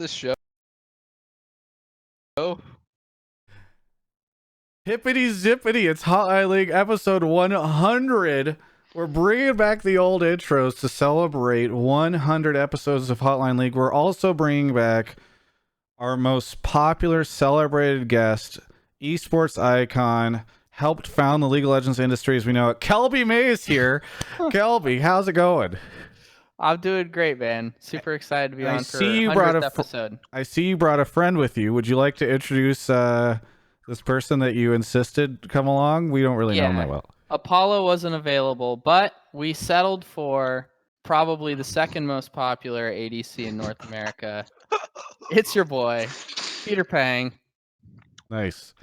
the show. Hippity zippity, it's Hotline League episode 100. We're bringing back the old intros to celebrate 100 episodes of Hotline League. We're also bringing back our most popular celebrated guest, esports icon, helped found the League of Legends industry as we know it. Kelby Mays here. Kelby, how's it going? I'm doing great, man. Super excited to be I on for see you 100th episode. I see you brought a friend with you. Would you like to introduce this person that you insisted come along? We don't really know him that well. Apollo wasn't available, but we settled for probably the second most popular ADC in North America. It's your boy, Peter Pang. Nice.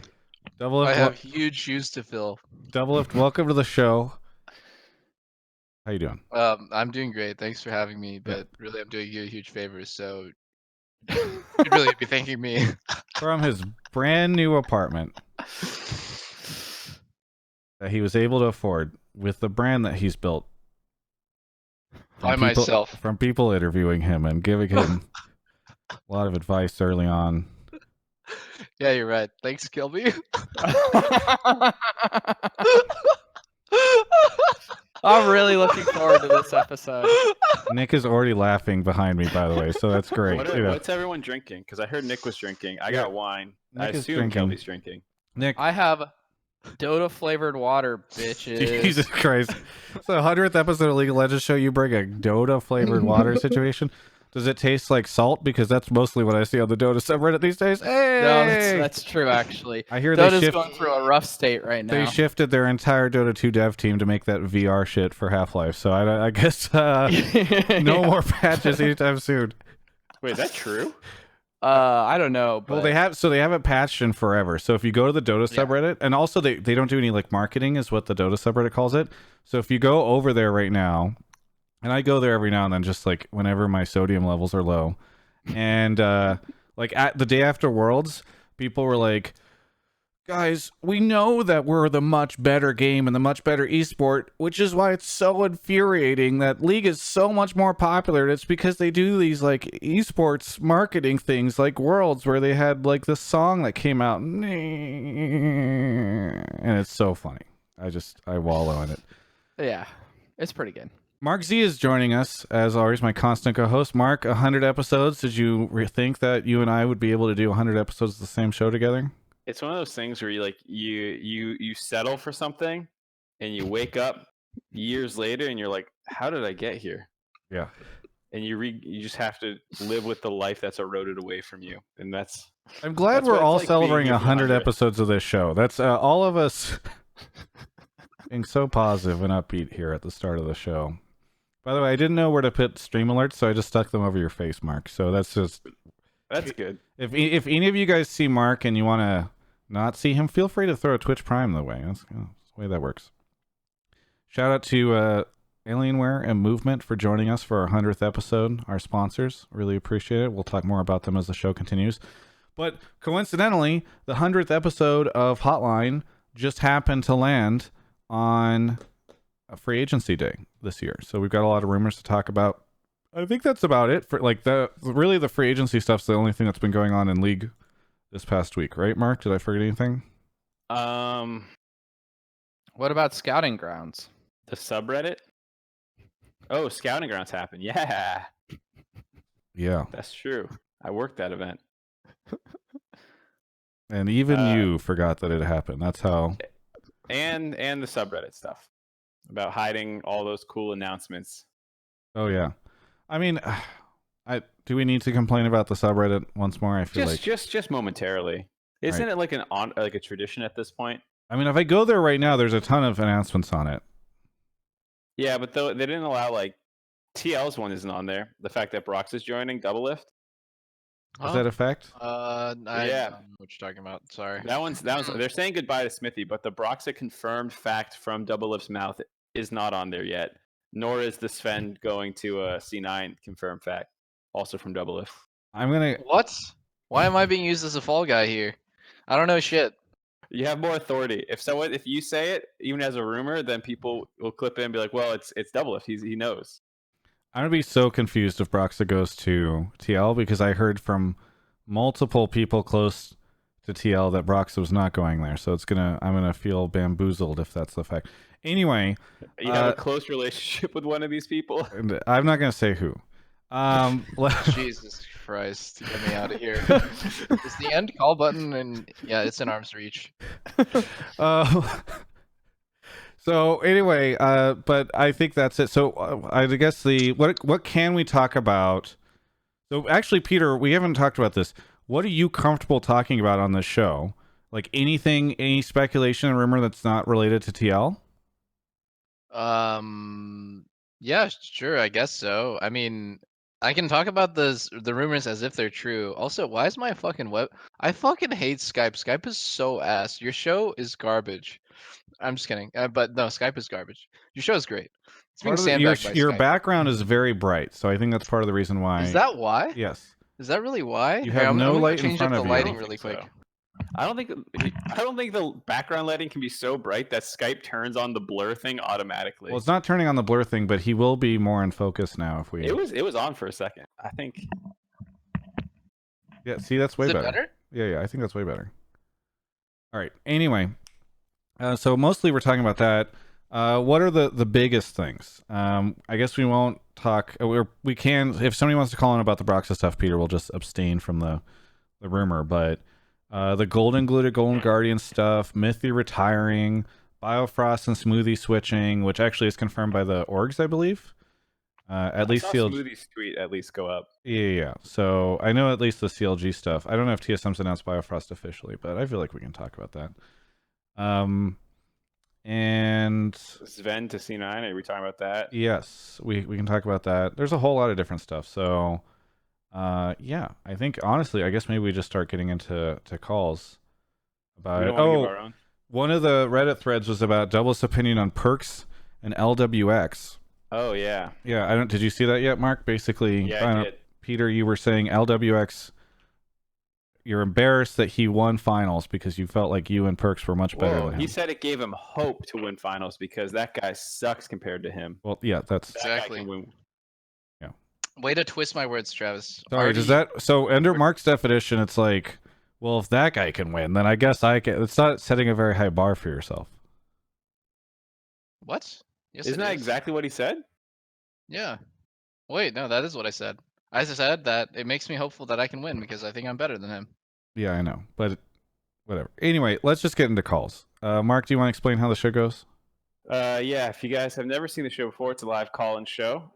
I have huge shoes to fill. Doublelift, welcome to the show. How you doing? I'm doing great. Thanks for having me. But really, I'm doing you a huge favor. So you'd really be thanking me. From his brand new apartment that he was able to afford with the brand that he's built. By myself. From people interviewing him and giving him a lot of advice early on. Yeah, you're right. Thanks, Kelby. I'm really looking forward to this episode. Nick is already laughing behind me, by the way, so that's great. What's everyone drinking? Because I heard Nick was drinking. I got wine. Nick I is assume drinking. Kelby's drinking. Nick, I have Dota flavored water, bitches. Jesus Christ. It's the 100th episode of League of Legends show. You bring a Dota flavored water situation. Does it taste like salt? Because that's mostly what I see on the Dota subreddit these days. Hey! No, that's true, actually. I hear Dota's going through a rough state right now. They shifted their entire Dota 2 dev team to make that VR shit for Half-Life. So I guess no more patches anytime soon. Wait, is that true? I don't know. But... Well, they haven't patched in forever. So if you go to the Dota subreddit, and also they don't do any like marketing, is what the Dota subreddit calls it. So if you go over there right now. And I go there every now and then, just like whenever my sodium levels are low. And like at the day after Worlds, people were like, guys, we know that we're the much better game and the much better esport, which is why it's so infuriating that League is so much more popular. It's because they do these like esports marketing things like Worlds, where they had like this song that came out. And it's so funny. I wallow in it. Yeah, it's pretty good. Mark Z is joining us, as always, my constant co-host. Mark, 100 episodes. Did you think that you and I would be able to do 100 episodes of the same show together? It's one of those things where you settle for something, and you wake up years later, and you're like, "How did I get here?" Yeah. And you just have to live with the life that's eroded away from you, and that's. I'm glad we're all celebrating 100 episodes of this show. That's all of us being so positive and upbeat here at the start of the show. By the way, I didn't know where to put stream alerts, so I just stuck them over your face, Mark. So that's good. If any of you guys see Mark and you want to not see him, feel free to throw a Twitch Prime the way. That's the way that works. Shout out to Alienware and Movement for joining us for our 100th episode. Our sponsors, really appreciate it. We'll talk more about them as the show continues. But coincidentally, the 100th episode of Hotline just happened to land on a free agency day this year, so we've got a lot of rumors to talk about. I think that's about it for like the free agency stuff's the only thing that's been going on in League this past week, right? Mark, did I forget anything? What about Scouting Grounds? The subreddit? Oh, Scouting Grounds happened. Yeah, that's true. I worked that event, and even you forgot that it happened. That's how. And the subreddit stuff about hiding all those cool announcements. Oh yeah, I mean, do we need to complain about the subreddit once more? I feel just momentarily. Isn't it like a tradition at this point? I mean, if I go there right now, there's a ton of announcements on it. Yeah, but they didn't allow like TL's one isn't on there. The fact that Brox is joining Doublelift. Does that affect? I don't know what you're talking about. Sorry. That one's. They're saying goodbye to Smithy, but the Brox confirmed fact from Doublelift's mouth is not on there yet. Nor is the Sven going to a C9 confirmed fact, also from Doublelift. I'm gonna. What? Why am I being used as a fall guy here? I don't know shit. You have more authority. If you say it, even as a rumor, then people will clip in and be like, "Well, it's Doublelift. He knows." I'm gonna be so confused if Broxa goes to TL because I heard from multiple people close to TL that Broxa was not going there. So I'm gonna feel bamboozled if that's the fact. Anyway, You have a close relationship with one of these people? and I'm not gonna say who. Jesus Christ, get me out of here. Is the end call button? And yeah, it's in arm's reach. So anyway, but I think that's it. So I guess what can we talk about? So actually, Peter, we haven't talked about this. What are you comfortable talking about on this show? Like anything, any speculation and rumor that's not related to TL? Yeah, sure, I guess so. I mean, I can talk about the rumors as if they're true. Also, why is my fucking web? I fucking hate Skype. Skype is so ass. Your show is garbage. I'm just kidding. But no, Skype is garbage. Your show is great. It's being Part of sandbagged by your Skype. background is very bright, so I think that's part of the reason why. Is that why? Yes. Is that really why? You Here, have I'm no gonna light in change front up of the you. lighting I don't really think quick. so. I don't think the background lighting can be so bright that Skype turns on the blur thing automatically. Well, it's not turning on the blur thing, but he will be more in focus now if we. It was on for a second. I think. Yeah. See, that's way Is it better. Yeah. I think that's way better. All right. Anyway, so mostly we're talking about that. What are the biggest things? I guess we won't talk. We can if somebody wants to call in about the Broxa stuff. Peter will just abstain from the rumor, but. The Golden Guardian stuff, Mythy retiring, Biofrost and Smoothie switching, which actually is confirmed by the orgs, I believe. At least CLG. Smoothie's tweet at least go up. Yeah. So I know at least the CLG stuff. I don't know if TSM's announced Biofrost officially, but I feel like we can talk about that. And Sven to C9, are we talking about that? yes, we can talk about that. There's a whole lot of different stuff. So. Yeah, I think honestly, I guess maybe we just start getting into calls about it. Oh, one of the Reddit threads was about Double's opinion on perks and LWX. Oh yeah. Yeah, did you see that yet, Mark? Basically, yeah, I did. Peter, you were saying LWX. You're embarrassed that he won finals because you felt like you and Perks were much better than him. He said it gave him hope to win finals because that guy sucks compared to him. Well, yeah, that's exactly. Way to twist my words, Travis. Sorry, does that so under Mark's definition, it's like, well, if that guy can win, then I guess I can. It's not setting a very high bar for yourself. What? Yes, Isn't that exactly what he said? Yeah. Wait, no, that is what I said. I said that it makes me hopeful that I can win because I think I'm better than him. Yeah, I know, but whatever. Anyway, let's just get into calls. Mark, do you want to explain how the show goes? Yeah, if you guys have never seen the show before, it's a live call-in show.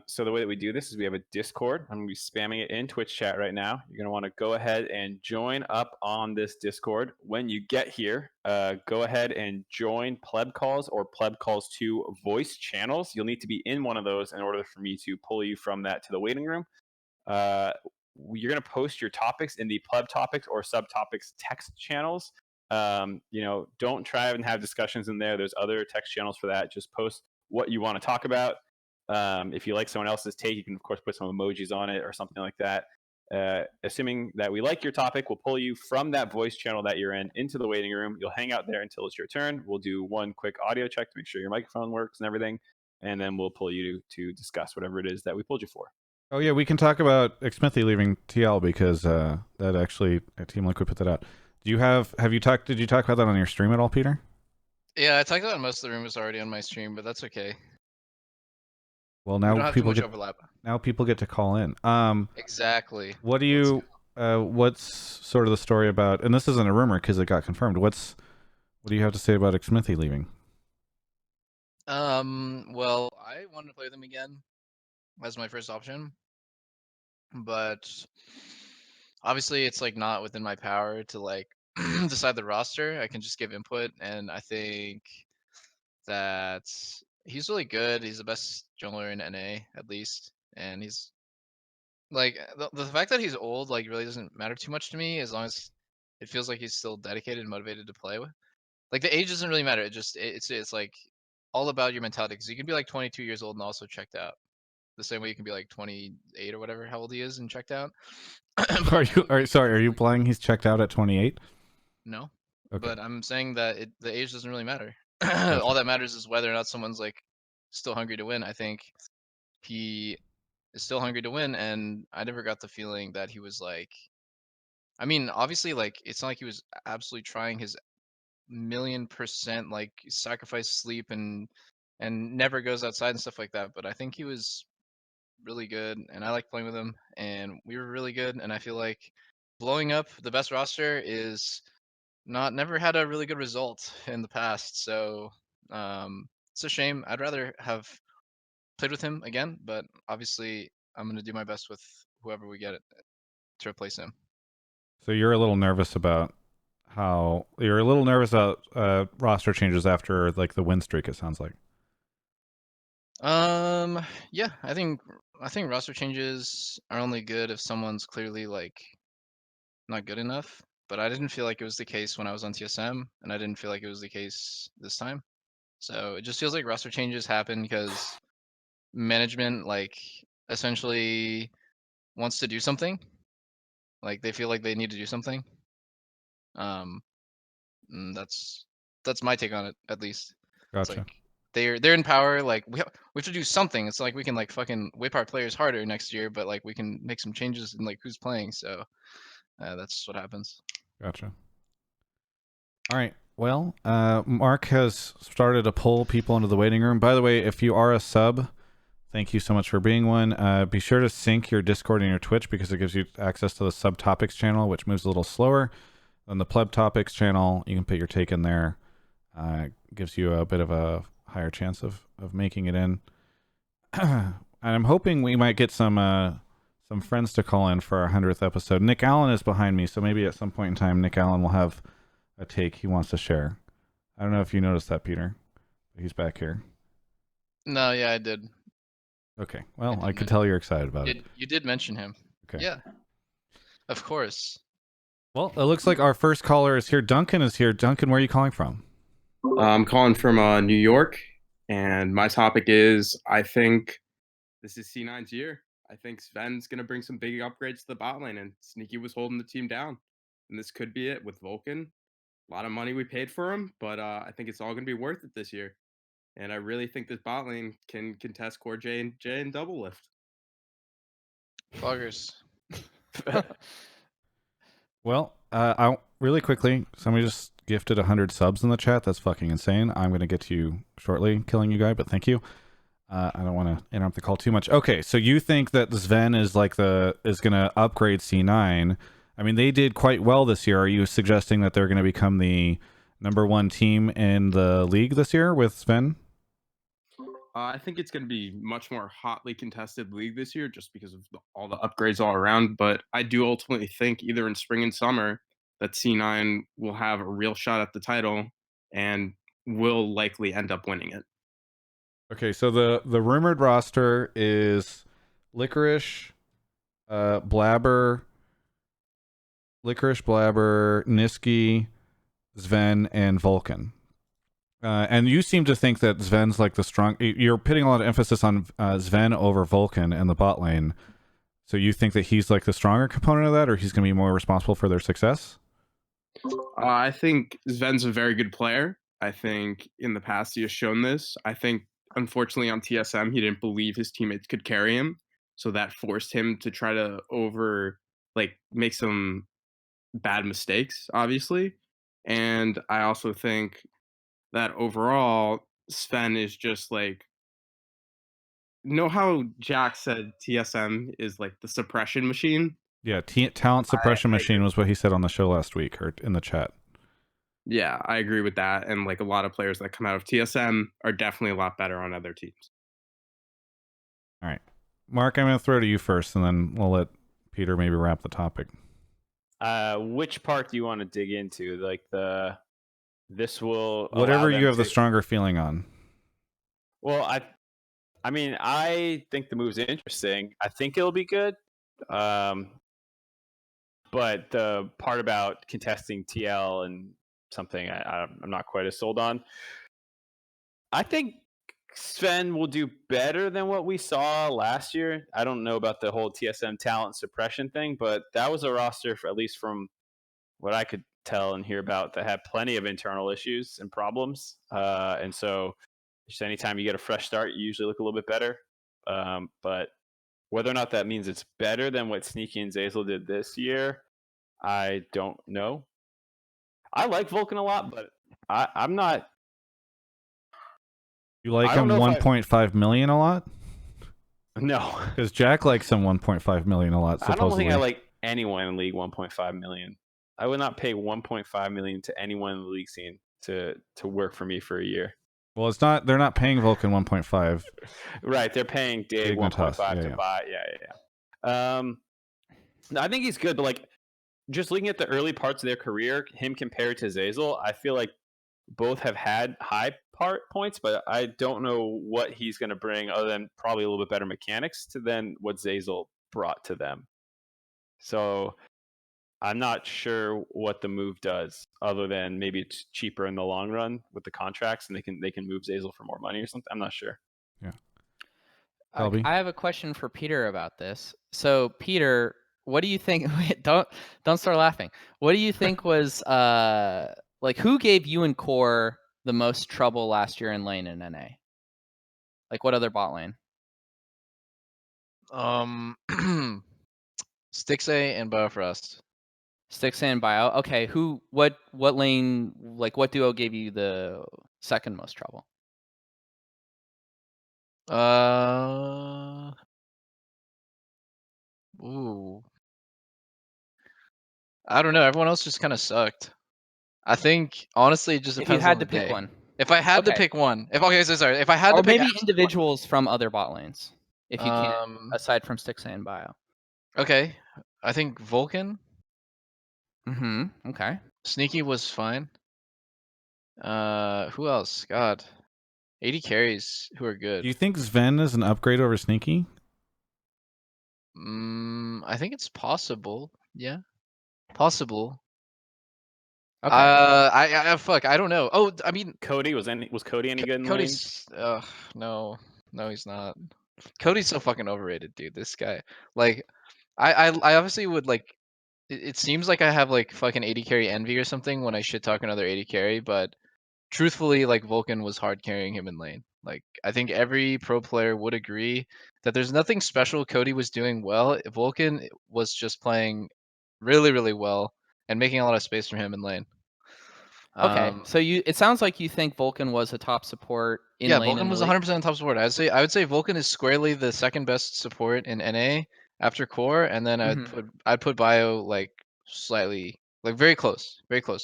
So the way that we do this is we have a Discord. I'm going to be spamming it in Twitch chat right now. You're going to want to go ahead and join up on this Discord. When you get here, go ahead and join Pleb Calls or Pleb Calls 2 voice channels. You'll need to be in one of those in order for me to pull you from that to the waiting room. You're going to post your topics in the Pleb Topics or Subtopics text channels. Don't try and have discussions in there. There's other text channels for that. Just post what you want to talk about. If you like someone else's take, you can of course put some emojis on it or something like that. Assuming that we like your topic, we'll pull you from that voice channel that you're in into the waiting room. You'll hang out there until it's your turn. We'll do one quick audio check to make sure your microphone works and everything, and then we'll pull you to discuss whatever it is that we pulled you for. Oh yeah, we can talk about Smithy leaving TL because that actually Team Liquid put that out. Did you talk about that on your stream at all, Peter? Yeah, I talked about most of the rumors already on my stream, but that's okay. Well, now people get to call in. Exactly. What do you what's sort of the story about, and this isn't a rumor because it got confirmed. What do you have to say about Smithy leaving? Well, I wanted to play them again as my first option, but obviously it's like not within my power to like decide the roster. I can just give input, and I think that he's really good. He's the best jungler in NA at least, and he's like the fact that he's old like really doesn't matter too much to me as long as it feels like he's still dedicated and motivated to play with. Like the age doesn't really matter. It's like all about your mentality because you can be like 22 years old and also checked out. The same way you can be like 28 or whatever how old he is and checked out. Are you playing he's checked out at 28? No. Okay. But I'm saying that the age doesn't really matter. All that matters is whether or not someone's like still hungry to win. I think he is still hungry to win, and I never got the feeling that he was like. I mean, obviously, like it's not like he was absolutely trying his 1,000,000% like sacrifice sleep and never goes outside and stuff like that. But I think he was really good, and I like playing with him, and we were really good. And I feel like blowing up the best roster is not never had a really good result in the past. So it's a shame. I'd rather have played with him again, but obviously I'm gonna do my best with whoever we get it to replace him. So you're a little nervous about roster changes after like the win streak. It sounds like. Yeah, I think roster changes are only good if someone's clearly like not good enough. But I didn't feel like it was the case when I was on TSM, and I didn't feel like it was the case this time. So it just feels like roster changes happen because management like essentially wants to do something. Like they feel like they need to do something. Um, and that's my take on it, at least. It's Gotcha. like they're in power. Like we have to do something. It's like we can like fucking whip our players harder next year, but like we can make some changes in like who's playing. So that's what happens. Gotcha. All right. Well, Mark has started to pull people into the waiting room. By the way, if you are a sub, thank you so much for being one. Be sure to sync your Discord and your Twitch because it gives you access to the subtopics channel, which moves a little slower than the pleb topics channel. You can put your take in there. Gives you a bit of a higher chance of making it in. And I'm hoping we might get some friends to call in for our 100th episode. Nick Allen is behind me, so maybe at some point in time, Nick Allen will have a take he wants to share. I don't know if you noticed that, Peter. He's back here. No, yeah, I did. Okay. Well, I could tell you're excited about it. You did mention him. Okay. Yeah. Of course. Well, it looks like our first caller is here. Duncan is here. Duncan, where are you calling from? I'm calling from New York, and my topic is I think this is C9's year. I think Sven's going to bring some big upgrades to the bot lane, and Sneaky was holding the team down. And this could be it with Vulcan. A lot of money we paid for him, but I think it's all going to be worth it this year. And I really think this bot lane can contest Core J and Doublelift. Foggers. Well, I'll really quickly, somebody just gifted 100 subs in the chat. That's fucking insane. I'm going to get to you shortly, killing you guy, but thank you. I don't want to interrupt the call too much. Okay, so you think that Sven is like is going to upgrade C9? I mean, they did quite well this year. Are you suggesting that they're going to become the #1 team in the league this year with Sven? I think it's going to be much more hotly contested league this year just because of all the upgrades all around. But I do ultimately think either in spring and summer that C9 will have a real shot at the title and will likely end up winning it. Okay, so the rumored roster is Licorice, Blabber, Niski, Sven, and Vulcan. And you seem to think that Sven's like the strong. You're putting a lot of emphasis on Sven over Vulcan in the bot lane. So you think that he's like the stronger component of that, or he's going to be more responsible for their success? I think Sven's a very good player. I think in the past he has shown this. I think unfortunately on TSM he didn't believe his teammates could carry him, so that forced him to try to make some bad mistakes, obviously. And I also think that overall Sven is just like, know how Jack said TSM is like the suppression machine? Yeah, talent suppression machine was what he said on the show last week or in the chat. Yeah, I agree with that. And like a lot of players that come out of TSM are definitely a lot better on other teams. All right. Mark, I'm going to throw to you first, and then we'll let Peter maybe wrap the topic. Which part do you want to dig into? Like this will whatever you have the stronger feeling on. Well, I mean, I think the move's interesting. I think it'll be good. But the part about contesting TL and something I'm not quite as sold on. I think Sven will do better than what we saw last year. I don't know about the whole TSM talent suppression thing, but that was a roster, at least from what I could tell and hear about, that had plenty of internal issues and problems. And so just anytime you get a fresh start, you usually look a little bit better. But Whether or not that means it's better than what Sneaky and Zazel did this year, I don't know. I like Vulcan a lot, but I'm not. You like I don't him know if 1.5 million a lot? No. Because Jack likes him 1.5 million a lot, I supposedly. don't think I like anyone in League 1.5 million. I would not pay 1.5 million to anyone in the league scene to work for me for a year. Well, it's not. They're not paying Vulcan 1.5. Right, they're paying Dave Dignitas, 1.5 to yeah. buy. Yeah. No, I think he's good, but like just looking at the early parts of their career, him compared to Zazel, I feel like both have had high points, but I don't know what he's going to bring other than probably a little bit better mechanics to than what Zazel brought to them. So I'm not sure what the move does, other than maybe it's cheaper in the long run with the contracts, and they can move Zazel for more money or something. I'm not sure. Yeah. I have a question for Peter about this. So, Peter, what do you think? Wait, don't start laughing. What do you think was like who gave you and Core the most trouble last year in lane in NA? Like what other bot lane? Stixay and Biofrost. Stix and Bio. Okay, what lane, like what duo gave you the second most trouble? Ooh. I don't know. Everyone else just kind of sucked. I think honestly, it just If you depends had on to the pick day. one. If I had to Okay. pick one, if I had Or to pick maybe absolute individuals from other bot lanes, if you can, one, aside from Stix and Bio. okay, I think Vulcan, Okay. Sneaky was fine. Who else? God, 80 carries who are good. Do you think Sven is an upgrade over Sneaky? I think it's possible. Yeah, possible. Okay. Fuck, I don't know. Oh, I mean, Cody was Cody any good in the lane? Cody's. No, he's not. Cody's so fucking overrated, dude. This guy, like, I obviously would like. It seems like I have like fucking 80 carry envy or something when I shit talk another 80 carry, but truthfully, like Vulcan was hard carrying him in lane. Like I think every pro player would agree that there's nothing special Cody was doing well. Vulcan was just playing really, really well and making a lot of space for him in lane. Okay. So it sounds like you think Vulcan was a top support in Yeah, lane Vulcan in the was league. 100% top support. I would say Vulcan is squarely the second best support in NA after core, and then I'd put Bio like slightly like very close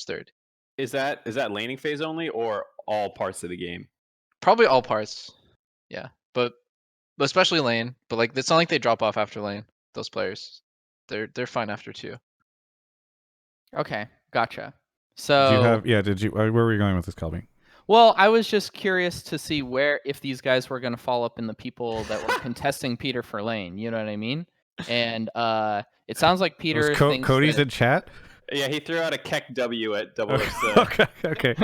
third. Is that laning phase only or all parts of the game? Probably all parts. Yeah, but especially lane. But like it's not like they drop off after lane. Those players, they're fine after two. Okay, gotcha. Did So you have? Yeah. Did you? Where were you going with this, Kelby? well, I was just curious to see if these guys were going to fall up in the people that were contesting Peter for lane. You know what I mean? And it sounds like Peter thinks Cody's that, in chat. Yeah, he threw out a Keck W at Doublelift. Okay.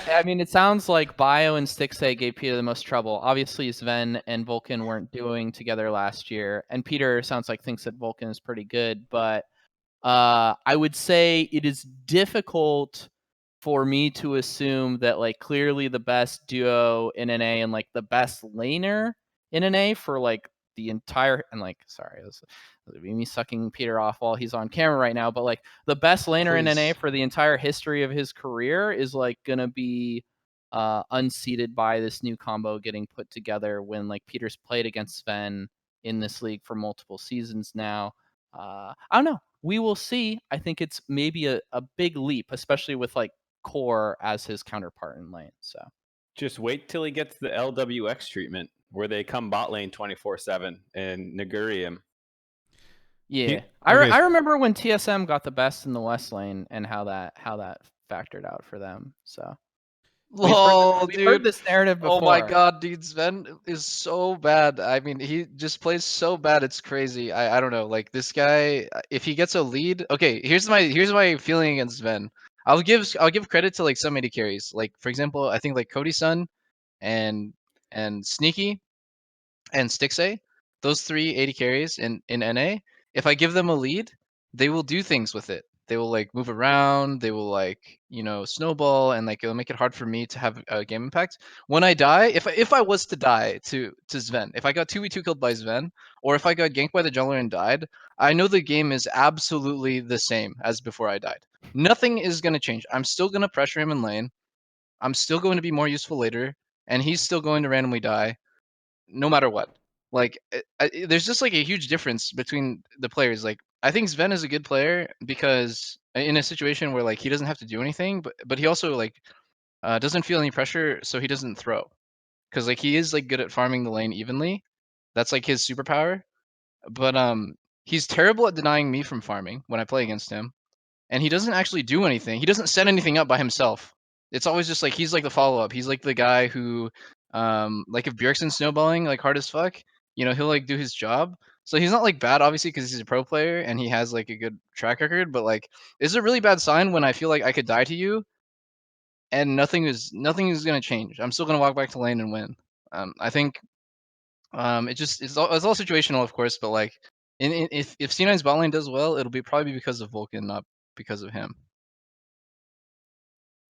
I mean, it sounds like Bio and Stixay gave Peter the most trouble. Obviously, Sven and Vulcan weren't doing together last year, and Peter sounds like thinks that Vulcan is pretty good. But I would say it is difficult for me to assume that like clearly the best duo in NA and like the best laner in NA for like the entire, and like sorry, this would be me sucking Peter off while he's on camera right now, but like the best laner in NA Please. for the entire history of his career is like gonna be unseated by this new combo getting put together when like Peter's played against Sven in this league for multiple seasons now. I don't know. We will see. I think it's maybe a big leap, especially with like Core as his counterpart in lane. So Just wait till he gets the LWX treatment, where they come bot lane 24/7 and Naguri him. yeah, okay. I remember when TSM got the best in the West lane and how that factored out for them. So Lol, we've heard dude. this narrative before. Oh my god, dude, Sven is so bad. I mean, he just plays so bad. It's crazy. I don't know. Like this guy, if he gets a lead, okay. Here's my feeling against Sven. I'll give credit to like some AD carries. Like for example, I think like Cody Sun and Sneaky and Stixay, those three AD carries in NA. If I give them a lead, they will do things with it. They will like move around. They will like snowball, and like it'll make it hard for me to have a game impact. When I die, if I was to die to Sven, if I got 2v2 killed by Sven, or if I got ganked by the jungler and died, I know the game is absolutely the same as before I died. Nothing is gonna change. I'm still gonna pressure him in lane. I'm still going to be more useful later, and he's still going to randomly die, no matter what. Like, there's just like a huge difference between the players. Like, I think Sven is a good player because in a situation where like he doesn't have to do anything, but he also like doesn't feel any pressure, so he doesn't throw. Because like he is like good at farming the lane evenly. That's like his superpower. But he's terrible at denying me from farming when I play against him, and he doesn't actually do anything. He doesn't set anything up by himself. It's always just like he's like the follow up. He's like the guy who, like if Bjergsen's snowballing like hard as fuck, he'll like do his job. So he's not like bad, obviously, because he's a pro player and he has like a good track record. But like, it's a really bad sign when I feel like I could die to you, and nothing is gonna change. I'm still gonna walk back to lane and win. I think it's all situational, of course, but like, if C9's bot lane does well, it'll be probably because of Vulcan, not because of him.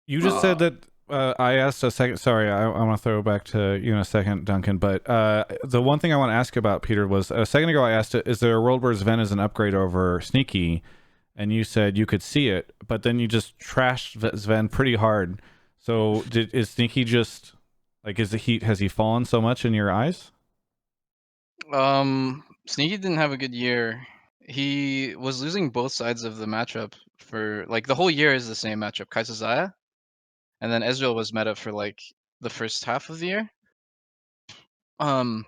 You just said that I asked a second. Sorry, I want to throw back to you in a second, Duncan. But the one thing I want to ask about, Peter, was a second ago I asked, is there a world where Sven is an upgrade over Sneaky? And you said you could see it, but then you just trashed Sven pretty hard. So is Sneaky just like, has he fallen so much in your eyes? Sneaky didn't have a good year. He was losing both sides of the matchup for like the whole year is the same matchup, Kai'Sa Xayah. And then Ezreal was meta for like the first half of the year. So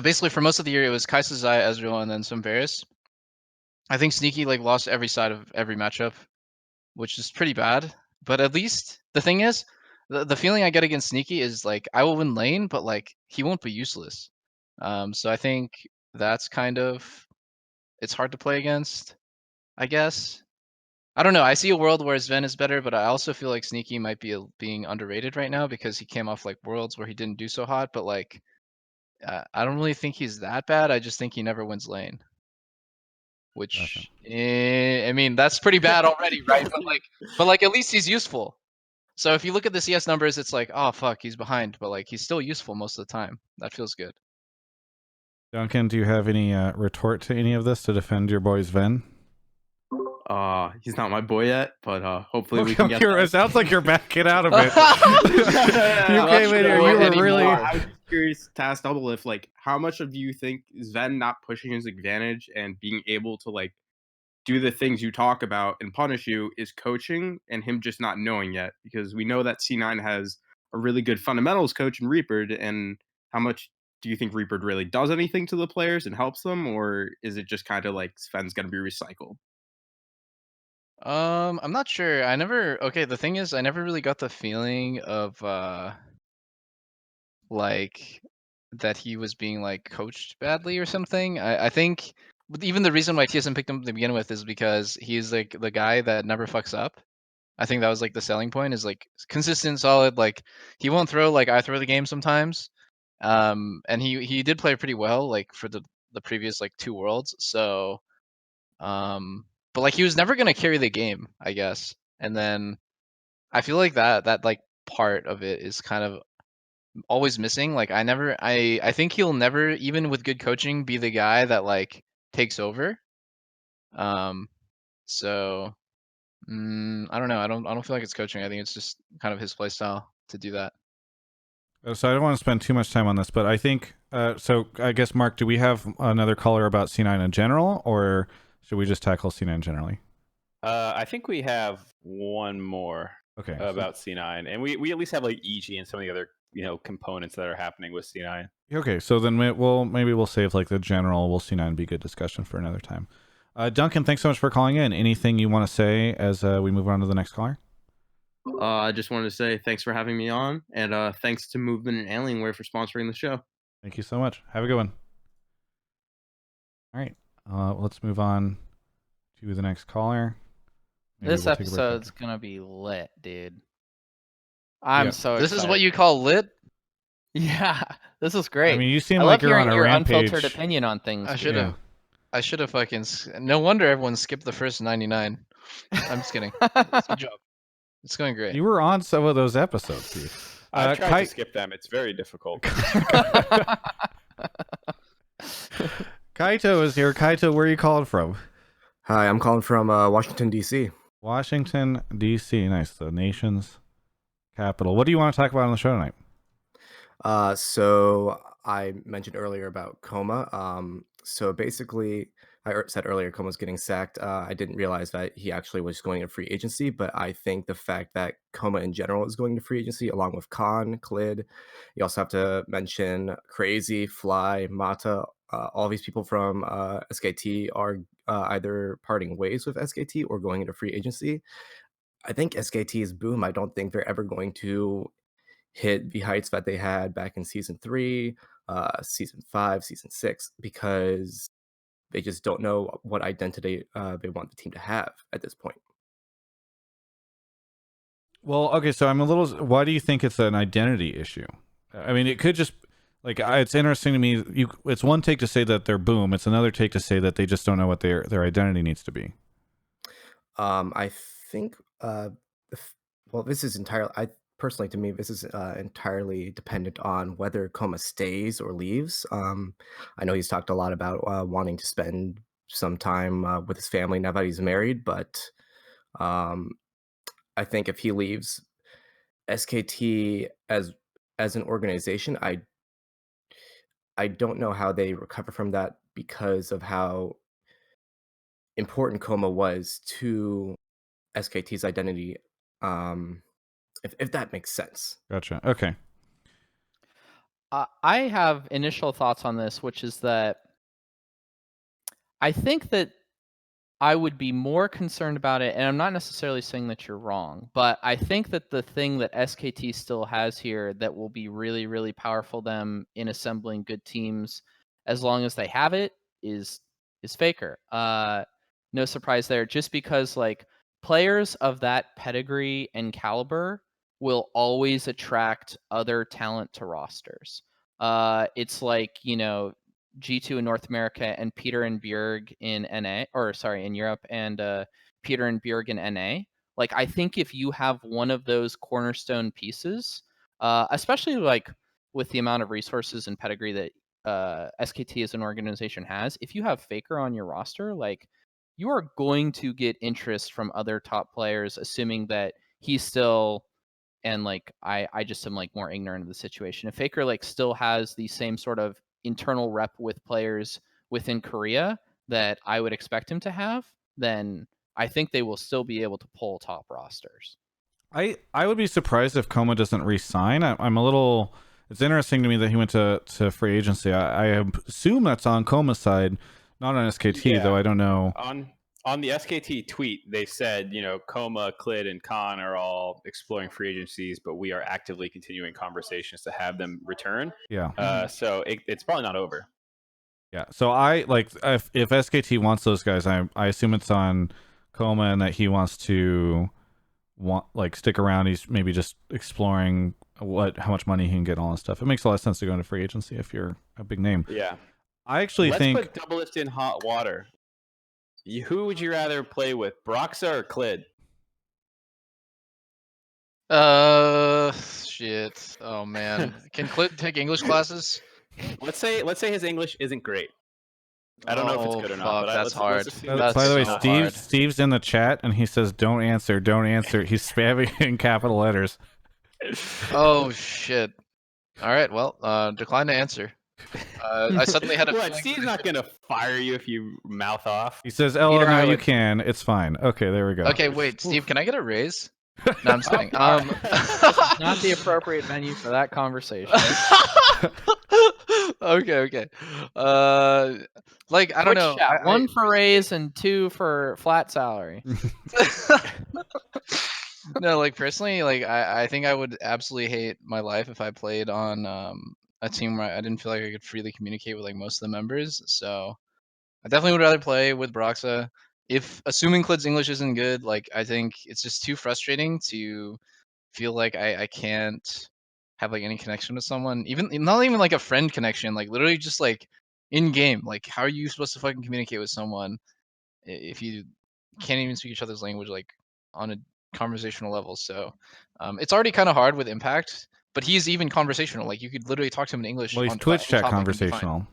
basically for most of the year it was Kai'Sa Xayah, Ezreal, and then some Varus. I think Sneaky like lost every side of every matchup, which is pretty bad. But at least the thing is, the feeling I get against Sneaky is like I will win lane, but like he won't be useless. So I think that's kind of, it's hard to play against, I guess. I don't know. I see a world where Sven is better, but I also feel like Sneaky might be being underrated right now because he came off like worlds where he didn't do so hot. But like, I don't really think he's that bad. I just think he never wins lane, which I mean that's pretty bad already, right? but like at least he's useful. So if you look at the CS numbers, it's like, oh fuck, he's behind, but like he's still useful most of the time. That feels good. Duncan, do you have any retort to any of this to defend your boy Sven? He's not my boy yet, but hopefully we can get it sounds like you're backing out of it. You came in here, you were really... I was curious to ask Doublelift, like, how much of you think Sven not pushing his advantage and being able to, like, do the things you talk about and punish you is coaching and him just not knowing yet? Because we know that C9 has a really good fundamentals coach in Reaper, and how much do you think Reaper really does anything to the players and helps them, or is it just kind of like Sven's going to be recycled? I'm not sure. Okay, the thing is I never really got the feeling of like that he was being like coached badly or something. I think even the reason why TSM picked him to begin with is because he's like the guy that never fucks up. I think that was like the selling point, is like consistent, solid, like he won't throw like I throw the game sometimes. And he did play pretty well like for the previous like 2 worlds. So but like he was never gonna carry the game, I guess. And then I feel like that like part of it is kind of always missing. Like I think he'll never, even with good coaching, be the guy that like takes over. So I don't know. I don't feel like it's coaching. I think it's just kind of his play style to do that. So I don't want to spend too much time on this, but I think so I guess, Mark, do we have another caller about C9 in general, or should we just tackle C9 generally? I think we have one more about C9, and we at least have like EG and some of the other components that are happening with C9. Okay, so then maybe we'll save like the general will C9 be good discussion for another time. Duncan, thanks so much for calling in. Anything you want to say as we move on to the next caller? I just wanted to say thanks for having me on, and thanks to Movement and Alienware for sponsoring the show. Thank you so much. Have a good one. All right, let's move on to the next caller. Maybe this episode's gonna be lit, dude. I'm so excited. This is what you call lit? Yeah, this is great. I mean, you seem like you're on a your rampage. Unfiltered opinion on things. I should have. I should have fucking. No wonder everyone skipped the first 99. I'm just kidding. Good job. It's going great. You were on some of those episodes, Pete. I tried to skip them. It's very difficult. Kaito is here. Kaito, where are you calling from? Hi, I'm calling from Washington, D.C. Washington, D.C. Nice. The nation's capital. What do you want to talk about on the show tonight? So I mentioned earlier about Coma. So basically, I said earlier Coma's getting sacked. I didn't realize that he actually was going to free agency, but I think the fact that Coma in general is going to free agency, along with Khan, Klid, you also have to mention Crazy, Fly, Mata. All these people from SKT are either parting ways with SKT or going into free agency. I think SKT's boom. I don't think they're ever going to hit the heights that they had back in season 3, season 5, season 6, because they just don't know what identity they want the team to have at this point. Well, okay, so I'm a little. Why do you think it's an identity issue? I mean, it could just like it's interesting to me. It's one take to say that they're boom. It's another take to say that they just don't know what their identity needs to be. I think. Well, this is entirely. Personally, to me, this is entirely dependent on whether Coma stays or leaves. I know he's talked a lot about wanting to spend some time with his family now that he's married, but I think if he leaves SKT as an organization, I don't know how they recover from that because of how important Coma was to SKT's identity. If that makes sense. Gotcha. Okay. I have initial thoughts on this, which is that I think that I would be more concerned about it, and I'm not necessarily saying that you're wrong, but I think that the thing that SKT still has here that will be really, really powerful them in assembling good teams, as long as they have it, is Faker. No surprise there, just because like players of that pedigree and caliber will always attract other talent to rosters. It's like, you know, G2 in North America and Peter and Bjerg in NA, or sorry, in Europe, and Peter and Bjerg in NA. Like, I think if you have one of those cornerstone pieces, especially like with the amount of resources and pedigree that SKT as an organization has, if you have Faker on your roster, like you are going to get interest from other top players, assuming that he's still, and like I just am like more ignorant of the situation. If Faker like still has the same sort of internal rep with players within Korea that I would expect him to have, then I think they will still be able to pull top rosters. I would be surprised if Coma doesn't re-sign. I'm a little. It's interesting to me that he went to free agency. I assume that's on Coma's side, not on SKT, though I don't know. On the SKT tweet, they said, you know, Coma, Klid, and Khan are all exploring free agencies, but we are actively continuing conversations to have them return. Yeah. So it's probably not over. Yeah. So I like if SKT wants those guys, I assume it's on Coma and that he wants to stick around. He's maybe just exploring how much money he can get, all that stuff. It makes a lot of sense to go into free agency if you're a big name. Yeah. I actually Let's think put Doublelift in hot water. Who would you rather play with, Broxa or Klid? Shit. Oh man. Can Clint take English classes? Let's say his English isn't great. I don't know if it's good or not, but that's hard. By the way, so hard. Steve's in the chat and he says, "Don't answer, don't answer." He's spamming in capital letters. Oh shit. All right. Well, decline to answer. I suddenly had a What? feeling. Steve's not gonna fire you if you mouth off. He says, "Oh Peter, no, I you would- can. It's fine." Okay, there we go. Okay, wait, Steve, can I get a raise? No, I'm just kidding. Not the appropriate venue for that conversation. Okay. Like I don't Twitch know. chat, 1 for raise and 2 for flat salary. No, like personally, like I think I would absolutely hate my life if I played on a team where I didn't feel like I could freely communicate with like most of the members. So I definitely would rather play with Broxa. If assuming Klid's English isn't good, like I think it's just too frustrating to feel like I can't have like any connection with someone, even not even like a friend connection, like literally just like in game. Like, how are you supposed to fucking communicate with someone if you can't even speak each other's language, like on a conversational level? So it's already kind of hard with Impact, but he's even conversational. Like, you could literally talk to him in English Well, he's on Twitch any chat topic and be fine. conversational.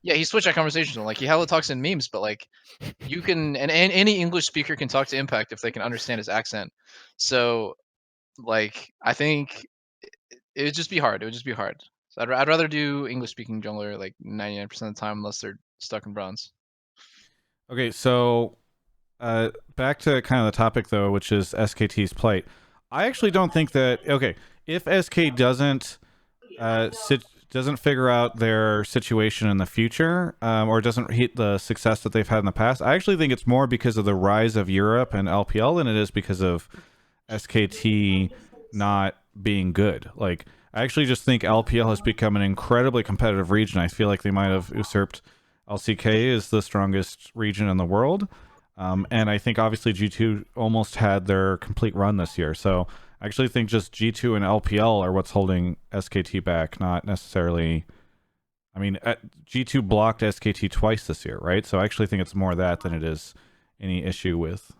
Yeah, he's Twitch chat conversational. Like, he hella talks in memes, but like you can, and any English speaker can talk to Impact if they can understand his accent. So like, I think it would just be hard. It would just be hard. So I'd rather do English speaking jungler like 99% of the time unless they're stuck in bronze. Okay, so back to kind of the topic though, which is SKT's plight. I actually don't think that. Okay, if SK doesn't doesn't figure out their situation in the future, or doesn't hit the success that they've had in the past, I actually think it's more because of the rise of Europe and LPL than it is because of SKT not being good. Like, I actually just think LPL has become an incredibly competitive region. I feel like they might have usurped LCK as the strongest region in the world. And I think obviously G2 almost had their complete run this year. So I actually think just G2 and LPL are what's holding SKT back, not necessarily. I mean, G2 blocked SKT twice this year, right? So I actually think it's more that than it is any issue with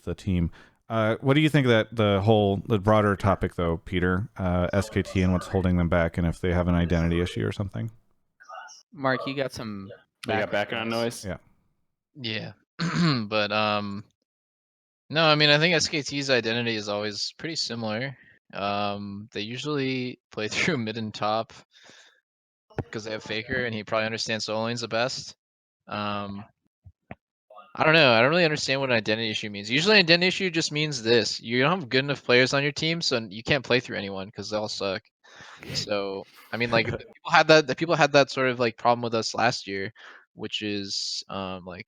the team. What do you think that the broader topic though, Peter? SKT and what's holding them back, and if they have an identity issue or something? Mark, you got some. You got background noise? Yeah. Yeah. But no, I mean, I think SKT's identity is always pretty similar. They usually play through mid and top because they have Faker and he probably understands solo lanes the best. I don't know. I don't really understand what an identity issue means. Usually, an identity issue just means this: you don't have good enough players on your team, so you can't play through anyone because they all suck. So, I mean, like, the people had that sort of like problem with us last year, which is like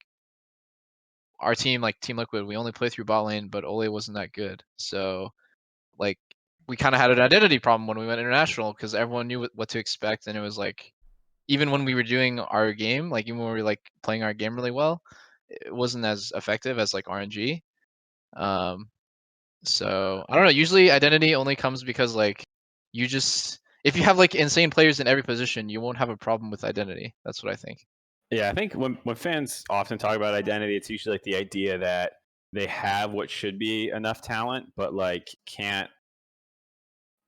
our team, like Team Liquid, we only play through bot lane, but Ole wasn't that good. So, like, we kind of had an identity problem when we went international because everyone knew what to expect, and it was like, even when we were doing our game, like even when we were like playing our game really well, it wasn't as effective as like RNG. So I don't know. Usually identity only comes because like you just, if you have like insane players in every position, you won't have a problem with identity. That's what I think. Yeah, I think when fans often talk about identity, it's usually like the idea that they have what should be enough talent, but like can't.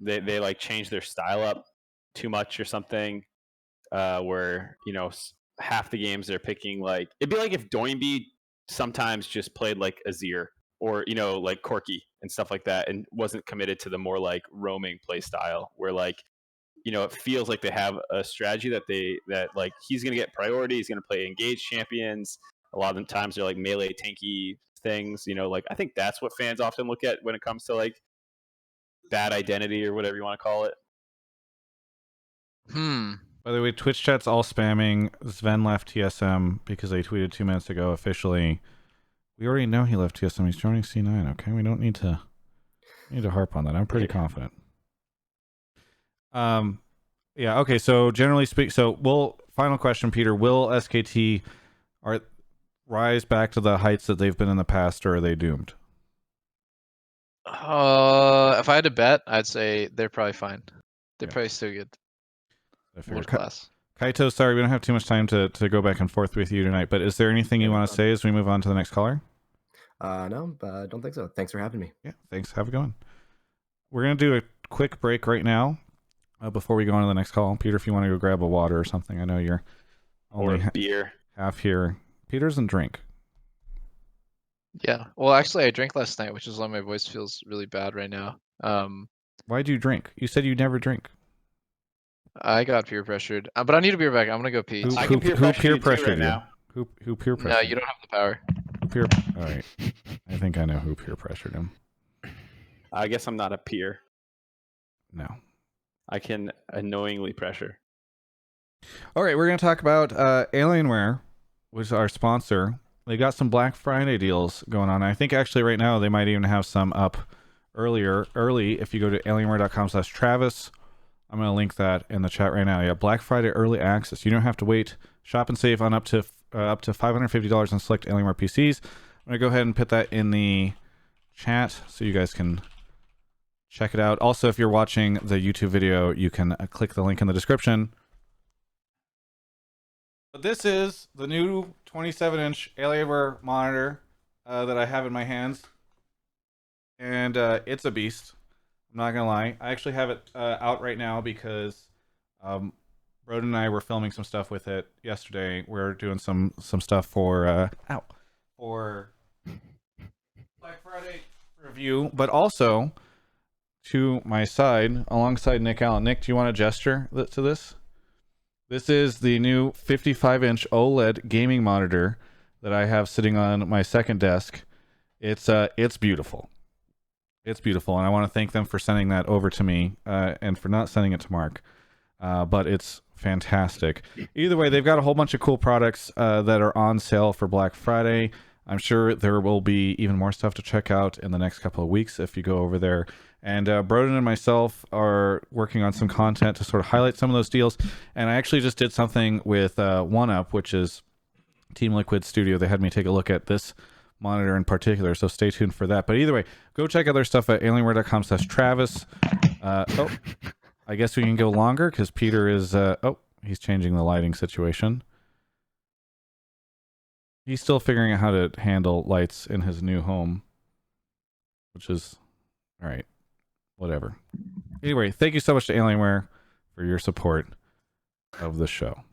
They like change their style up too much or something. Where half the games they're picking, like it'd be like if Doinby sometimes just played like Azir or like Corki and stuff like that, and wasn't committed to the more like roaming play style where like it feels like they have a strategy that like he's gonna get priority, he's gonna play engaged champions. A lot of the times they're like melee tanky things. Like I think that's what fans often look at when it comes to like bad identity or whatever you want to call it. By the way, Twitch chat's all spamming. Sven left TSM because they tweeted 2 minutes ago officially. We already know he left TSM. He's joining C9. Okay, we don't need to harp on that. I'm pretty confident. Yeah. Okay. So generally speak. So final question, Peter. Will SKT rise back to the heights that they've been in the past, or are they doomed? If I had to bet, I'd say they're probably fine. They're probably still good. World class. Kaito, sorry, we don't have too much time to go back and forth with you tonight, but is there anything you want to say as we move on to the next caller? No, I don't think so. Thanks for having me. Yeah, thanks. Have a good one. We're going to do a quick break right now before we go on to the next call. Peter, if you want to go grab a water or something, I know you're only beer half here. Peter doesn't drink. Yeah. Well, actually, I drank last night, which is why my voice feels really bad right now. Why'd you drink? You said you never drink. I got peer pressured, but I need a beer back. I'm gonna go pee. Who peer pressured you? Who peer pressured? No, you don't have the power. All right. I think I know who peer pressured him. I guess I'm not a peer. No. I can annoyingly pressure. All right, we're going to talk about Alienware, which is our sponsor. They got some Black Friday deals going on. I think actually right now they might even have some up early if you go to alienware.com/Travis. I'm going to link that in the chat right now. Yeah, Black Friday early access. You don't have to wait. Shop and save on up to $550 on select Alienware PCs. I'm going to go ahead and put that in the chat so you guys can check it out. Also, if you're watching the YouTube video, you can click the link in the description But this is the new 27-inch Alienware monitor that I have in my hands. And it's a beast. I'm not going to lie. I actually have it out right now because Brodin and I were filming some stuff with it yesterday. We're doing some stuff for Black Friday review, but also to my side, alongside Nick Allen. Nick, do you want to gesture to this? This is the new 55-inch OLED gaming monitor that I have sitting on my second desk. It's beautiful. It's beautiful, and I want to thank them for sending that over to me and for not sending it to Mark. But it's fantastic. Either way, they've got a whole bunch of cool products that are on sale for Black Friday. I'm sure there will be even more stuff to check out in the next couple of weeks if you go over there. And Brodin and myself are working on some content to sort of highlight some of those deals. And I actually just did something with 1UP, which is Team Liquid Studio. They had me take a look at this monitor in particular, so stay tuned for that. But either way, go check out their stuff at alienware.com/Travis. I guess we can go longer because Peter is... he's changing the lighting situation. He's still figuring out how to handle lights in his new home, which is... all right. Whatever. Anyway, thank you so much to Alienware for your support of the show.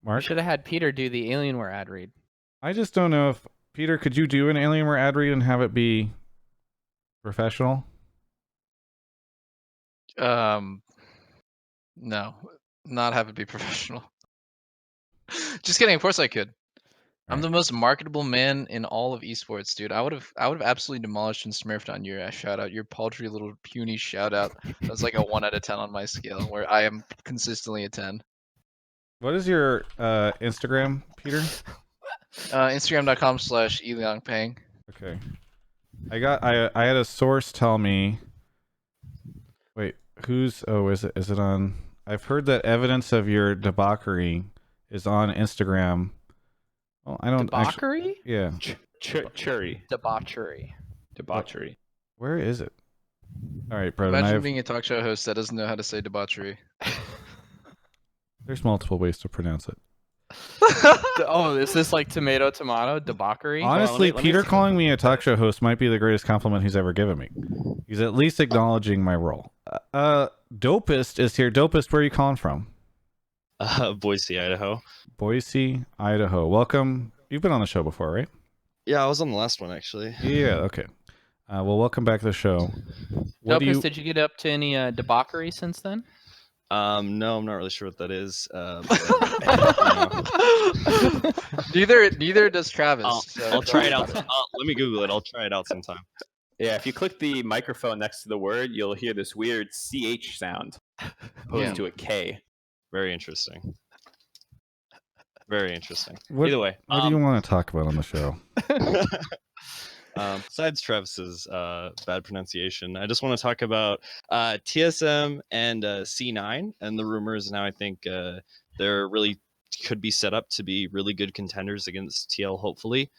Mark? Should have had Peter do the Alienware ad read. I just don't know if... Peter, could you do an Alienware ad read and have it be professional? No, not have it be professional. Just kidding. Of course I could. I'm the most marketable man in all of esports, dude. I would have absolutely demolished and smurfed on your shout out, your paltry little puny shout out. That's like a 1 out of 10 on my scale, where I am consistently a 10. What is your Instagram, Peter? Instagram.com/EleonPang. Okay. I had a source tell me... Wait, who's... Oh, is it on... I've heard that evidence of your debauchery is on Instagram. Well, I don't... Debauchery? Yeah. Cherry. Debauchery. Debauchery. Where is it? All right, Brodin. Imagine being a talk show host that doesn't know how to say debauchery. There's multiple ways to pronounce it. Oh, is this like tomato, debauchery? Honestly, let me Peter see. calling me a talk show host might be the greatest compliment he's ever given me. He's at least acknowledging my role. Dopest is here. Dopest, where are you calling from? Boise, Idaho. Boise, Idaho. Welcome. You've been on the show before, right? Yeah, I was on the last one actually. Yeah, okay. Well, welcome back to the show. Dopest, did you get up to any debauchery since then? No, I'm not really sure what that is. Neither does Travis. I'll try it out. Let me Google it. I'll try it out sometime. Yeah, if you click the microphone next to the word, you'll hear this weird CH sound opposed to a K. Very interesting. Very interesting. What, Either way, what do you want to talk about on the show? besides Travis's bad pronunciation, I just want to talk about TSM and C9 and the rumors now. I think they're really could be set up to be really good contenders against TL, hopefully,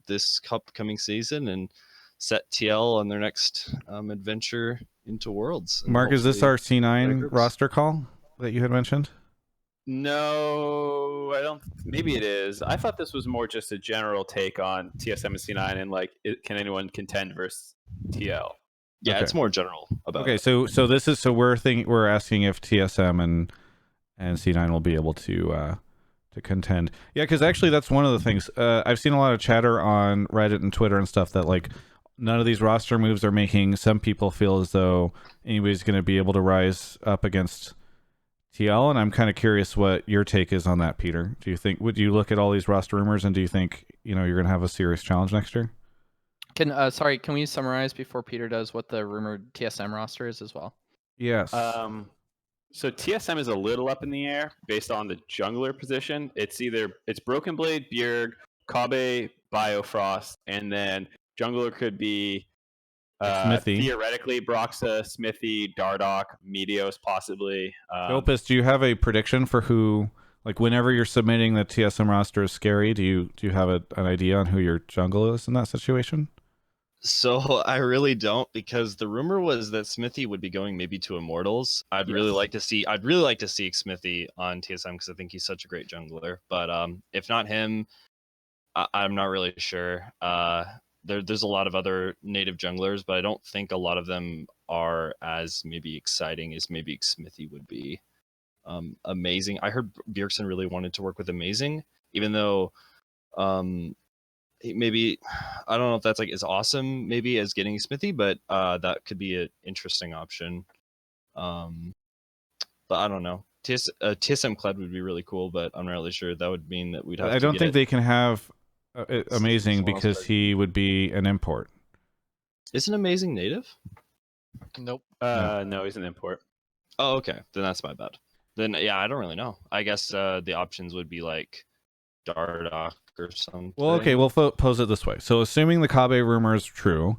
this upcoming season, and set TL on their next adventure into Worlds. And Mark, is this our C9 groups. roster call that you had mentioned? No, I don't. Maybe it is. I thought this was more just a general take on TSM and C9 and like, can anyone contend versus TL? Yeah, Okay. it's more general about. Okay, it. so this is we're asking if TSM and C9 will be able to contend. Yeah, because actually that's one of the things I've seen a lot of chatter on Reddit and Twitter and stuff that like none of these roster moves are making some people feel as though anybody's going to be able to rise up against TL, and I'm kind of curious what your take is on that, Peter. Do you think, would you look at all these roster rumors and do you think, you're going to have a serious challenge next year? Can we summarize before Peter does what the rumored TSM roster is as well? Yes. So TSM is a little up in the air based on the jungler position. It's Broken Blade, Bjerg, Kabe, Biofrost, and then jungler could be Smithy. Theoretically Broxa, Smithy, Dardoch, Meteos possibly. Opus, do you have a prediction for who, like whenever you're submitting the TSM roster is scary, do you have an idea on who your jungle is in that situation? So I really don't, because the rumor was that Smithy would be going maybe to Immortals. I'd really like to see Smithy on TSM because I think he's such a great jungler. But if not him, I'm not really sure. There's a lot of other native junglers, but I don't think a lot of them are as maybe exciting as maybe Smithy would be. Amazing. I heard Bjergsen really wanted to work with Amazing, even though maybe I don't know if that's like as awesome maybe as getting Smithy, but that could be an interesting option. But I don't know. TSM Kled would be really cool, but I'm not really sure. That would mean that we'd have. I don't think they can have Amazing because he would be an import. Isn't Amazing native? Nope. No, he's an import. Oh, okay. Then that's my bad. Then yeah, I don't really know. I guess the options would be like Dardoch or something. Well, okay, we'll pose it this way. So, assuming the Kabe rumor is true,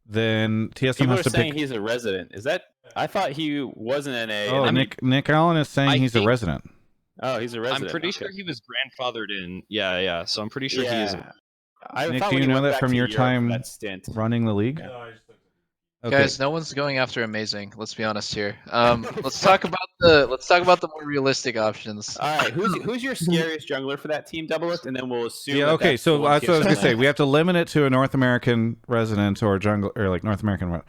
then TSM People has are to saying pick. he's a resident. Is that? I thought he wasn't NA. Oh, Nick Allen is saying he's a resident. Oh, he's a resident. I'm pretty sure he was grandfathered in. Yeah. So I'm pretty sure he is. Nick, do you know that from your time running the league? Yeah. Okay. Guys, no one's going after Amazing. Let's be honest here. Let's talk about the more realistic options. All right, who's your scariest jungler for that team, Doublelift, and then we'll assume. Yeah. Okay. So that's what I was gonna say. We have to limit it to a North American resident or jungle or like North American.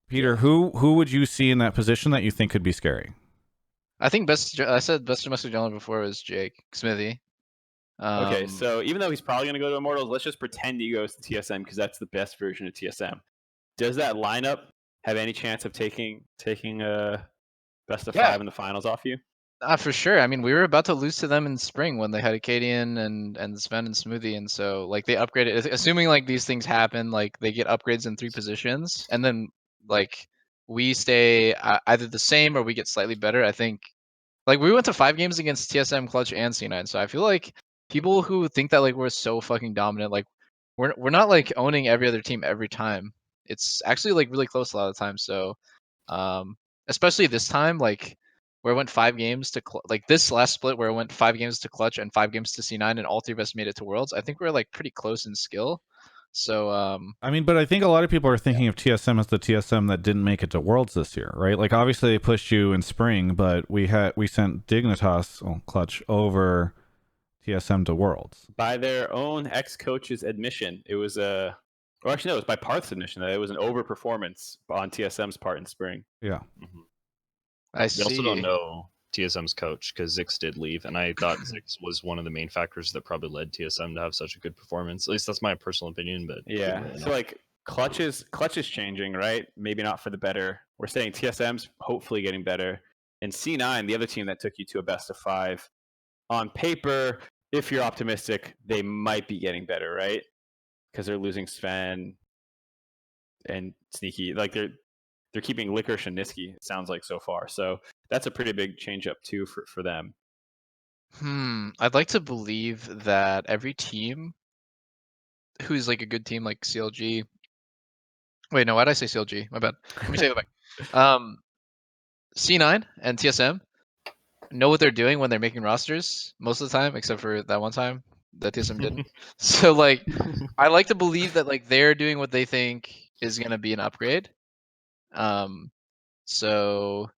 Peter, who would you see in that position that you think could be scary? I think I said best domestic jungler before was Jake Smithy. Okay, so even though he's probably going to go to Immortals, let's just pretend he goes to TSM because that's the best version of TSM. Does that lineup have any chance of taking best of 5 in the finals off you? For sure. I mean, we were about to lose to them in spring when they had Acadian and Sven and Smoothie, and so like they upgraded. Assuming like these things happen, like they get upgrades in 3 positions, and then like we stay either the same or we get slightly better. I think like we went to 5 games against TSM, Clutch, and C9, so I feel like people who think that like we're so fucking dominant, like we're not like owning every other team every time. It's actually like really close a lot of the time. So especially this time, like where I went 5 games to like this last split where I went 5 games to Clutch and 5 games to C9 and all 3 of us made it to Worlds. I think we're like pretty close in skill. So I mean, but I think a lot of people are thinking of TSM as the TSM that didn't make it to Worlds this year, right? Like obviously they pushed you in spring, but we sent Dignitas, Clutch, over TSM to Worlds. By their own ex-coach's admission, it was it was by Parth's admission that it was an overperformance on TSM's part in spring. Yeah. Mm-hmm. I We see. also don't know TSM's coach because Zix did leave, and I thought Zix was one of the main factors that probably led TSM to have such a good performance. At least that's my personal opinion. But yeah, so like Clutch is changing, right? Maybe not for the better. We're saying TSM's hopefully getting better, and C9, the other team that took you to a best of 5, on paper, if you're optimistic, they might be getting better, right? Because they're losing Sven and Sneaky. Like they're keeping Licorice and Niski, it sounds like so far. So that's a pretty big change up too for them. I'd like to believe that every team who's like a good team like CLG. Wait, no, why did I say CLG? My bad. Let me take it back. C9 and TSM know what they're doing when they're making rosters most of the time, except for that one time that TSM didn't. So like I like to believe that like they're doing what they think is gonna be an upgrade. So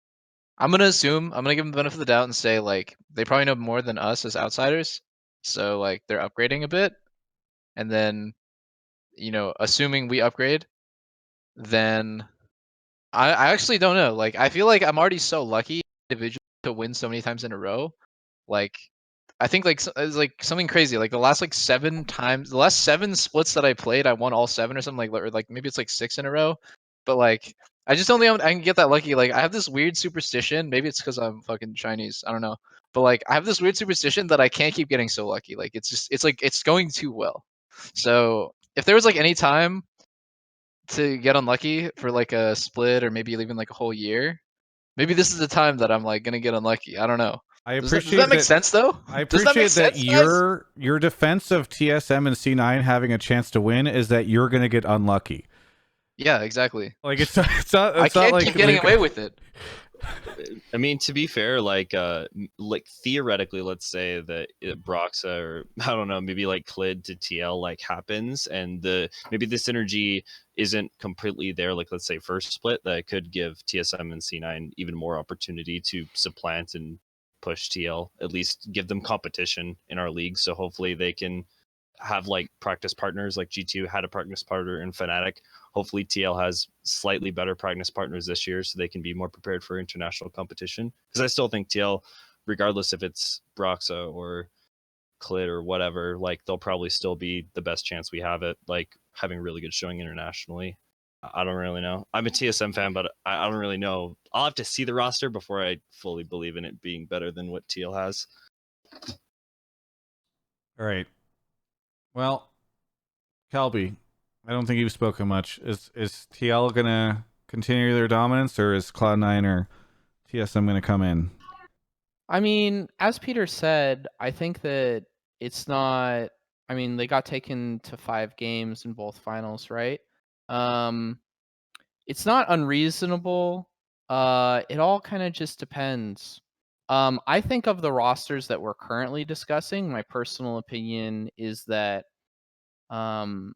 I'm gonna give them the benefit of the doubt and say like they probably know more than us as outsiders. So like they're upgrading a bit. And then, assuming we upgrade, then I actually don't know. Like I feel like I'm already so lucky individually to win so many times in a row. Like I think like it's like something crazy. Like the last like 7 times, the last 7 splits that I played, I won all 7 or something. Or like maybe it's like 6 in a row. But like I just don't think I can get that lucky. Like I have this weird superstition. Maybe it's because I'm fucking Chinese. I don't know. But like I have this weird superstition that I can't keep getting so lucky. Like it's like it's going too well. So if there was like any time to get unlucky for like a split or maybe even like a whole year, maybe this is the time that I'm like gonna get unlucky. I don't know. I appreciate does that make sense though? I appreciate that your defense of TSM and C9 having a chance to win is that you're gonna get unlucky. Yeah, exactly. Like it's not I can't like keep getting away with it. I mean, to be fair, like theoretically, let's say that Broxa or I don't know, maybe like Clid to TL like happens, and maybe the synergy isn't completely there. Like let's say first split, that could give TSM and C9 even more opportunity to supplant and push TL. At least give them competition in our league. So hopefully they can have like practice partners, like G2 had a practice partner in Fnatic. Hopefully TL has slightly better practice partners this year so they can be more prepared for international competition. Because I still think TL, regardless if it's Broxa or Clit or whatever, like they'll probably still be the best chance we have at like having really good showing internationally. I don't really know. I'm a TSM fan, but I don't really know. I'll have to see the roster before I fully believe in it being better than what TL has. All right. Well, Kelby, I don't think you've spoken much. Is TL gonna continue their dominance, or is Cloud9 or TSM gonna come in? I mean, as Peter said, I think that it's not. I mean, they got taken to 5 games in both finals, right? It's not unreasonable. It all kind of just depends. I think of the rosters that we're currently discussing. My personal opinion is that I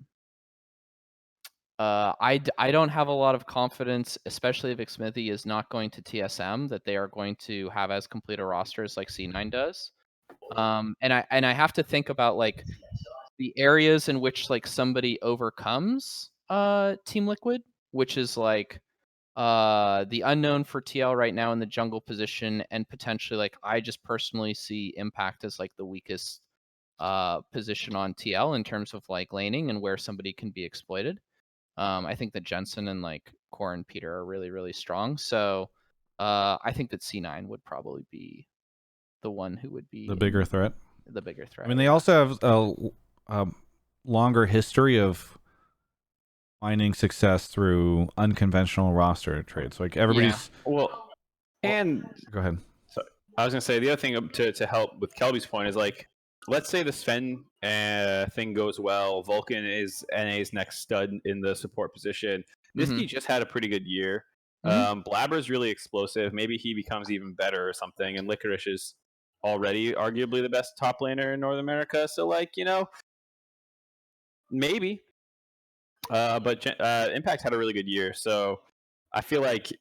don't have a lot of confidence, especially if Smoothie is not going to TSM, that they are going to have as complete a roster as like C9 does. And I have to think about like the areas in which like somebody overcomes Team Liquid, which is like the unknown for TL right now in the jungle position, and potentially like I just personally see Impact as like the weakest position on TL in terms of like laning and where somebody can be exploited. I think that Jensen and like Core and Peter are really, really strong. So I think that C9 would probably be the one who would be The bigger threat. The bigger threat. I mean, they also have a longer history of finding success through unconventional roster trades. Like everybody's. Well, and Go ahead. so I was gonna say the other thing to help with Kelby's point is like, let's say the Sven thing goes well. Vulcan is NA's next stud in the support position. Niski just had a pretty good year. Blabber's really explosive. Maybe he becomes even better or something. And Licorice is already arguably the best top laner in North America. So like, you know, maybe. But Impact had a really good year. So I feel like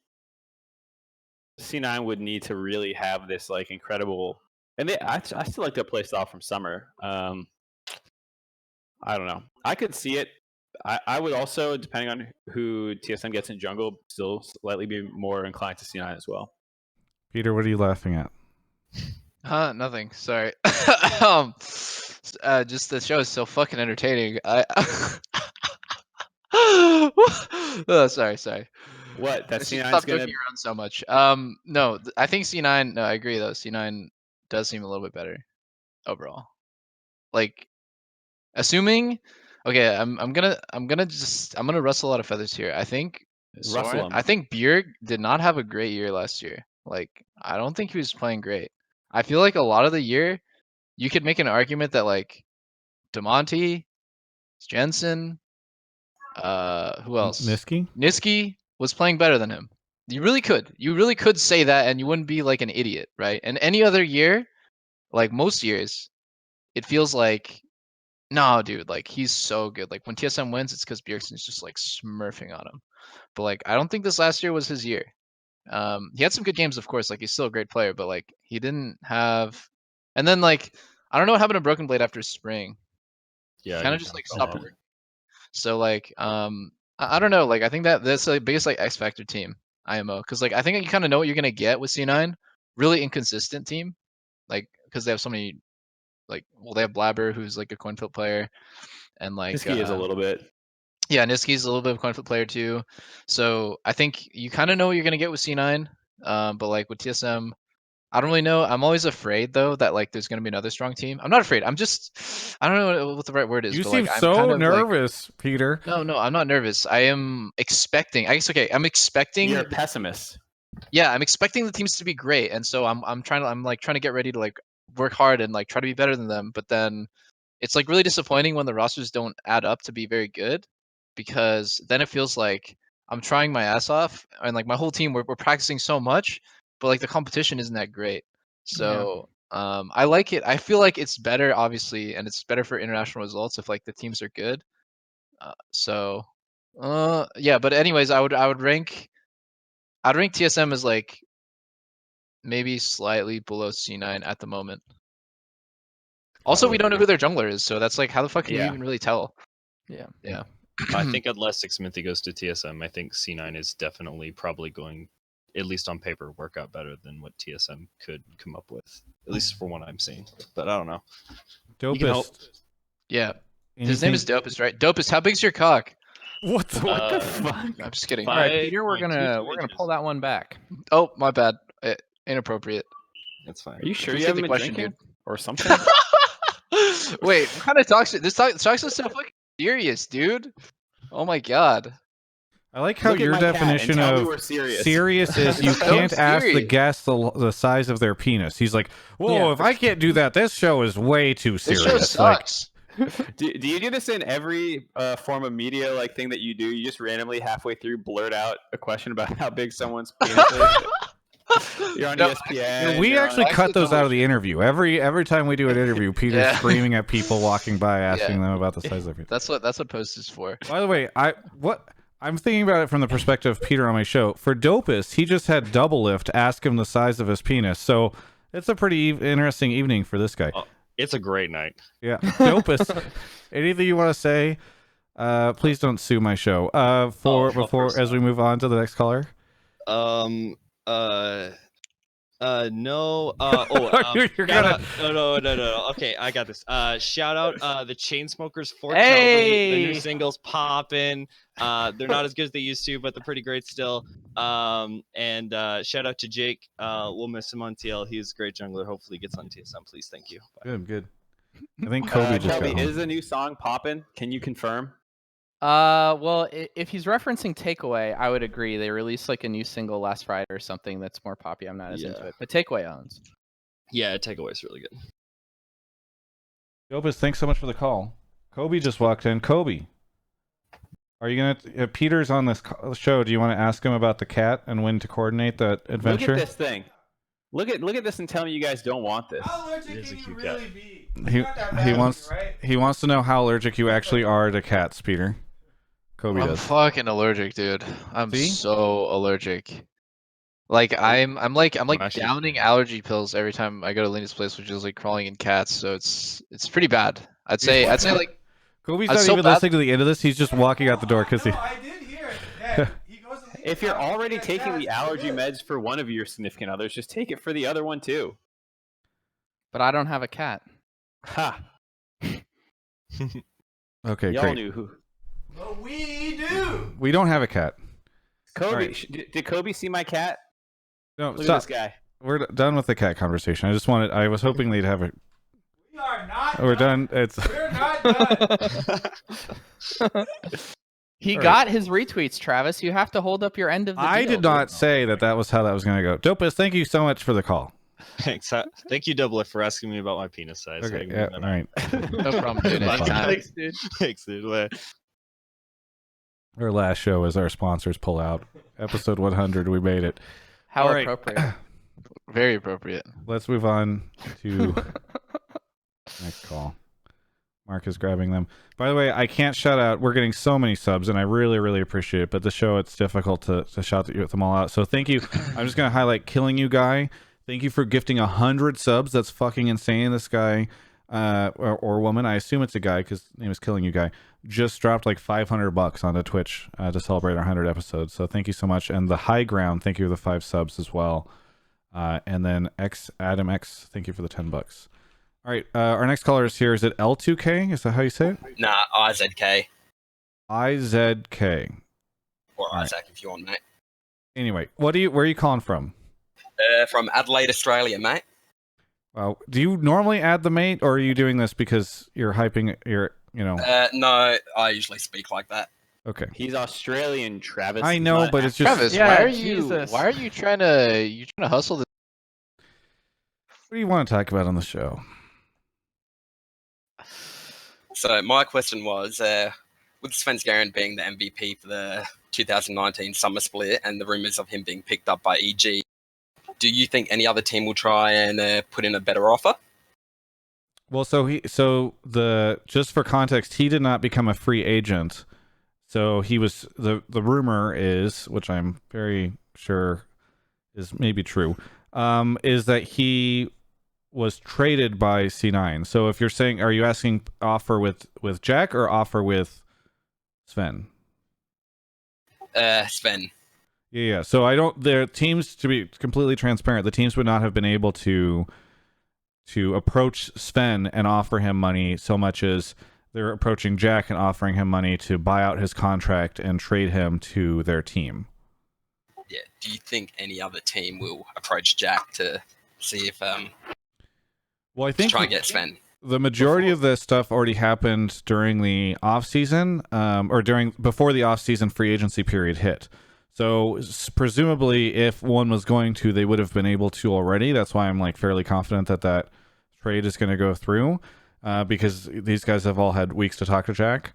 C9 would need to really have this like incredible, and I still like their play style from summer. I don't know. I could see it. I would also, depending on who TSM gets in jungle, still slightly be more inclined to C9 as well. Peter, what are you laughing at? Nothing. Sorry. Just the show is so fucking entertaining. Oh, sorry. What? That I should C9 is stop gonna. joking around so much. No, I think C9. No, I agree though. C9 does seem a little bit better overall. Like, assuming. Okay, I'm gonna rustle a lot of feathers here. I think Rustle Soren. 'em. I think Bjerg did not have a great year last year. Like, I don't think he was playing great. I feel like a lot of the year, you could make an argument that like DeMonte, Jensen, who else? Niski was playing better than him. You really could. You really could say that, and you wouldn't be like an idiot, right? And any other year, like most years, it feels like, no, dude, like he's so good. Like when TSM wins, it's because Bjergsen's just like smurfing on him. But like, I don't think this last year was his year. He had some good games, of course. Like he's still a great player, but like he didn't have. And then like, I don't know what happened to Broken Blade after spring. Yeah, Kind of just like stopped working. So like, I don't know. Like I think that's the biggest like X Factor team, IMO, because like I think you kind of know what you're gonna get with C9. Really inconsistent team, like because they have so many, like, well, they have Blabber, who's like a coin flip player, and like Niski is a little bit. yeah, Niski's a little bit of a coin flip player too. So I think you kind of know what you're gonna get with C9. But like with TSM, I don't really know. I'm always afraid though that like there's gonna be another strong team. I'm not afraid. I'm just, I don't know what the right word is. You but seem like, I'm so kind of nervous, like, Peter. No, I'm not nervous. I am expecting. I guess okay. I'm expecting. You're a pessimist. Yeah, I'm expecting the teams to be great, and so I'm trying to get ready to like work hard and like try to be better than them. But then it's like really disappointing when the rosters don't add up to be very good, because then it feels like I'm trying my ass off, and like my whole team, we're practicing so much, but like the competition isn't that great. So I like it. I feel like it's better, obviously, and it's better for international results if like the teams are good. Yeah. But anyways, I'd rank TSM as like maybe slightly below C9 at the moment. Also, we don't know who their jungler is, so that's like, how the fuck can you even really tell? Yeah. I think unless Smithy goes to TSM, I think C9 is definitely probably going, at least on paper, work out better than what TSM could come up with. At least for what I'm seeing. But I don't know. Dopest. Yeah. His name is Dopest, right? Dopest, how big's your cock? What the fuck? I'm just kidding. All right, Peter, we're gonna pull that one back. Oh, my bad. Inappropriate. That's fine. Are you sure you Please haven't the been question, drinking dude? or something? Wait, what kind of talk shit? This talk's so fucking serious, dude. Oh my god. I like how Look at your my cat and definition tell me of we're serious. is you So can't ask the serious. guest the size of their penis. He's like, whoa, if I can't do that, this show is way too This serious. show sucks. Do you do this in every form of media like thing that you do? You just randomly halfway through blurt out a question about how big someone's penis is? You're on ESPN. We actually cut those out of the the interview. Every time we do an interview, Peter's screaming at people walking by, asking them about the size of their penis. That's what Post is for. By the way, I'm thinking about it from the perspective of Peter on my show. For Dopest, he just had Doublelift ask him the size of his penis. So it's a pretty interesting evening for this guy. It's a great night. Yeah. Dopest, anything you want to say? Please don't sue my show. As we move on to the next caller. No. You're gonna... No. Okay, I got this. Shout out the Chainsmokers for Hey! The new singles poppin'. They're not as good as they used to, but they're pretty great still. And shout out to Jake. We'll miss him on TL. He's a great jungler. Hopefully he gets on TSM. Please, thank you. Bye. Good. I think Kobe just got home. Is the new song poppin'? Can you confirm? Well, if he's referencing Takeaway, I would agree. They released like a new single last Friday or something that's more poppy. I'm not as into it, but Takeaway owns. Yeah, Takeaway's really good. Dopest, thanks so much for the call. Kobe just walked in. Kobe, are you gonna? Peter's on this show. Do you want to ask him about the cat and when to coordinate that adventure? Look at this thing. Look at this and tell me you guys don't want this. How allergic can you really be? He wants to know how allergic you actually are to cats, Peter. Kobe I'm does. fucking allergic, dude. I'm so allergic. Like I'm like downing allergy pills every time I go to Lena's place, which is like crawling in cats. So it's pretty bad. I'd say like Kobe's not even listening to the end of this. He's just walking out the door because I did hear it. Yeah, he goes to leave If you're already taking the allergy meds for one of your significant others, just take it for the other one too. But I don't have a cat. Ha. Okay, Y'all great. knew who. But we do. We don't have a cat. Kobe, Right. did Kobe see my cat? No, Look stop. at this guy. We're done with the cat conversation. I was hoping they'd have it. We are not. We're done. We're not done. He got his retweets, Travis. You have to hold up your end of the deal. I did not say that was how that was going to go. Dopest, thank you so much for the call. Thanks. Thank you, Doublelift, for asking me about my penis size. Okay, yeah, all right. no problem, dude. Anytime. Thanks, dude. Thanks, dude. Our last show as our sponsors pull out. Episode 100, we made it. How All right. appropriate. Very appropriate. Let's move on to next call. Mark is grabbing them. By the way, I can't shout out. We're getting so many subs, and I really, really appreciate it. But the show, it's difficult to shout them all out. So thank you. I'm just going to highlight Killing You Guy. Thank you for gifting 100 subs. That's fucking insane. This guy or woman, I assume it's a guy because his name is Killing You Guy, just dropped like $500 onto Twitch to celebrate our 100 episodes. So thank you so much. And the High Ground, thank you for the 5 subs as well. And then Adam X, thank you for the $10. All right, our next caller is here. Is it L2K? Is that how you say it? Nah, IZK. IZK. Or Isaac if you want, mate. Anyway, where are you calling from? From Adelaide, Australia, mate. Do you normally add the mate, or are you doing this because you're hyping No, I usually speak like that. Okay. He's Australian, Travis. I know, but it's just Travis, Yeah, why are you trying to hustle this? What do you want to talk about on the show? So my question was, with Sven being the MVP for the 2019 summer split and the rumors of him being picked up by EG, do you think any other team will try and put in a better offer? Well, just for context, he did not become a free agent. So he was the rumor is, which I'm very sure is maybe true, is that he was traded by C9. So if you're saying, are you asking offer with Jack or offer with Sven? Sven. Yeah. So I don't. Their teams, to be completely transparent, the teams would not have been able to approach Sven and offer him money so much as they're approaching Jack and offering him money to buy out his contract and trade him to their team. Yeah. Do you think any other team will approach Jack to see if Well, I think try and get Sven? The majority of this stuff already happened during the off season, or before the off season free agency period hit. So presumably, if one was going to, they would have been able to already. That's why I'm like fairly confident that trade is going to go through, because these guys have all had weeks to talk to Jack.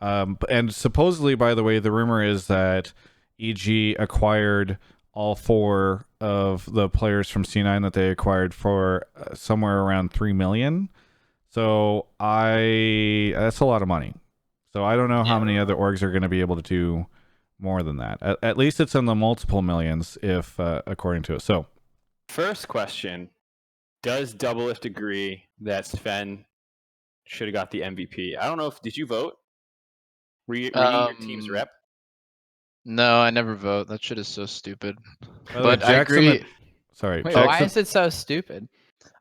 And supposedly, by the way, the rumor is that EG acquired all 4 of the players from C9 that they acquired for somewhere around $3 million. So that's a lot of money. So I don't know how many other orgs are going to be able to do more than that. At least it's in the multiple millions, if according to it. So, first question: does Doublelift agree that Sven should have got the MVP? I don't know if did you vote? Were you your team's rep? No, I never vote. That shit is so stupid. By the way, But I Jackson agree. Sorry. Wait, Jackson, why is it so stupid?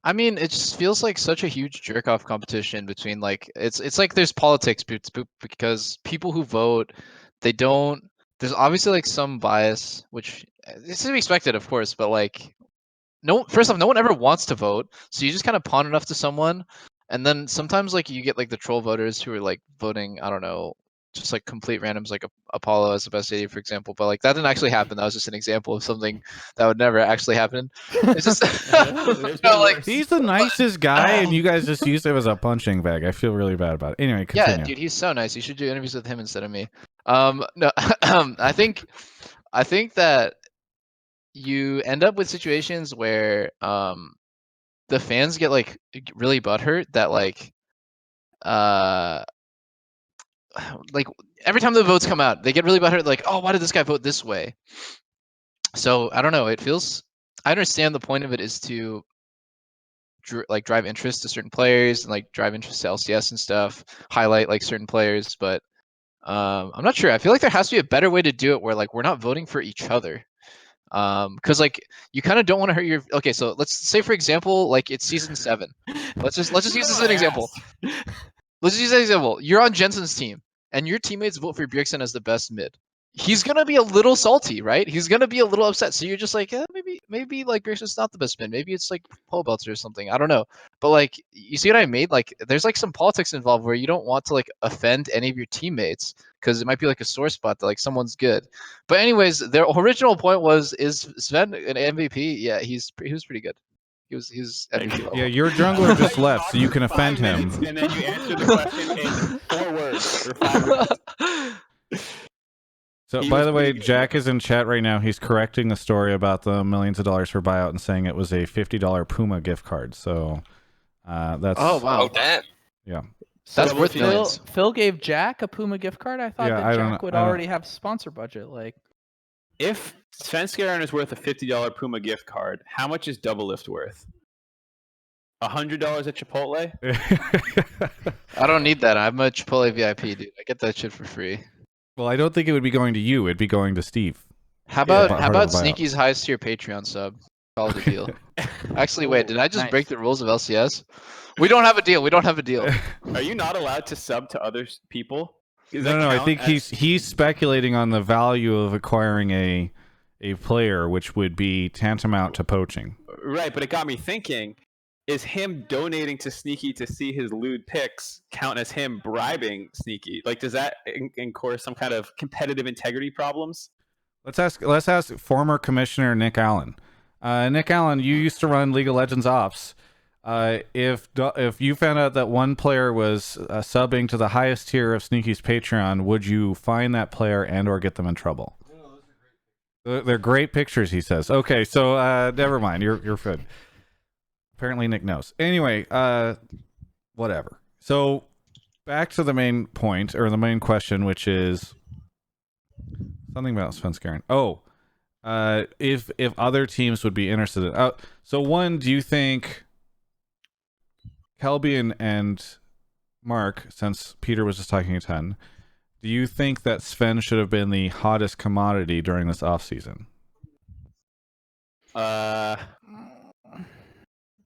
I mean, it just feels like such a huge jerk off competition between like it's like there's politics because people who vote, they don't. There's obviously like some bias, which is to be expected, of course, but like first off, no one ever wants to vote, so you just kind of pawn it off to someone, and then sometimes like you get like the troll voters who are like voting, I don't know, just like complete randoms, like Apollo as the best AD, for example. But like that didn't actually happen. That was just an example of something that would never actually happen. It's just no, like he's the nicest guy, and you guys just used him as a punching bag. I feel really bad about it. Anyway, continue. yeah, dude, he's so nice. You should do interviews with him instead of me. No, I think that you end up with situations where the fans get like really butthurt that like every time the votes come out, they get really butthurt like, oh, why did this guy vote this way? So I don't know. It feels. I understand the point of it is to like drive interest to certain players and like drive interest to LCS and stuff, highlight like certain players, but I'm not sure. I feel like there has to be a better way to do it where like we're not voting for each other. Because like you kind of don't want to hurt your. Okay, so let's say for example, like it's season 7. Let's just use this as an example. Let's just use that example. You're on Jensen's team, and your teammates vote for Bjergsen as the best mid. He's gonna be a little salty, right? He's gonna be a little upset. So you're just like, maybe like Bjergsen's not the best mid. Maybe it's like pole belts or something. I don't know. But like, you see what I made? Like, there's like some politics involved where you don't want to like offend any of your teammates because it might be like a sore spot that like someone's good. But anyways, their original point is Sven an MVP? Yeah, he was pretty good. He was MVP level. Yeah, your jungler just left, so you can offend him. And then you answer the question in 4 words or 5 words. So, He by was the way, pretty good. Jack is in chat right now. He's correcting the story about the millions of dollars for buyout and saying it was a $50 Puma gift card. So, that's Oh wow. Oh damn! yeah. That's So worth Phil, millions. Phil gave Jack a Puma gift card. I thought Yeah, that I don't Jack know- would I don't- already have sponsor budget. Like, If Svenskeren is worth a $50 Puma gift card, how much is Doublelift worth? $100 at Chipotle? I don't need that. I'm a Chipotle VIP, dude. I get that shit for free. Well, I don't think it would be going to you. It'd be going to Steve. How Yeah, about part of the buyout. Sneaky's highest tier Patreon sub? Call it a deal. Actually, wait, did I just nice. break the rules of LCS? We don't have a deal. We don't have a deal. Are you not allowed to sub to other people? Does No, that no, I count think as- he's speculating on the value of acquiring a player, which would be tantamount to poaching. Right, but it got me thinking, is him donating to Sneaky to see his lewd pics count as him bribing Sneaky? Like, does that incur some kind of competitive integrity problems? Let's ask former commissioner Nick Allen. Nick Allen, you used to run League of Legends ops. If you found out that one player was subbing to the highest tier of Sneaky's Patreon, would you find that player and or get them in trouble? They're great pictures, he says. Okay, so never mind. You're good. Apparently Nick knows. Anyway, whatever. So back to the main point, or the main question, which is something about Sven Skaren. Oh, if other teams would be interested in. So one, do you think Kelby and Mark, since Peter was just talking a ton, do you think that Sven should have been the hottest commodity during this offseason?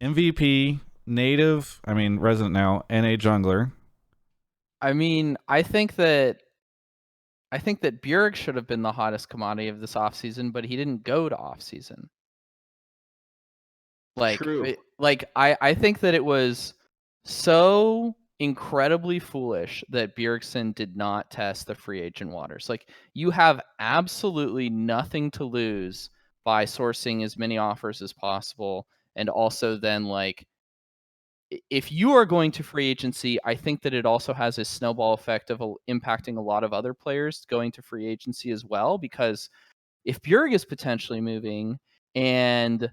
MVP, native, resident now, NA jungler. I mean, I think that Bjerg should have been the hottest commodity of this offseason, but he didn't go to offseason. True. I think that it was so incredibly foolish that Bjergsen did not test the free agent waters. Like, you have absolutely nothing to lose by sourcing as many offers as possible, and also then, like, if you are going to free agency, I think that it also has a snowball effect of impacting a lot of other players going to free agency as well, because if Bjerg is potentially moving and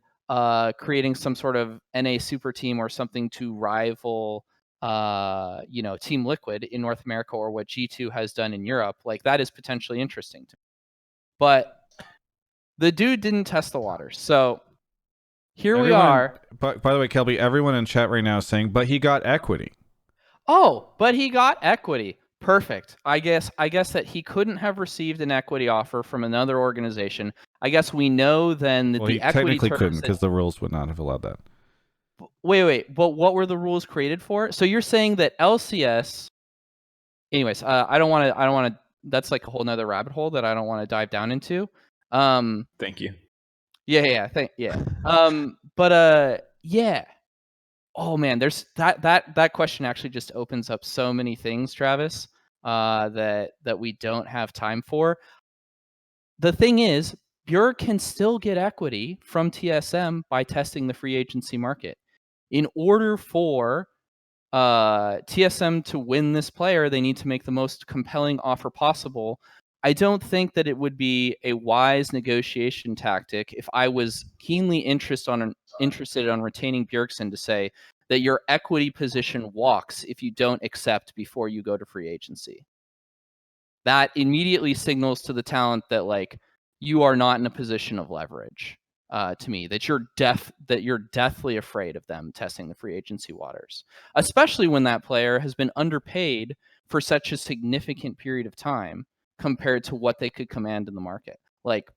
creating some sort of NA super team or something to rival Team Liquid in North America, or what G2 has done in Europe, like, that is potentially interesting to me. But the dude didn't test the waters. So here we are. But by the way, Kelby, everyone in chat right now is saying, but he got equity. Oh, but he got equity. Perfect. I guess that he couldn't have received an equity offer from another organization. I guess we know then that He equity technically couldn't, because the rules would not have allowed that. Wait. But what were the rules created for? So you're saying that LCS. Anyways, I don't want to. That's like a whole nother rabbit hole that I don't want to dive down into. Thank you. Yeah. Yeah. Oh man, there's that question actually just opens up so many things, Travis, that we don't have time for. The thing is, Bjerg can still get equity from TSM by testing the free agency market. In order for TSM to win this player, they need to make the most compelling offer possible. I don't think that it would be a wise negotiation tactic if I was keenly interested on retaining Bjergsen to say that your equity position walks if you don't accept before you go to free agency. That immediately signals to the talent that, like, you are not in a position of leverage. To me, that you're deathly afraid of them testing the free agency waters, especially when that player has been underpaid for such a significant period of time compared to what they could command in the market. Like,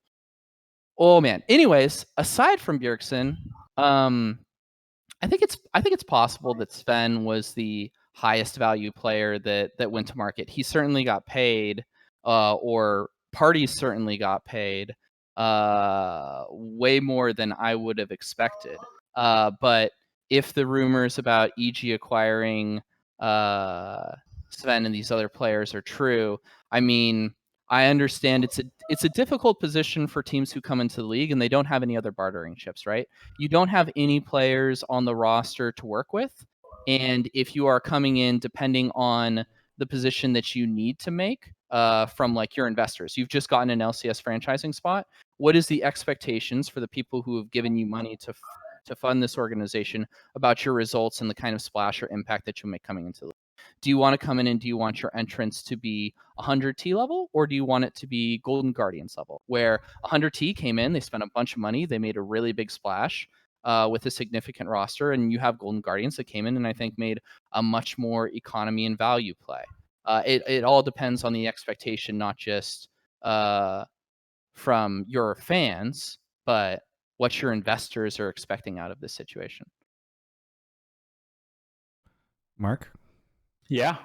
oh man. Anyways, aside from Bjergsen, I think it's possible that Sven was the highest value player that went to market. He certainly got paid, or parties certainly got paid, way more than I would have expected. But if the rumors about EG acquiring Sven and these other players are true, I mean, I understand it's a difficult position for teams who come into the league and they don't have any other bartering chips, right? You don't have any players on the roster to work with, and if you are coming in depending on the position that you need to make from, like, your investors, you've just gotten an LCS franchising spot. What is the expectations for the people who have given you money to fund this organization about your results and the kind of splash or impact that you'll make coming into the league? Do you want to come in and do you want your entrance to be 100T level, or do you want it to be Golden Guardians level, where 100T came in, they spent a bunch of money, they made a really big splash with a significant roster, and you have Golden Guardians that came in and I think made a much more economy and value play. It all depends on the expectation, not just from your fans, but what your investors are expecting out of this situation. Mark? Yeah.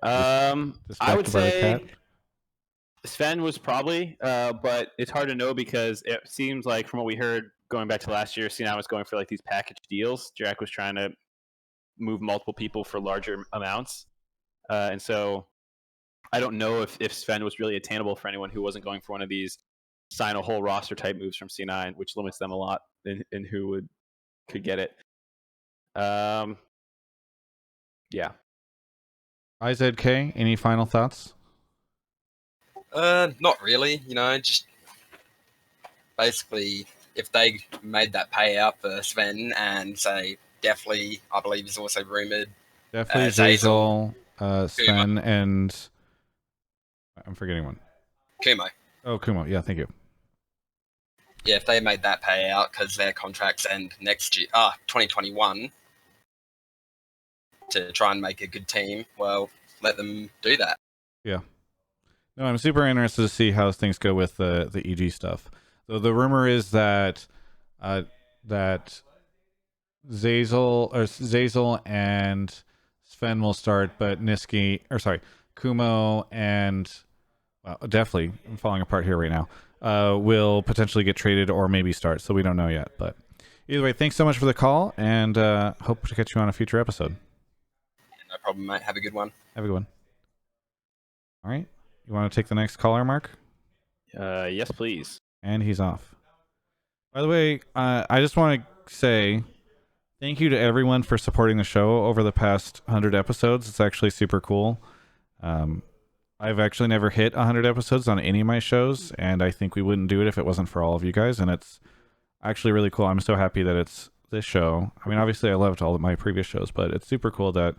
I would Distracted by the cat? say Sven was probably, but it's hard to know because it seems like from what we heard going back to last year, C9 was going for like these package deals. Jack was trying to move multiple people for larger amounts. And so I don't know if Sven was really attainable for anyone who wasn't going for one of these sign a whole roster type moves from C9, which limits them a lot in who could get it. Yeah. IZK, any final thoughts? Not really. Just basically, if they made that payout for Sven and say definitely, I believe is also rumored. Definitely Zazel, Zazel, Sven, and I'm forgetting one. Kumo. Oh, Kumo. Yeah, thank you. Yeah, if they made that payout because their contracts end next year, 2021, to try and make a good team, well, let them do that. Yeah. No, I'm super interested to see how things go with the EG stuff. So the rumor is that that Zazel and Sven will start, but Kumo and definitely, I'm falling apart here right now, will potentially get traded or maybe start. So we don't know yet. But either way, thanks so much for the call, and hope to catch you on a future episode. No problem, mate. Have a good one. Have a good one. All right. You want to take the next caller, Mark? Yes, please. And he's off. By the way, I just want to say thank you to everyone for supporting the show over the past 100 episodes. It's actually super cool. I've actually never hit 100 episodes on any of my shows, and I think we wouldn't do it if it wasn't for all of you guys, and it's actually really cool. I'm so happy that it's this show. I mean, obviously I loved all of my previous shows, but it's super cool that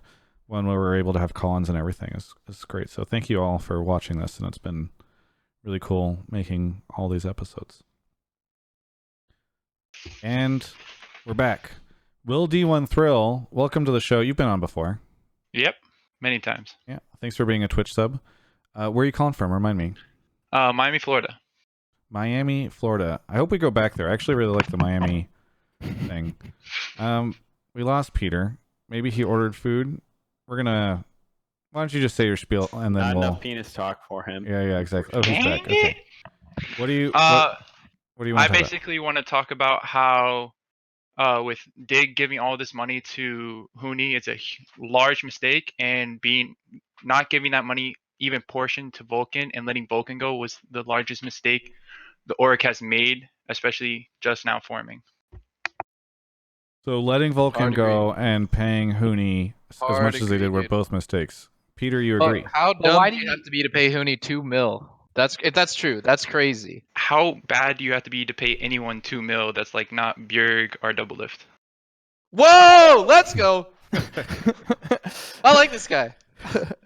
when we were able to have call-ins and everything is great. So thank you all for watching this, and it's been really cool making all these episodes. And we're back. Will D1 Thrill, welcome to the show. You've been on before. Yep, many times. Yeah, thanks for being a Twitch sub. Where are you calling from? Remind me. Miami, Florida. Miami, Florida. I hope we go back there. I actually really like the Miami thing. We lost Peter. Maybe he ordered food. Why don't you just say your spiel and then Not we'll... enough penis talk for him. Yeah, exactly. Oh, he's back. Okay. What do you... what do you want I to talk basically want to talk about how with Dig giving all this money to Huni, it's a large mistake, and not giving that money even portion to Vulcan and letting Vulcan go was the largest mistake the Oric has made, especially just now forming. So letting Vulcan Hard go and paying Huni as Hard much as they agree, did were dude. both mistakes. Peter, you But agree? how But dumb why do do you you- have to be to pay Huni 2 mil? That's true. That's crazy. How bad do you have to be to pay anyone 2 mil that's like not Bjerg or Doublelift? Whoa! Let's go. I like this guy.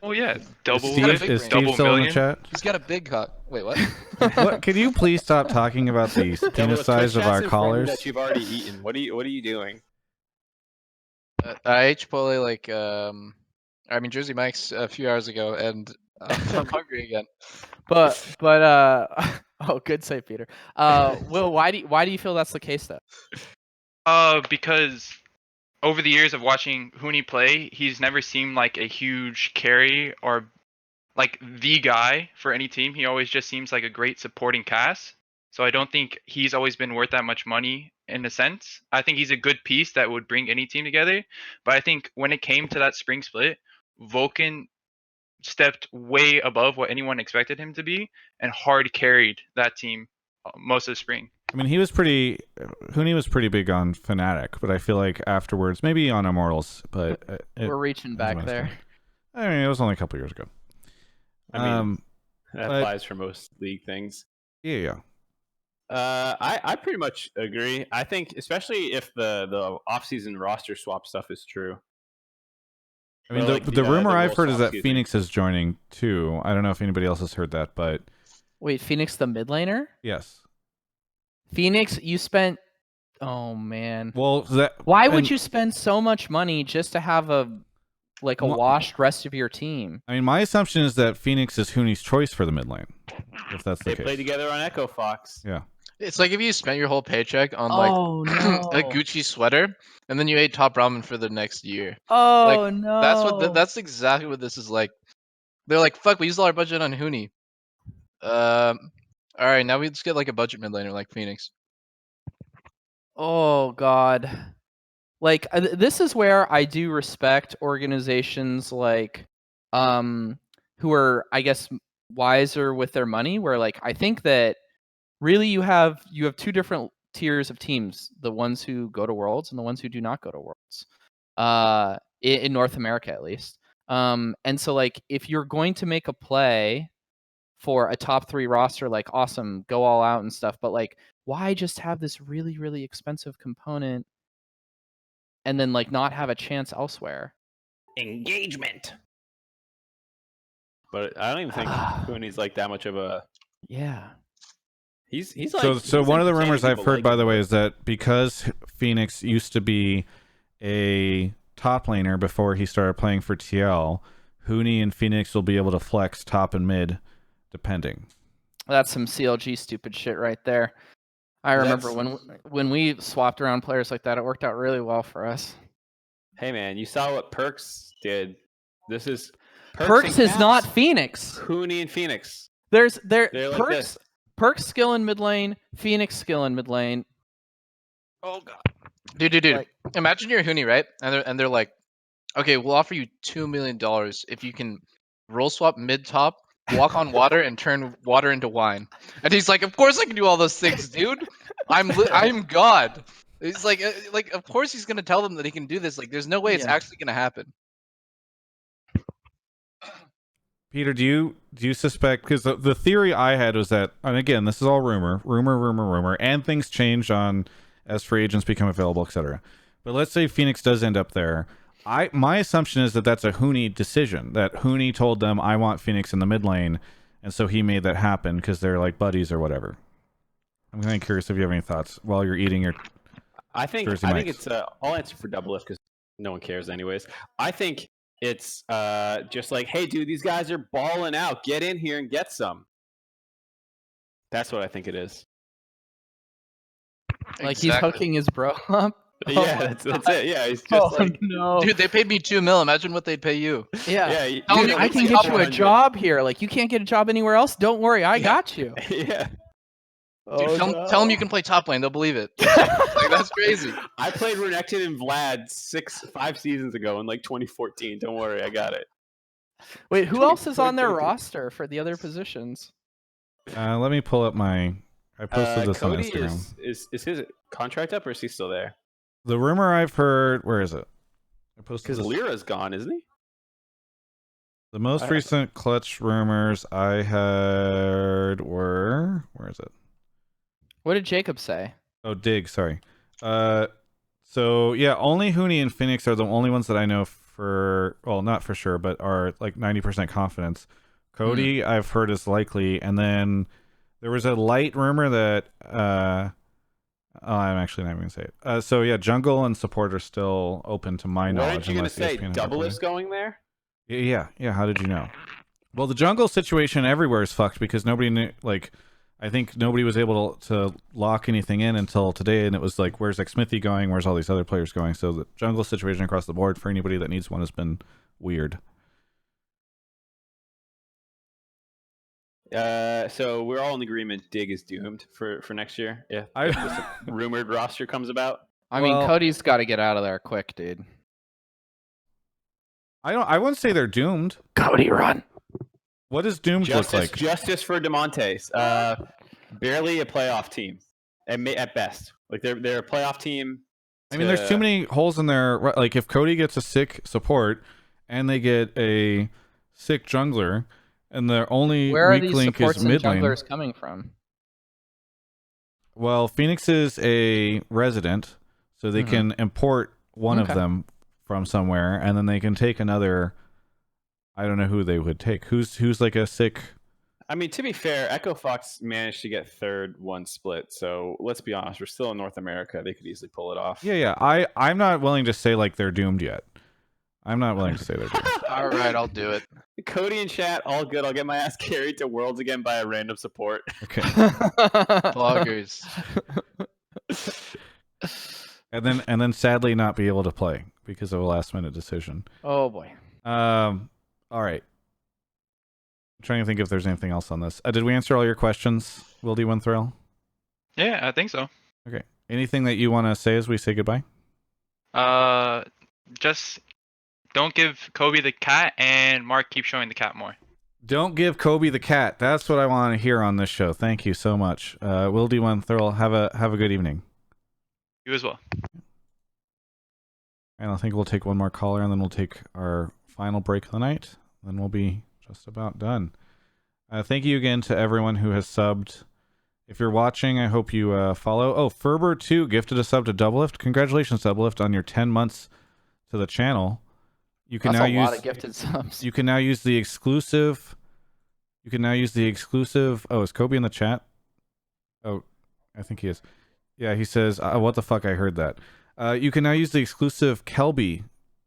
Oh yeah, Is Doublelift, Steve double still in the million. chat? He's got a big cock. Wait, what? What? Can you please stop talking about the penis size of our callers? That you've already eaten. What are you doing? I ate Chipotle like Jersey Mike's a few hours ago, and I'm hungry again. But oh, good save, Peter. Will, why do you feel that's the case though? Because over the years of watching Huni play, he's never seemed like a huge carry or like the guy for any team. He always just seems like a great supporting cast. So I don't think he's always been worth that much money in a sense. I think he's a good piece that would bring any team together. But I think when it came to that spring split, Vulcan stepped way above what anyone expected him to be and hard carried that team most of the spring. I mean, Huni was pretty big on Fnatic, but I feel like afterwards, maybe on Immortals, but We're reaching back there. I mean, it was only a couple years ago. I mean, that applies for most league things. Yeah. I pretty much agree. I think, especially if the off-season roster swap stuff is true. I mean, the rumor I've heard is that Phoenix is joining too. I don't know if anybody else has heard that, but Wait, Phoenix the mid laner? yes. Phoenix, you spent. Oh man. Well, why would you spend so much money just to have a washed rest of your team? I mean, my assumption is that Phoenix is Huni's choice for the mid lane. If that's the case. They play together on Echo Fox. Yeah. It's like if you spent your whole paycheck on like a Gucci sweater, and then you ate top ramen for the next year. Oh no. That's exactly what this is like. They're like, fuck, we used all our budget on Huni. All right, now we just get like a budget mid laner like Phoenix. Oh god. Like this is where I do respect organizations like who are, I guess, wiser with their money, where like I think that really you have two different tiers of teams, the ones who go to Worlds and the ones who do not go to Worlds. in North America at least. And so like if you're going to make a play for a top 3 roster, like awesome, go all out and stuff, but like why just have this really, really expensive component and then like not have a chance elsewhere? Engagement. But I don't even think Huni's like that much of a. Yeah. He's like. So one of the entertaining, rumors I've people heard, like by him, the way, but- is that because Phoenix used to be a top laner before he started playing for TL, Huni and Phoenix will be able to flex top and mid, depending. That's some CLG stupid shit right there. I remember when we swapped around players like that, it worked out really well for us. Hey man, you saw what Perks did. This is Perks and is not Caps, Phoenix. Huni and Phoenix. They're like Perks. this. Perks skill in mid lane. Phoenix skill in mid lane. Oh god. Dude. Like- Imagine you're Huni, right? And they're like, okay, we'll offer you $2 million if you can roll swap mid top, walk on water, and turn water into wine. And he's like, of course I can do all those things, dude. I'm God. He's like, of course he's gonna tell them that he can do this. Like, there's no way it's Yeah. actually gonna happen. Peter, do you suspect, because the theory I had was that, and again, this is all rumor, and things change on as free agents become available, etc. But let's say Phoenix does end up there. My assumption is that that's a Huni decision, that Huni told them, I want Phoenix in the mid lane, and so he made that happen because they're like buddies or whatever. I'm kind of curious if you have any thoughts while you're eating your I think Jersey I think Mike's. it's I'll answer for Doublelift because no one cares anyways. I think it's just like, hey dude, these guys are balling out. Get in here and get some. That's what I think it is. Like he's hooking his bro up. Yeah, that's it. Yeah, he's just like, no. Dude, they paid me $2 million. Imagine what they'd pay you. Yeah. yeah, Tell dude, me I it's can like get you a 400. job here. Like you can't get a job anywhere else. Don't worry, I got you. Yeah. Dude, tell them you can play top lane. They'll believe it. Like, that's crazy. I played Renekton and Vlad 5 seasons ago in like 2014. Don't worry, I got it. Wait, who else is on their 2023. roster for the other positions? let me pull up I posted this on Cody Instagram. is his contract up or is he still there? The rumor I've heard, where is it? I posted Because this. Lyra's gone, isn't he? The most recent clutch rumors I heard were, where is it? What did Jacob say? Oh, Dig, sorry. So yeah, only Huni and Phoenix are the only ones that I know for, well, not for sure, but are like 90% confidence. Cody, I've heard is likely, and then there was a light rumor that I'm actually not even gonna say it. So yeah, jungle and support are still open to my What knowledge. aren't you gonna unless say? ESPN has a Doublelift's plan. going there? Yeah. How did you know? Well, the jungle situation everywhere is fucked because nobody knew. Like, I think nobody was able to lock anything in until today, and it was like, where's Smoothie going? Where's all these other players going? So the jungle situation across the board for anybody that needs one has been weird. So we're all in agreement. Dig is doomed for next year. Yeah, if this rumored roster comes about. I mean, Well- Cody's got to get out of there quick, dude. I wouldn't say they're doomed. Cody, run. What does doomed look like? Justice for DeMontes. Barely a playoff team, at best. Like they're a playoff team. I mean, there's too many holes in there. Like, if Cody gets a sick support and they get a sick jungler, and their only Where are weak these link supports is and mid lane. junglers coming from? Well, Phoenix is a resident, so they can import one of Okay. them from somewhere, and then they can take another. I don't know who they would take. Who's like a sick. I mean, to be fair, Echo Fox managed to get third one split. So let's be honest, we're still in North America. They could easily pull it off. Yeah. I'm not willing to say like they're doomed yet. I'm not willing to say they're doomed. All right, I'll do it. Cody and chat, all good. I'll get my ass carried to Worlds again by a random support. Okay. Bloggers. And then sadly not be able to play because of a last minute decision. Oh boy. All right. I'm trying to think if there's anything else on this. Did we answer all your questions, Will D1 Thrill? Yeah, I think so. Okay. Anything that you want to say as we say goodbye? Just don't give Kobe the cat, and Mark keep showing the cat more. Don't give Kobe the cat. That's what I want to hear on this show. Thank you so much. Will D1 Thrill, have a good evening. You as well. And I think we'll take one more caller, and then we'll take our final break of the night. Then we'll be just about done. Thank you again to everyone who has subbed. If you're watching, I hope you follow. Oh, Ferber2 gifted a sub to Doublelift. Congratulations, Doublelift, on your 10 months to the channel. You can That's now a use lot of gifted subs. You can now use the exclusive. You can now use the exclusive. Oh, is Kobe in the chat? Oh, I think he is. Yeah, he says, "What the fuck? I heard that." You can now use the exclusive Kelby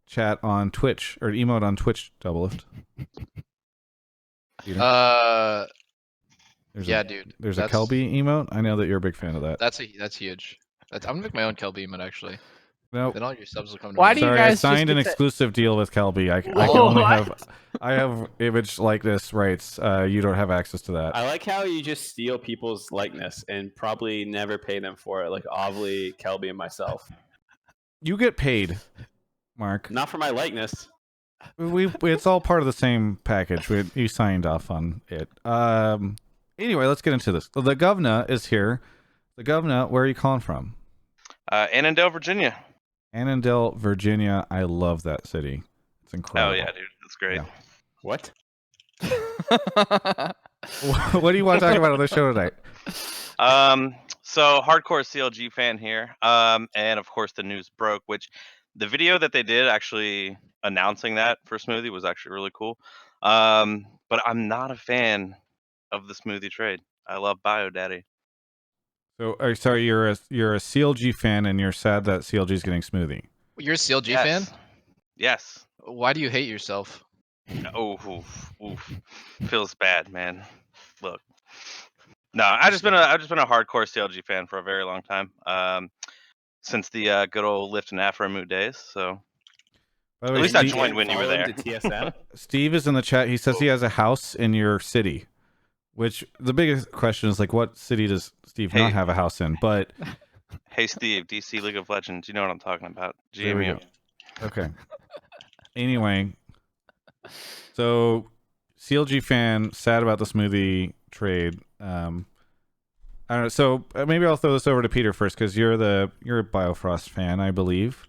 chat on Twitch or emote on Twitch. Doublelift. Yeah, dude. There's a Kelby emote. I know that you're a big fan of that. That's huge. I'm gonna make my own Kelby emote actually. No. Then all your subs will come to Why me. do you Sorry, guys I just signed an get to- exclusive deal with Kelby. I can Whoa, only what? have. I have image likeness rights. You don't have access to that. I like how you just steal people's likeness and probably never pay them for it, like Ovly, Kelby, and myself. You get paid, Mark. Not for my likeness. It's all part of the same package. You signed off on it. Anyway, let's get into this. The governor is here. The governor, where are you calling from? Annandale, Virginia. Annandale, Virginia. I love that city. It's incredible. Oh yeah, dude, that's great. Yeah. What? What do you want to talk about on the show tonight? So hardcore CLG fan here. And of course the news broke, which the video that they did actually announcing that for Smoothie was actually really cool. But I'm not a fan of the Smoothie trade. I love Bio Daddy. So, sorry, you're a CLG fan, and you're sad that CLG is getting Smoothie. You're a CLG Yes. fan? Yes. Why do you hate yourself? Oh, oof. Feels bad, man. Look. No, I've just been a hardcore CLG fan for a very long time. Since the good old Lift and Afro Mood days. So By the at way, least I Steve- joined when you were Follow there. him to TSM. Steve is in the chat. He says he has a house in your city. Which the biggest question is like, what city does Steve not have a house in? But Hey Steve, DC League of Legends, you know what I'm talking about. There we GMU. go. Okay. Anyway, so CLG fan sad about the Smoothie trade. I don't know. So maybe I'll throw this over to Peter first because you're a Biofrost fan, I believe.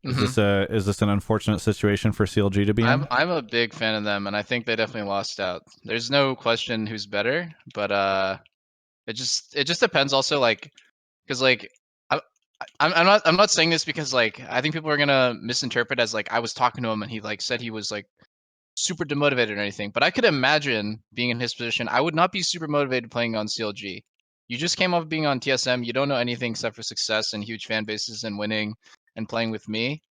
Is this an unfortunate situation for CLG to be in? I'm a big fan of them, and I think they definitely lost out. There's no question who's better, but it just depends. Also, like, because like I'm not saying this because like I think people are gonna misinterpret as like I was talking to him and he like said he was like super demotivated or anything. But I could imagine being in his position. I would not be super motivated playing on CLG. You just came off being on TSM. You don't know anything except for success and huge fan bases and winning and playing with me.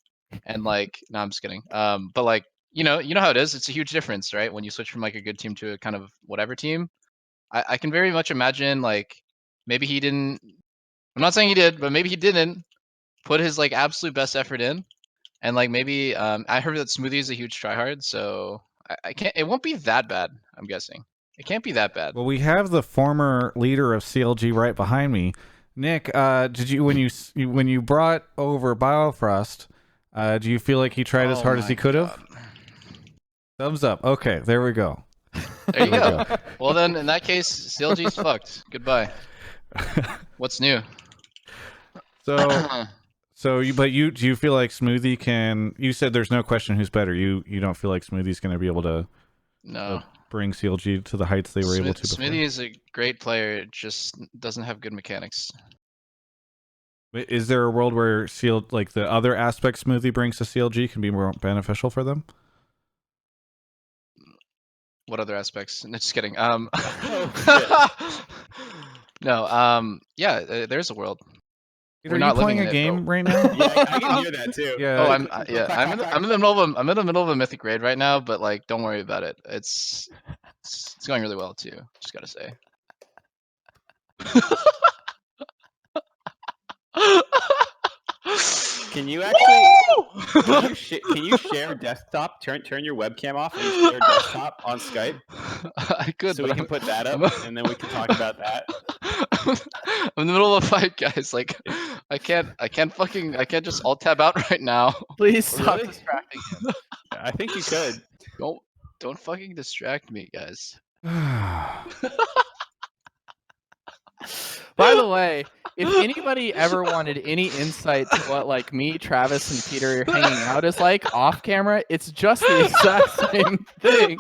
And like, no, I'm just kidding. But like, you know how it is. It's a huge difference, right? When you switch from like a good team to a kind of whatever team. I can very much imagine like maybe he didn't. I'm not saying he did, but maybe he didn't put his like absolute best effort in. And like maybe I heard that Smoothie is a huge tryhard, so I can't. It won't be that bad. I'm guessing it can't be that bad. Well, we have the former leader of CLG right behind me, Nick. Did you when you brought over Biofrost? Do you feel like he tried as hard as he could have? Thumbs up. Okay, there we go. There you go. Well then, in that case, CLG's fucked. Goodbye. What's new? So do you feel like Smoothie can? You said there's no question who's better. You don't feel like Smoothie's going to be able to No. bring CLG to the heights they were able to before? Smoothie is a great player. It just doesn't have good mechanics. Is there a world where like the other aspects Smoothie brings to CLG can be more beneficial for them? What other aspects? No, just kidding. Oh, No. Yeah. There's a world. Are you playing a game right now? Yeah, I can hear that too. Yeah. Oh, I'm in the middle of a mythic raid right now, but like, don't worry about it. It's going really well too. Just gotta say. Can you actually can you share desktop? Turn your webcam off and share desktop on Skype. I could, so we but can put that up, and then we can talk about that. I'm in the middle of a fight, guys. Like, I can't just alt tab out right now. Please stop Really? distracting him. I think you could. Don't fucking distract me, guys. By the way, If anybody ever wanted any insight to what like me, Travis, and Peter hanging out is like off camera, it's just the exact same thing.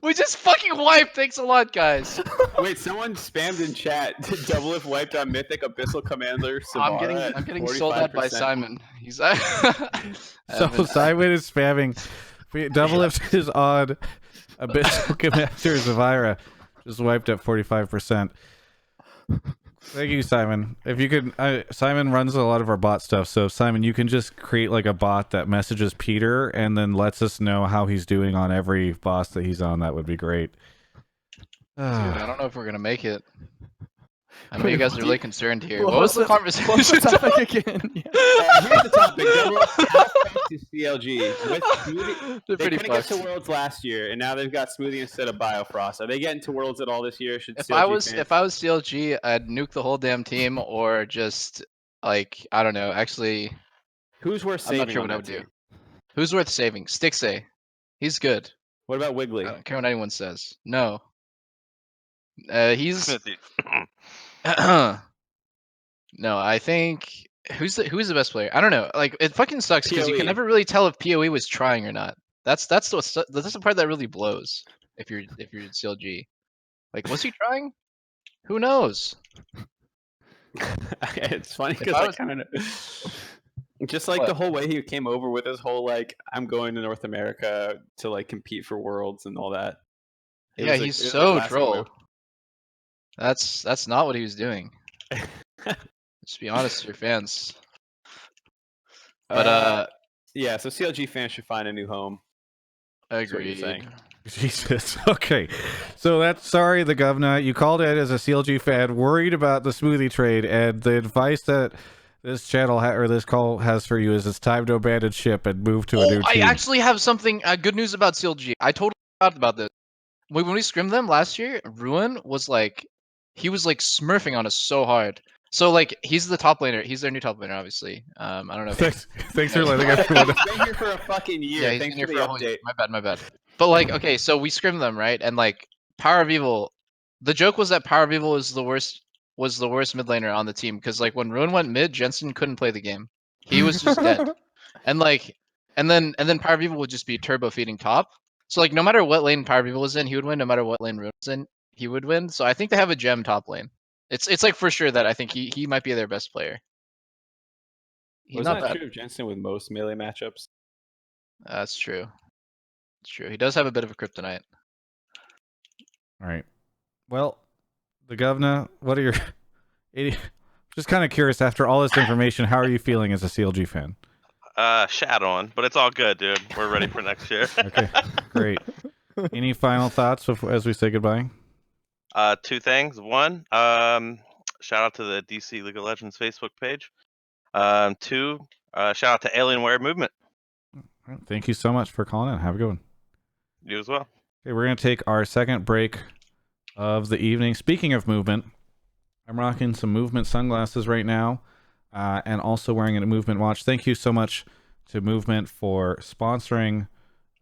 We just fucking wiped. Thanks a lot, guys. Wait, someone spammed in chat. Doublelift wiped on Mythic Abyssal Commander Savara. I'm getting sold out by Simon. He's So Simon is spamming. Doublelift is on Abyssal Commander Zavira. Just wiped at 45%. Thank you, Simon. If you could, Simon runs a lot of our bot stuff. So Simon, you can just create like a bot that messages Peter and then lets us know how he's doing on every boss that he's on. That would be great. Dude, I don't know if we're gonna make it. I know you guys are really concerned here. What What was the was conversation? What's the topic again? Yeah. Here's the topic. To CLG. With Smoothie, They're they pretty couldn't get fucked. to Worlds last year, and now they've got Smoothie instead of Biofrost. Are they getting to Worlds at all this year? Should If CLG I was fans- CLG, I'd nuke the whole damn team, or just like I don't know. Actually, who's worth I'm saving? not sure on what I that would do. team? Who's worth saving? Stixay. He's good. What about Wiggly? I don't care what anyone says. No. He's Smithy. no. I think who's the best player? I don't know. Like it fucking sucks because you PoE. can never really tell if PoE was trying or not. That's the part that really blows. If you're CLG, like was he trying? Who knows? It's funny If because I I was- kind of know. Just like What? the whole way he came over with his whole like, I'm going to North America to like compete for Worlds and all that. It Yeah, was a- he's it was a so classic troll. move. That's not what he was doing. Just be honest to your fans. But yeah, so CLG fans should find a new home. That's what you're agreed. saying. Jesus. Okay. So that's sorry, the governor. You called it as a CLG fan, worried about the smoothie trade, and the advice that this channel or this call has for you is it's time to abandon ship and move to a new I team. actually have something good news about CLG. I totally forgot about this. When we scrimmed them last year, Ruin was like, he was like smurfing on us so hard. So like, he's the top laner. He's their new top laner, obviously. I don't know. Thanks for letting everyone know. He's been here for a fucking year. Yeah, he's Thanks been for here the for a whole year. update. My bad. But like, okay, so we scrimmed them, right? And like, Power of Evil. The joke was that Power of Evil was the worst mid laner on the team because like when Ruin went mid, Jensen couldn't play the game. He was just dead. And like, and then Power of Evil would just be turbo feeding top. So like, no matter what lane Power of Evil was in, he would win. No matter what lane Ruin was in, he would win. So I think they have a gem top lane. It's like for sure that I think he might be their best player. He's Wasn't not that bad. true of Jensen with most melee matchups? That's true. It's true. He does have a bit of a kryptonite. All right. Well, the governor, what are your... Just kind of curious, after all this information, how are you feeling as a CLG fan? Shat on, but it's all good, dude. We're ready for next year. Okay, great. Any final thoughts as we say goodbye? Two things. One, shout out to the DC League of Legends Facebook page. Two, shout out to Alienware Movement. All right, thank you so much for calling in. Have a good one. You as well. Okay, we're going to take our second break of the evening. Speaking of movement, I'm rocking some movement sunglasses right now and also wearing a movement watch. Thank you so much to Movement for sponsoring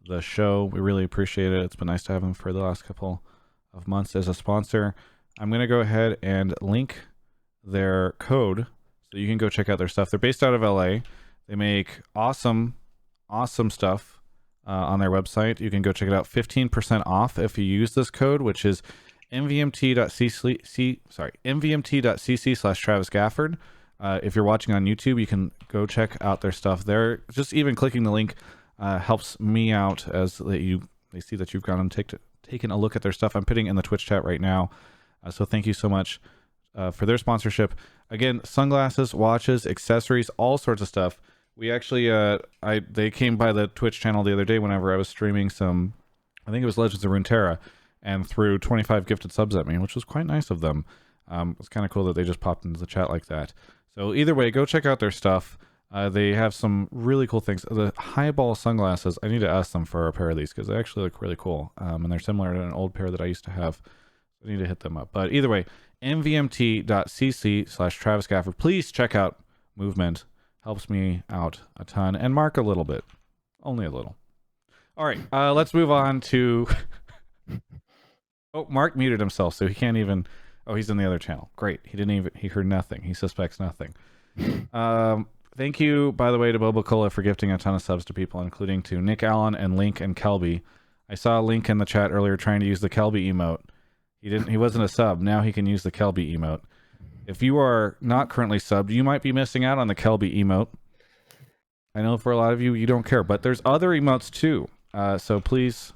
the show. We really appreciate it. It's been nice to have them for the last couple of months as a sponsor. I'm going to go ahead and link their code so you can go check out their stuff. They're based out of LA. They make awesome stuff on their website. You can go check it out. 15% off if you use this code, which is mvmt.cc/Travis Gafford. If you're watching on YouTube, you can go check out their stuff there. Just even clicking the link helps me out as they see that you've gone and taken a look at their stuff. I'm putting in the Twitch chat right now. So thank you so much for their sponsorship. Again, sunglasses, watches, accessories, all sorts of stuff. We actually, they came by the Twitch channel the other day whenever I was streaming some, I think it was Legends of Runeterra, and threw 25 gifted subs at me, which was quite nice of them. It's kind of cool that they just popped into the chat like that. So either way, go check out their stuff. They have some really cool things. The highball sunglasses, I need to ask them for a pair of these because they actually look really cool. And they're similar to an old pair that I used to have. I need to hit them up. But either way, mvmt.cc/Travis Gafford. Please check out Movement. Helps me out a ton. And Mark a little bit. Only a little. All right, let's move on to... Oh, Mark muted himself, so he can't even... Oh, he's in the other channel. Great. He heard nothing. He suspects nothing. Thank you, by the way, to Boba Cola for gifting a ton of subs to people, including to Nick Allen and Link and Kelby. I saw Link in the chat earlier trying to use the Kelby emote. He wasn't a sub. Now he can use the Kelby emote. If you are not currently subbed, you might be missing out on the Kelby emote. I know for a lot of you, you don't care, but there's other emotes too. So please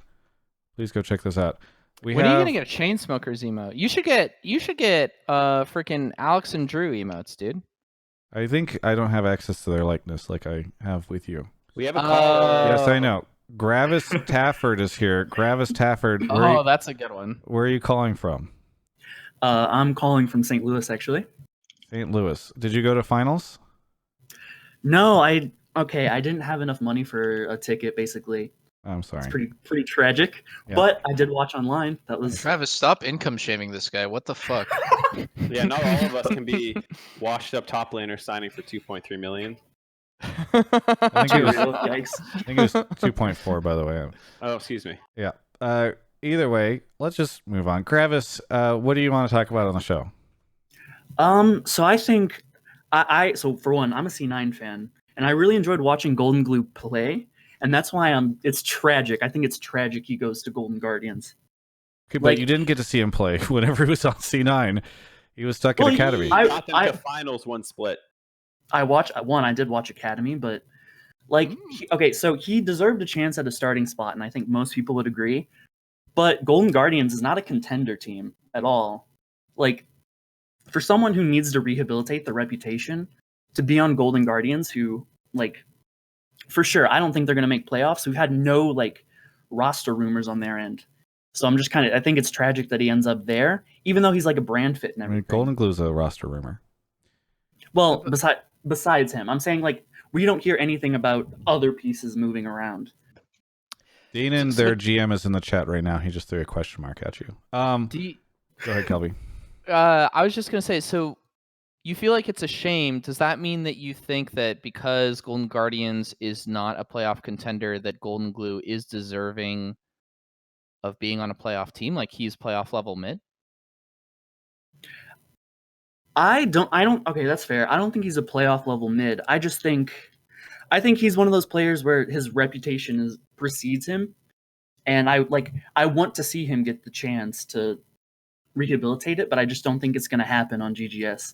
go check this out. When are you gonna get a Chainsmokers emote? You should get freaking Alex and Drew emotes, dude. I think I don't have access to their likeness like I have with you. We have a call. Yes, I know. Gravis Tafford is here. Gravis Tafford. That's a good one. Where are you calling from? I'm calling from St. Louis, actually. St. Louis. Did you go to finals? No, I didn't have enough money for a ticket, basically. I'm sorry. It's pretty tragic. Yeah. But I did watch online. That was Travis, stop income shaming this guy. What the fuck? Yeah, not all of us can be washed up top laner signing for 2.3 million. I think it was 2.4, by the way. Oh, excuse me. Yeah. Either way, let's just move on. Gravis, what do you want to talk about on the show? So I think so for one, I'm a C9 fan, and I really enjoyed watching Golden Glue play, and that's why it's tragic. I think it's tragic he goes to Golden Guardians. Okay, but you didn't get to see him play whenever he was on C9. He was stuck in Academy. I got them to finals one split. I did watch Academy, but so he deserved a chance at a starting spot, and I think most people would agree. But Golden Guardians is not a contender team at all. Like, for someone who needs to rehabilitate the reputation, to be on Golden Guardians, who, like, for sure, I don't think they're going to make playoffs. We've had no, like, roster rumors on their end. So I'm just I think it's tragic that he ends up there, even though he's, like, a brand fit and everything. I mean, Golden Glue's a roster rumor. Well, besides him, I'm saying, like, we don't hear anything about other pieces moving around. Danon, their GM, is in the chat right now. He just threw a question mark at you. Go ahead, Kelby. I was just going to say, so you feel like it's a shame. Does that mean that you think that because Golden Guardians is not a playoff contender, that Golden Glue is deserving of being on a playoff team? Like, he's playoff level mid? Okay, that's fair. I don't think he's a playoff level mid. I think he's one of those players where his reputation precedes him. And I want to see him get the chance to rehabilitate it, but I just don't think it's going to happen on GGS.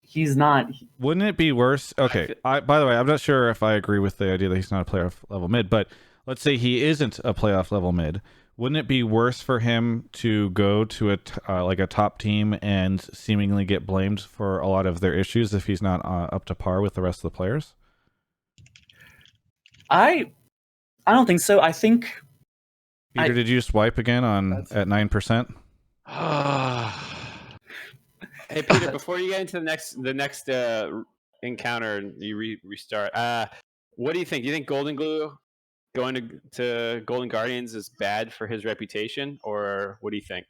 He's not. Wouldn't it be worse? Okay. By the way, I'm not sure if I agree with the idea that he's not a playoff level mid, but let's say he isn't a playoff level mid. Wouldn't it be worse for him to go to a top team and seemingly get blamed for a lot of their issues if he's not up to par with the rest of the players? I don't think so. I think. Peter, did you swipe again at 9%? Hey Peter, before you get into the next encounter and you restart, what do you think? Do you think Golden Glue going to Golden Guardians is bad for his reputation, or what do you think?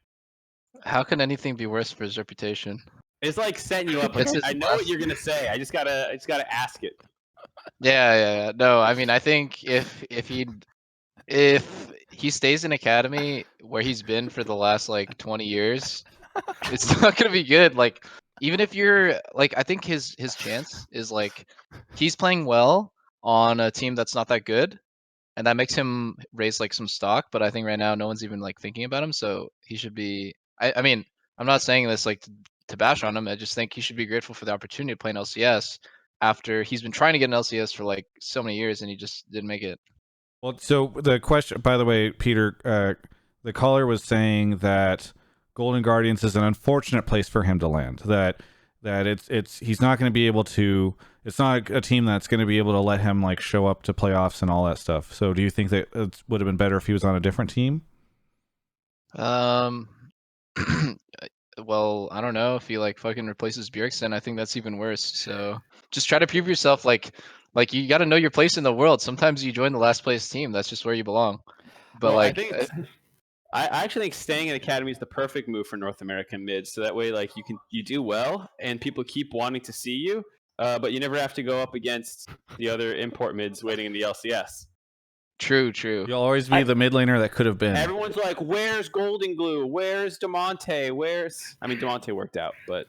How can anything be worse for his reputation? It's like setting you up. I know what you're gonna say. I just gotta ask it. Yeah. No, I mean, I think if he stays in Academy where he's been for the last like 20 years, it's not gonna be good. Like, even if you're like, I think his chance is like he's playing well on a team that's not that good, and that makes him raise like some stock. But I think right now no one's even like thinking about him, so he should be. I mean, I'm not saying this like to bash on him. I just think he should be grateful for the opportunity to play in LCS after he's been trying to get an LCS for like so many years and he just didn't make it. Well, so the question, by the way, Peter, the caller was saying that Golden Guardians is an unfortunate place for him to land. That he's not going to be able to. It's not a team that's going to be able to let him like show up to playoffs and all that stuff. So, do you think that it would have been better if he was on a different team? Well, I don't know. If he like fucking replaces Bjergsen, I think that's even worse. So just try to prove yourself. Like you got to know your place in the world. Sometimes you join the last place team. That's just where you belong. But well, I actually think staying in Academy is the perfect move for North American mids. So that way, like you do well, and people keep wanting to see you, but you never have to go up against the other import mids waiting in the LCS. True, true. You'll always be the mid laner that could have been. Everyone's like, "Where's Golden Glue? Where's Demonte? Where's?" I mean, Demonte worked out, but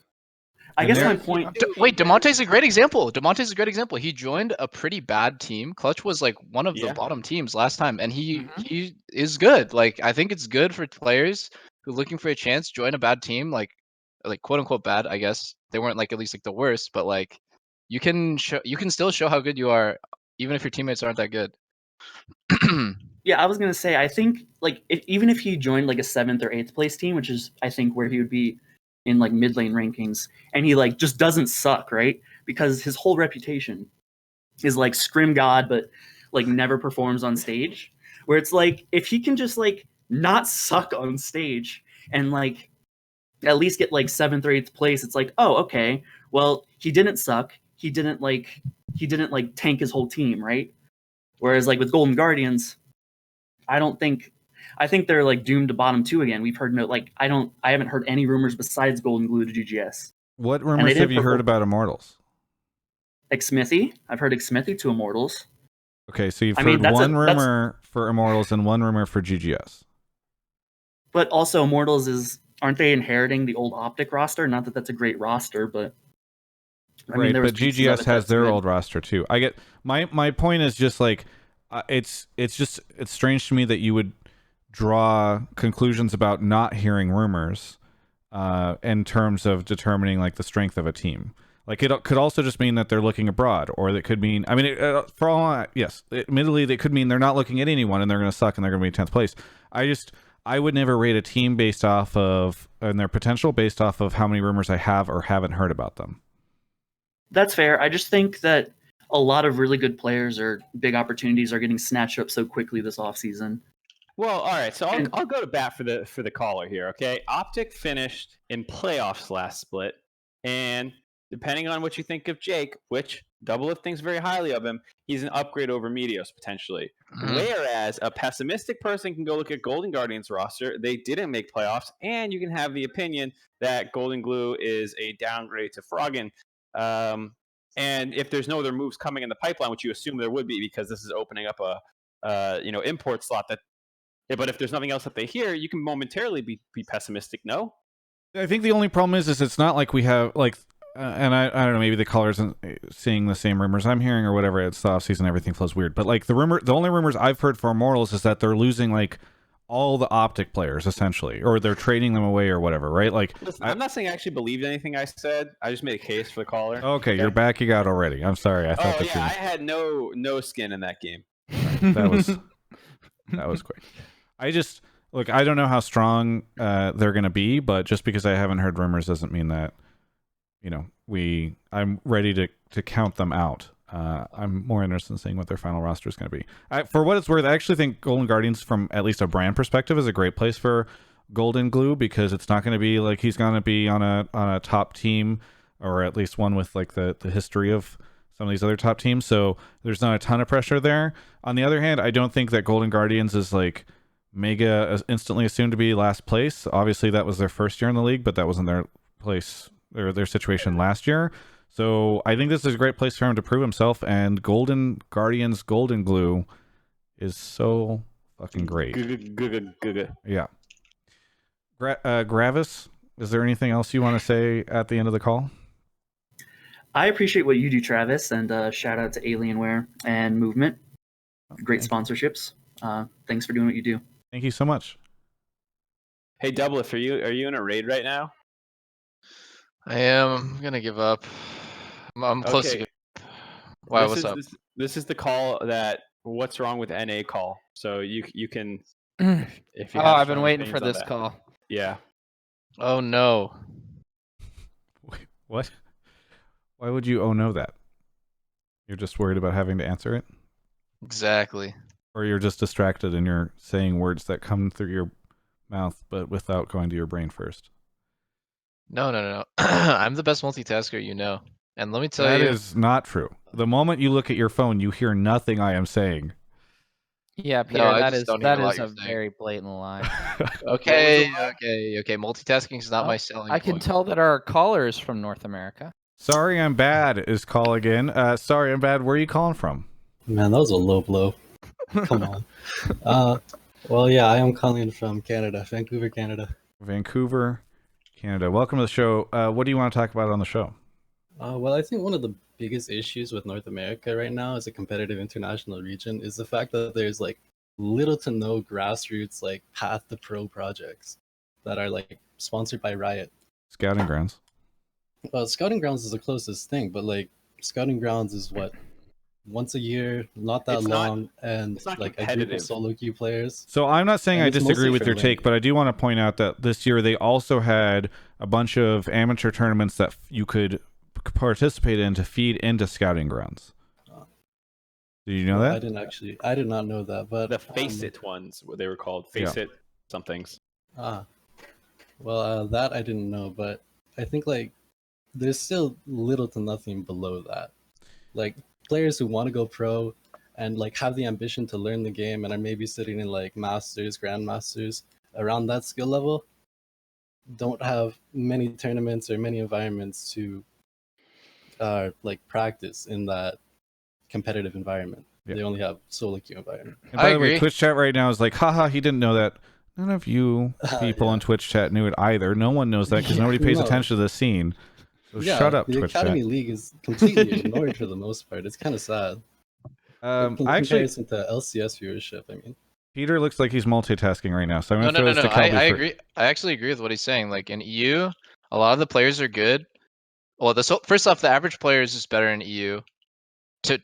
I guess my point. Wait, Demonte's a great example. Demonte's a great example. He joined a pretty bad team. Clutch was like one of the bottom teams last time, and he is good. Like I think it's good for players who are looking for a chance join a bad team, like quote unquote bad. I guess they weren't like at least like the worst, but like you can still show how good you are, even if your teammates aren't that good. Yeah, I was gonna say, I think like even if he joined like a 7th or 8th place team, which is I think where he would be in like mid lane rankings, and he like just doesn't suck, right? Because his whole reputation is like scrim god, but like never performs on stage. Where it's like if he can just like not suck on stage and like at least get like 7th or 8th place, it's like, oh, okay, well he didn't suck, he didn't like tank his whole team, right? Whereas like with Golden Guardians, I think they're like doomed to bottom 2 again. We've heard I haven't heard any rumors besides Golden Glue to GGS. What rumors have you heard about Immortals? Xsmithy. I've heard Xsmithy to Immortals. Okay, so you've heard one rumor for Immortals and one rumor for GGS. But also Immortals aren't they inheriting the old Optic roster? Not that that's a great roster, but right, but GGS has their old roster too. I get my point is just like it's strange to me that you would draw conclusions about not hearing rumors in terms of determining like the strength of a team. Like it could also just mean that they're looking abroad, or it could mean, I mean, for all yes, admittedly, they could mean they're not looking at anyone and they're going to suck and they're going to be 10th place. I would never rate a team based off of and their potential based off of how many rumors I have or haven't heard about them. That's fair. I just think that a lot of really good players or big opportunities are getting snatched up so quickly this offseason. Well, all right. So I'll go to bat for the caller here. Okay, Optic finished in playoffs last split, and depending on what you think of Jake, which Doublelift thinks very highly of him, he's an upgrade over Meteos potentially. Whereas a pessimistic person can go look at Golden Guardians roster. They didn't make playoffs, and you can have the opinion that Golden Glue is a downgrade to Froggen. And if there's no other moves coming in the pipeline, which you assume there would be because this is opening up a import slot that. Yeah, but if there's nothing else that they hear, you can momentarily be pessimistic. No, I think the only problem is it's not like we have like, and I don't know, maybe the callers isn't seeing the same rumors I'm hearing or whatever. It's the offseason, everything flows weird. But like the only rumors I've heard for Immortals is that they're losing like all the Optic players essentially, or they're trading them away or whatever, right? Like, listen, I'm not saying I actually believed anything I said. I just made a case for the caller. Okay, you're backing out already. I'm sorry. I thought I had no skin in that game. That was quick. Look, I don't know how strong they're going to be, but just because I haven't heard rumors doesn't mean that, I'm ready to count them out. I'm more interested in seeing what their final roster is going to be. For what it's worth, I actually think Golden Guardians, from at least a brand perspective, is a great place for Golden Glue because it's not going to be like he's going to be on a top team, or at least one with like the history of some of these other top teams. So there's not a ton of pressure there. On the other hand, I don't think that Golden Guardians is like mega instantly assumed to be last place. Obviously that was their first year in the league, but that wasn't their place or their situation last year. So I think this is a great place for him to prove himself, and Golden Guardians Golden Glue is so fucking great. Yeah. Gravis, is there anything else you want to say at the end of the call? I appreciate what you do, Travis, and shout out to Alienware and Movement. Great sponsorships. Thanks for doing what you do. Thank you so much. Hey, Doublelift, are you in a raid right now? I am. I'm gonna give up. I'm close to giving up. Wow, what's up? This is the call that what's wrong with NA call. So you can if you I've been waiting for this call. Yeah. Oh no. Wait, what? Why would you know that? You're just worried about having to answer it? Exactly. Or you're just distracted and you're saying words that come through your mouth but without going to your brain first. No. I'm the best multitasker you know. And let me tell you... That is not true. The moment you look at your phone, you hear nothing I am saying. Yeah, Peter, that is a very blatant lie. Okay. Multitasking is not my selling I can point. tell that our caller is from North America. Sorry I'm bad is call again. Sorry I'm bad. Where are you calling from? Man, that was a low blow. Come on. Well, yeah, I am calling from Canada, Vancouver, Canada. Vancouver, Canada. Welcome to the show. What do you want to talk about on the show? Well, I think one of the biggest issues with North America right now as a competitive international region is the fact that there's like little to no grassroots like path to pro projects that are like sponsored by Riot. Scouting grounds. Well, Scouting Grounds is the closest thing, but like Scouting Grounds is what, once a year, not that It's not- long, and it's not like a group competitive. of solo queue players. So I'm not saying And I it's disagree mostly with for your take, lane. but I do want to point out that this year they also had a bunch of amateur tournaments that you could participate in to feed into Scouting Grounds. Did you know Well, that? I did not know that, but The Face It ones, what they were called. Face Yeah. It somethings. Well, that I didn't know, but I think like there's still little to nothing below that. Like players who want to go pro and like have the ambition to learn the game and are maybe sitting in like masters, grandmasters around that skill level don't have many tournaments or many environments to like practice in that competitive environment. Yeah. They only have solo queue environment. And by I the way, agree. Twitch chat right now is like, haha, he didn't know that. None of you people Yeah. on Twitch chat knew it either. No one knows that because Yeah, nobody pays no. attention to the scene. So Yeah, shut up, the Twitch Academy chat. League is completely ignored for the most part. It's kind of sad. In Actually, comparison to LCS viewership, I mean. Peter looks like he's multitasking right now, so I'm No, going to no, throw no, this no. to Kelby I for- agree. I actually agree with what he's saying. Like in EU, a lot of the players are good. Well, first off, the average player is just better in EU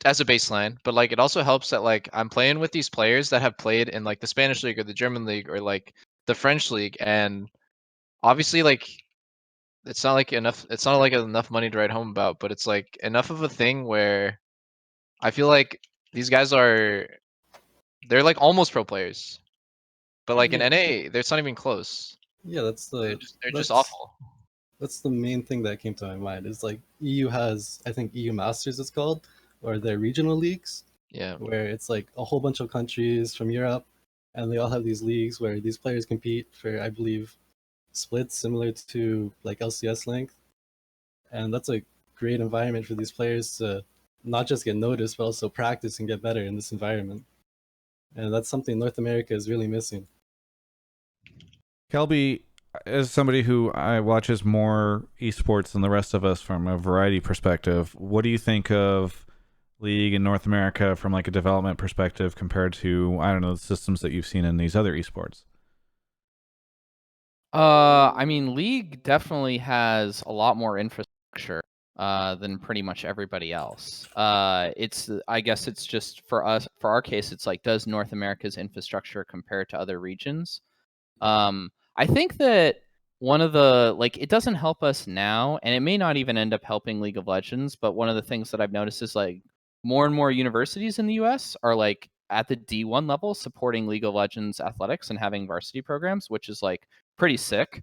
as a baseline. But like, it also helps that like I'm playing with these players that have played in like the Spanish league or the German league or like the French league, and obviously like it's not like enough. It's not like enough money to write home about, but it's like enough of a thing where I feel like these guys they're like almost pro players. But like in Yeah. NA, it's not even close. Yeah, They're just awful. That's the main thing that came to my mind. Is like EU has, I think EU Masters it's called, or their regional leagues, Yeah. where it's like a whole bunch of countries from Europe, and they all have these leagues where these players compete for, I believe, splits similar to like LCS length, and that's a great environment for these players to not just get noticed, but also practice and get better in this environment. And that's something North America is really missing. Kelby, as somebody who watches more esports than the rest of us from a variety perspective, what do you think of League in North America from like a development perspective compared to, I don't know, the systems that you've seen in these other esports? I mean, League definitely has a lot more infrastructure than pretty much everybody else. I guess it's just for our case, it's like, does North America's infrastructure compare to other regions? I think that one of the, like, it doesn't help us now, and it may not even end up helping League of Legends, but one of the things that I've noticed is like more and more universities in the US are like at the D1 level supporting League of Legends athletics and having varsity programs, which is like pretty sick.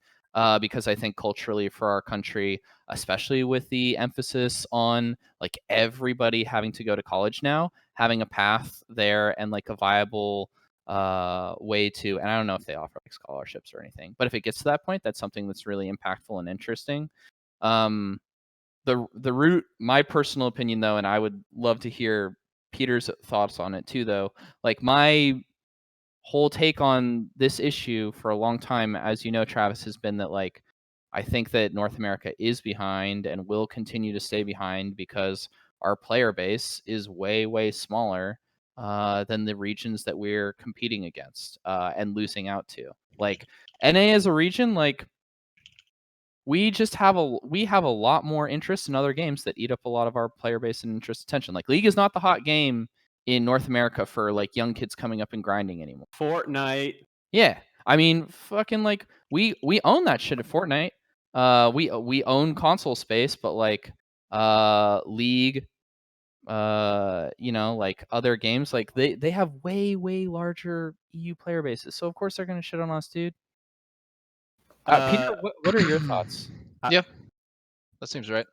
Because I think culturally for our country, especially with the emphasis on like everybody having to go to college now, having a path there and like a viable way to, and I don't know if they offer like scholarships or anything, but if it gets to that point, that's something that's really impactful and interesting. The route, my personal opinion though, and I would love to hear Peter's thoughts on it too though, like my whole take on this issue for a long time, as you know, Travis, has been that like I think that North America is behind and will continue to stay behind because our player base is way smaller than the regions that we're competing against and losing out to. Like NA as a region, like we have a lot more interest in other games that eat up a lot of our player base and interest attention. Like League is not the hot game in North America for like young kids coming up and grinding anymore. Fortnite. Yeah, I mean, fucking like we own that shit at Fortnite. We own console space, but like League, you know, like other games, like they have way larger EU player bases. So of course they're gonna shit on us, dude. Peter, what are your thoughts? Yeah, that seems right.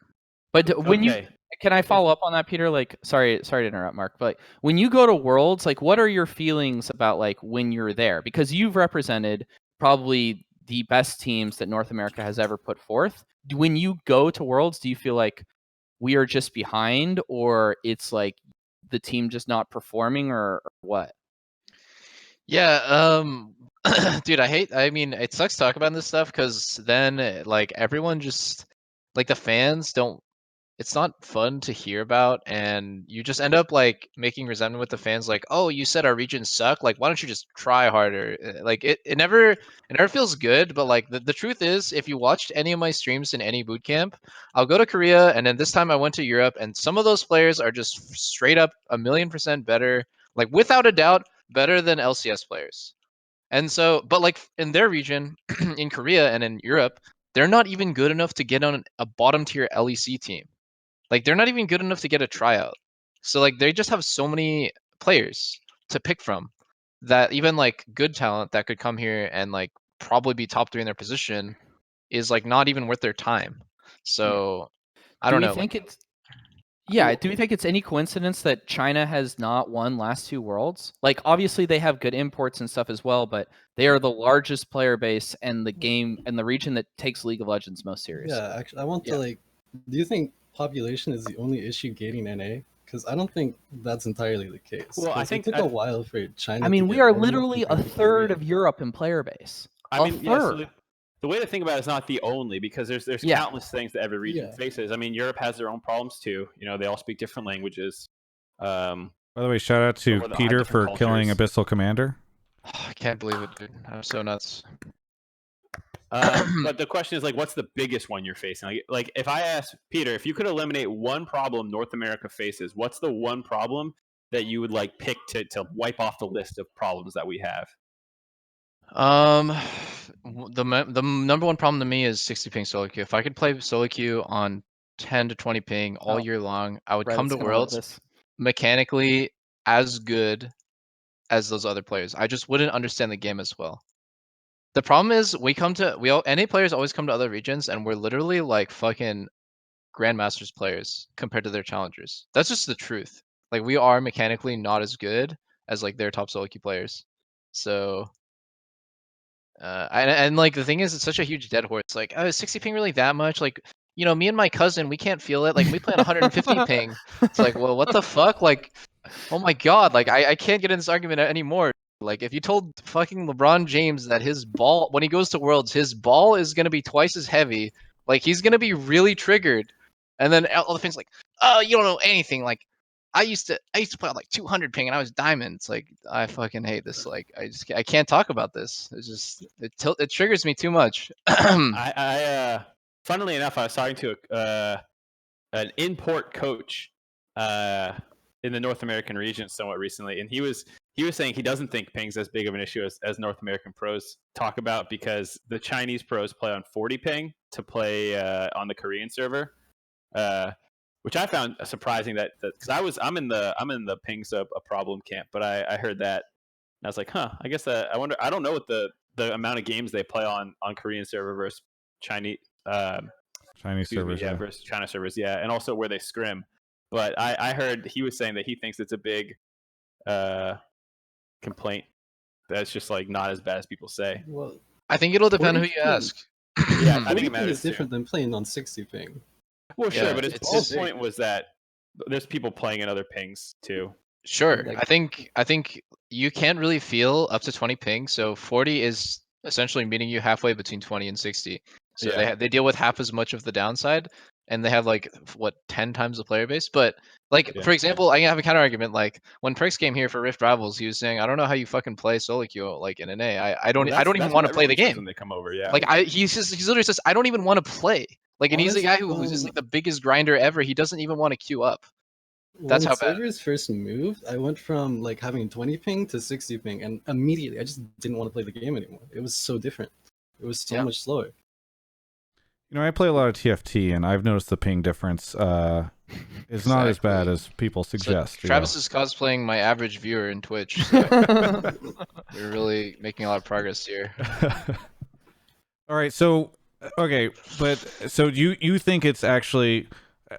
But when Okay. can I follow up on that, Peter? Like, sorry to interrupt, Mark, but when you go to Worlds, like, what are your feelings about like when you're there? Because you've represented probably the best teams that North America has ever put forth. When you go to Worlds, do you feel like we are just behind, or it's like the team just not performing, or what? Yeah, dude, I mean, it sucks talking about this stuff because then, like, everyone just, like, the fans don't, it's not fun to hear about, and you just end up, like, making resentment with the fans, like, oh, you said our regions suck, like, why don't you just try harder? Like, it never feels good, but, like, the truth is, if you watched any of my streams in any boot camp, I'll go to Korea, and then this time I went to Europe, and some of those players are just straight up 1,000,000% better, like, without a doubt, better than LCS players. And so, but like in their region, in Korea and in Europe, they're not even good enough to get on a bottom tier LEC team. Like they're not even good enough to get a tryout. So like they just have so many players to pick from that even like good talent that could come here and like probably be top 3 in their position is like not even worth their time. So I Do don't we know. think Like, it's Yeah, do we think it's any coincidence that China has not won last 2 worlds? Like obviously they have good imports and stuff as well, but they are the largest player base and the game and the region that takes League of Legends most seriously. Yeah, actually, I want to like. Do you think population is the only issue gating NA? Because I don't think that's entirely the case. Well, I 'Cause think it took a while for China. I mean, to we get are normal literally a compared to third Korea. of Europe in player base. I mean, yeah, so the way to think about it is not the only, because there's Yeah. countless things that every region faces. I mean, Europe has their own problems too. You know, they all speak different languages. By the way, shout out to Or the Peter for different killing cultures. Abyssal Commander. I can't believe it, dude. I'm so nuts. But the question is, like, what's the biggest one you're facing? Like, if I ask Peter, if you could eliminate one problem North America faces, what's the one problem that you would like pick to wipe off the list of problems that we have? The number one problem to me is 60 ping solo queue. If I could play solo queue on 10 to 20 ping all year long, I would come to Reddit's gonna love Worlds this. mechanically as good as those other players. I just wouldn't understand the game as well. The problem is NA players always come to other regions and we're literally like fucking Grandmasters players compared to their challengers. That's just the truth. Like we are mechanically not as good as like their top solo queue players. So and like the thing is, it's such a huge dead horse. Like, oh, is 60 ping really that much? Like, you know, me and my cousin, we can't feel it. Like, we play on 150 ping. It's like, well, what the fuck? Like, oh my god, like I can't get in this argument anymore. Like, if you told fucking LeBron James that his ball, when he goes to Worlds, his ball is gonna be twice as heavy, like he's gonna be really triggered. And then all the fans like, oh, you don't know anything. Like, I used to play on like 200 ping and I was diamond. It's like I fucking hate this. Like I can't talk about this. It's just it triggers me too much. Funnily enough, I was talking to an import coach in the North American region somewhat recently, and he was saying he doesn't think ping's as big of an issue as North American pros talk about, because the Chinese pros play on 40 ping to play on the Korean server. Which I found surprising that because I'm in the ping's a problem camp, but I heard that and I was like, huh, I guess I wonder. I don't know what the amount of games they play on Korean server versus Chinese servers, yeah, versus China servers, yeah, and also where they scrim. But I heard he was saying that he thinks it's a big complaint that's just like not as bad as people say. Well, I think it'll depend who you ask. Yeah, I think it matters. It's different than playing on 60 ping. Well, sure, Yeah, but his point was that there's people playing at other pings too. Sure. Like- I think you can't really feel up to 20 ping. So 40 is essentially meeting you halfway between 20 and 60. So Yeah. they deal with half as much of the downside, and they have like what 10 times the player base. But like Yeah. for example, I have a counter argument. Like when Prix came here for Rift Rivals, he was saying, I don't know how you fucking play solo queue like in NA. I don't even want to play the game when they come over. Yeah, Like he literally says, I don't even want to play. Like, and he's a guy who's just like the biggest grinder ever. He doesn't even want to queue up. That's when how bad. servers first moved, I went from like having 20 ping to 60 ping, and immediately I just didn't want to play the game anymore. It was so different. It was so much slower. You know, I play a lot of TFT, and I've noticed the ping difference is not as bad as people suggest. So Travis is cosplaying my average viewer in Twitch. So we're really making a lot of progress here. All right, so okay, but so you think it's actually,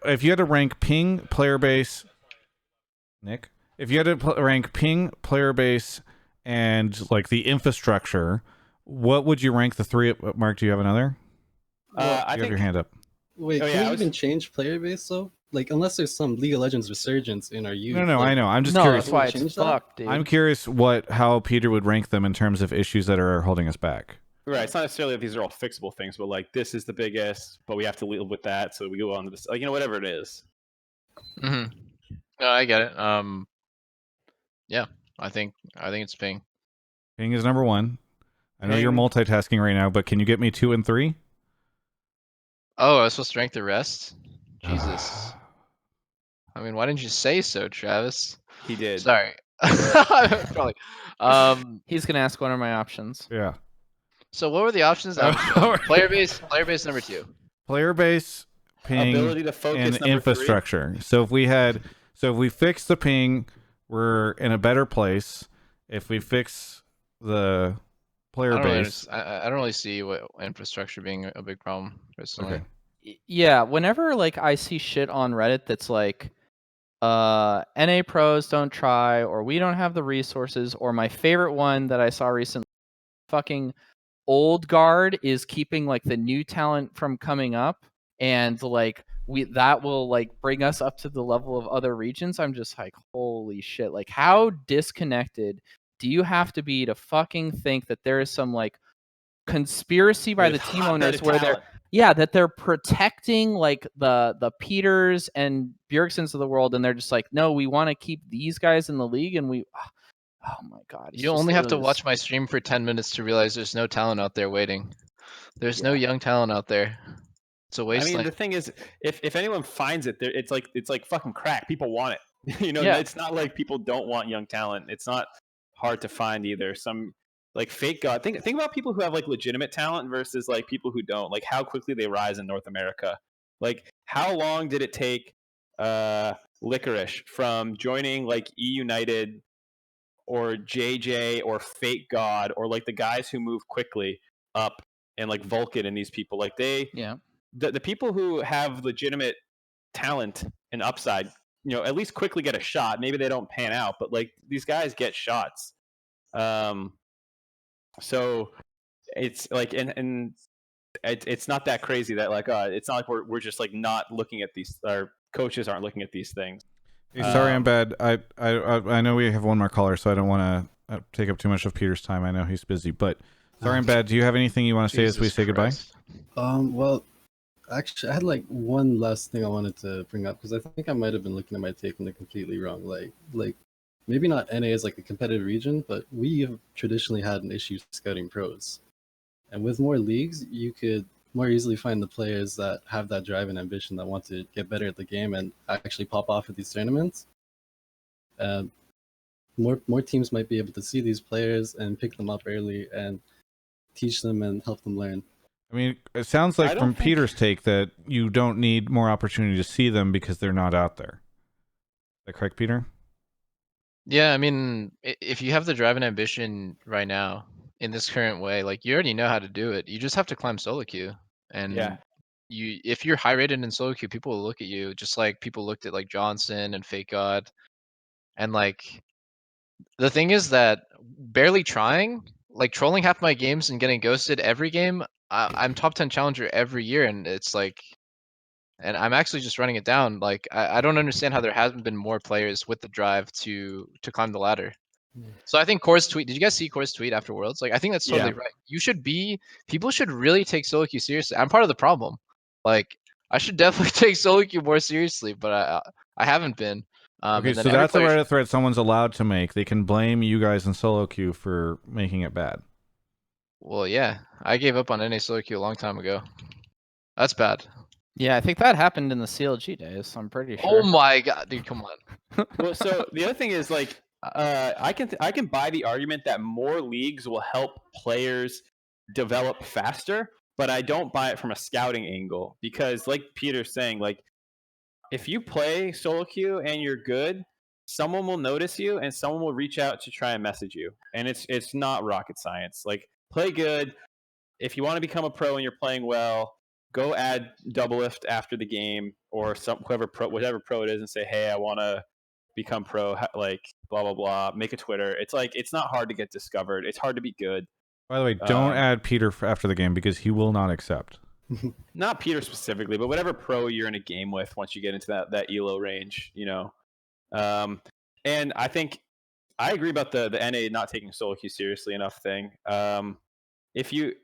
if you had to rank ping, player base, Nick, if you had to rank ping, player base, and like the infrastructure, what would you rank the three? Mark, do you have another? Well, you have your hand up. Wait, can we even change player base though? like unless there's some League of Legends resurgence in our youth. No, like, I know. I'm just No, curious. that's why Change it's that? fucked, dude. I'm curious how Peter would rank them in terms of issues that are holding us back. Right. It's not necessarily that these are all fixable things, but like this is the biggest, but we have to live with that, so we go on to this, like, whatever it is. No, I get it. Yeah, I think it's ping. Ping is number 1. I know you're Ping. multitasking right now, but can you get me 2 and 3? Oh, I was supposed to rank the rest? Jesus. I mean, why didn't you say so, Travis? He did. Sorry. Probably. He's gonna ask one of my options. Yeah. So what were the options? Player base number 2. Player base, ping, Ability to focus, and number 3. infrastructure. So if we fix the ping, we're in a better place. If we fix the player base, I don't really see what infrastructure being a big problem personally. okay. Yeah, whenever like I see shit on Reddit that's like NA pros don't try, or we don't have the resources, or my favorite one that I saw recently, fucking old guard is keeping like the new talent from coming up, and like that will like bring us up to the level of other regions. I'm just like, holy shit, like how disconnected do you have to be to fucking think that there is some like conspiracy by the team owners where they're protecting like the Peters and Bjergsons of the world, and they're just like, no, we want to keep these guys in the league, and we oh my god, You only have to watch my stream for 10 minutes to realize there's no talent out there waiting. There's no young talent out there. It's a I wasteland. mean, the thing is, if anyone finds it, it's like fucking crack. People want it. Yeah. It's not like people don't want young talent. It's not hard to find either. Some like fake god. Think about people who have like legitimate talent versus like people who don't. Like how quickly they rise in North America. Like how long did it take Licorice from joining like E United or JJ or Fake God or like the guys who move quickly up and like Vulcan and these people, like the people who have legitimate talent and upside, at least quickly get a shot. Maybe they don't pan out, but like these guys get shots. So it's like, and it's not that crazy that like, it's not like we're just like not looking at these, our coaches aren't looking at these things. Hey, sorry, I'm bad. I know we have one more caller, so I don't want to take up too much of Peter's time. I know he's busy, but sorry, I'm bad. Do you have anything you want to say as we say goodbye? Well, actually, I had like one last thing I wanted to bring up because I think I might have been looking at my take and it completely wrong. Like maybe not NA is like a competitive region, but we have traditionally had an issue scouting pros, and with more leagues, you could more easily find the players that have that drive and ambition that want to get better at the game and actually pop off at these tournaments. More teams might be able to see these players and pick them up early and teach them and help them learn. I mean, it sounds like from Peter's take that you don't need more opportunity to see them because they're not out there. Is that correct, Peter? Yeah, I mean, if you have the drive and ambition right now in this current way, like you already know how to do it. You just have to climb solo queue, and if you're high rated in solo queue, people will look at you just like people looked at like Johnson and Fake God, and like the thing is that barely trying, like trolling half my games and getting ghosted every game. I'm top 10 challenger every year, and it's like, and I'm actually just running it down. Like I don't understand how there hasn't been more players with the drive to climb the ladder. So I think Core's tweet. Did you guys see Core's tweet after Worlds? Like I think that's totally right. People should really take solo queue seriously. I'm part of the problem. Like I should definitely take solo queue more seriously, but I haven't been. Okay, so that's a Reddit thread someone's allowed to make. They can blame you guys in solo queue for making it bad. Well, yeah, I gave up on NA solo queue a long time ago. That's bad. Yeah, I think that happened in the CLG days. I'm pretty sure. Oh my god, dude, come on. Well, so the other thing is like, I can buy the argument that more leagues will help players develop faster, but I don't buy it from a scouting angle because, like Peter's saying, like if you play solo queue and you're good, someone will notice you and someone will reach out to try and message you, and it's not rocket science. Like play good. If you want to become a pro and you're playing well, go add Doublelift after the game or whatever pro it is, and say, hey, I want to become pro, like blah blah blah. Make a Twitter. It's like it's not hard to get discovered. It's hard to be good. By the way, don't add Peter after the game because he will not accept. Not Peter specifically, but whatever pro you're in a game with once you get into that elo range, and I think I agree about the NA not taking solo queue seriously enough thing. If you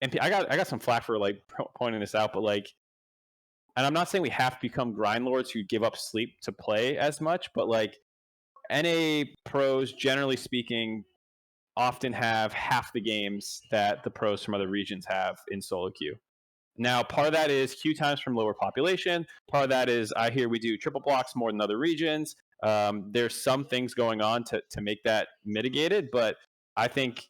and I got some flack for like pointing this out, but like, and I'm not saying we have to become grind lords who give up sleep to play as much, but like NA pros, generally speaking, often have half the games that the pros from other regions have in solo queue. Now, part of that is queue times from lower population. Part of that is I hear we do triple blocks more than other regions. There's some things going on to make that mitigated, but I think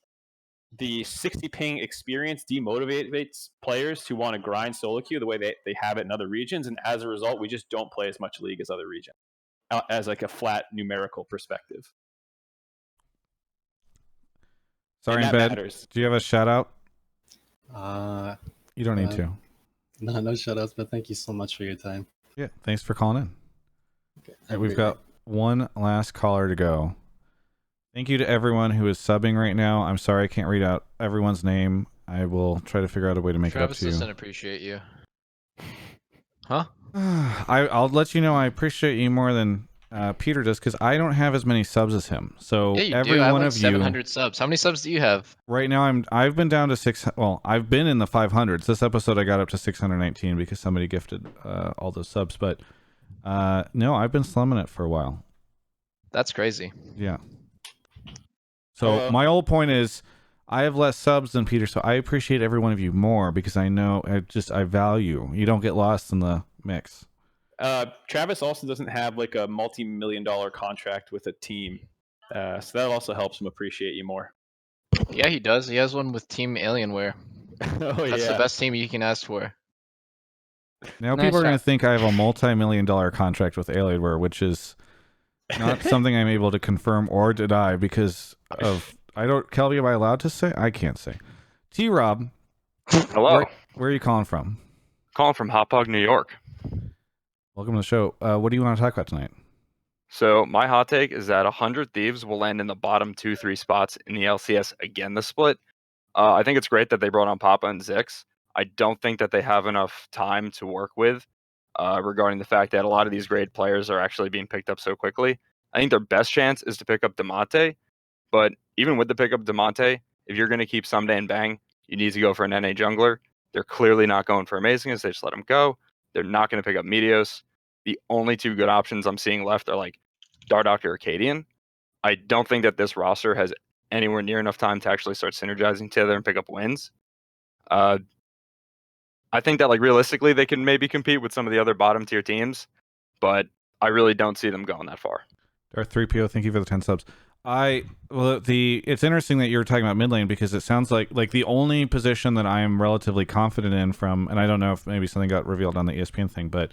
the 60 ping experience demotivates players to want to grind solo queue the way they have it in other regions, and as a result, we just don't play as much league as other regions as like a flat numerical perspective. Sorry, that Ben. matters. Do you have a shout out? You don't need uh, to. No shout outs, but thank you so much for your time. Yeah, thanks for calling in. Okay, And we've got one last caller to go. Thank you to everyone who is subbing right now. I'm sorry I can't read out everyone's name. I will try to figure out a way to make Travis it up to doesn't you. appreciate you. Huh? I'll let you know I appreciate you more than Peter does, because I don't have as many subs as him. So Yeah, you every do. I have one like of 700 subs. How many subs do you have? Right now I've been down to 6. Well, I've been in the 500s. This episode I got up to 619 because somebody gifted all those subs. But no, I've been slumming it for a while. That's crazy. Yeah. So my whole point is, I have less subs than Peter, so I appreciate every one of you more because I know I value. You don't get lost in the mix. Travis also doesn't have like a multi-million-dollar contract with a team, so that also helps him appreciate you more. Yeah, he does. He has one with Team Alienware. That's the Yeah. best team you can ask for. Now Nice people are going to shot. think I have a multi-million-dollar contract with Alienware, which is not something I'm able to confirm or deny because of Kelby, am I allowed to say? I can't say. T-Rob. Hello. Where are you calling from? Calling from Hot Dog, New York. Welcome to the show. What do you want to talk about tonight? So my hot take is that 100 Thieves will land in the bottom 2-3 spots in the LCS again this split. I think it's great that they brought on Papa and Zix. I don't think that they have enough time to work with regarding the fact that a lot of these great players are actually being picked up so quickly. I think their best chance is to pick up Demonte, but even with the pick up Demonte, if you're going to keep Someday and Bang, you need to go for an NA jungler. They're clearly not going for Amazing as they just let him go. They're not going to pick up Meteos. The only two good options I'm seeing left are like Dardoch or Acadian. I don't think that this roster has anywhere near enough time to actually start synergizing together and pick up wins. I think that like realistically they can maybe compete with some of the other bottom tier teams, but I really don't see them going that far. Darth3PO, thank you for the 10 subs. It's interesting that you're talking about mid lane because it sounds like the only position that I am relatively confident in from, and I don't know if maybe something got revealed on the ESPN thing, but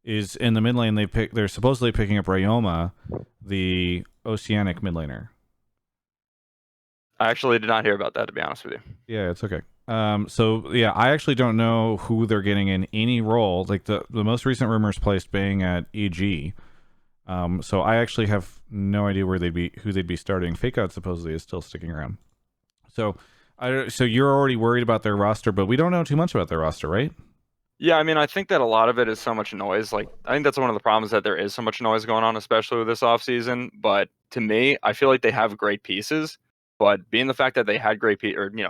is in the mid lane they're supposedly picking up Ryoma, the Oceanic mid laner. I actually did not hear about that, to be honest with you. Yeah, it's okay. So yeah, I actually don't know who they're getting in any role. Like the most recent rumors placed Bang at EG. So I actually have no idea who they'd be starting. Fake Out supposedly is still sticking around. So you're already worried about their roster, but we don't know too much about their roster, right? Yeah, I mean, I think that a lot of it is so much noise. Like, I think that's one of the problems, that there is so much noise going on, especially with this offseason. But to me, I feel like they have great pieces. But being the fact that they had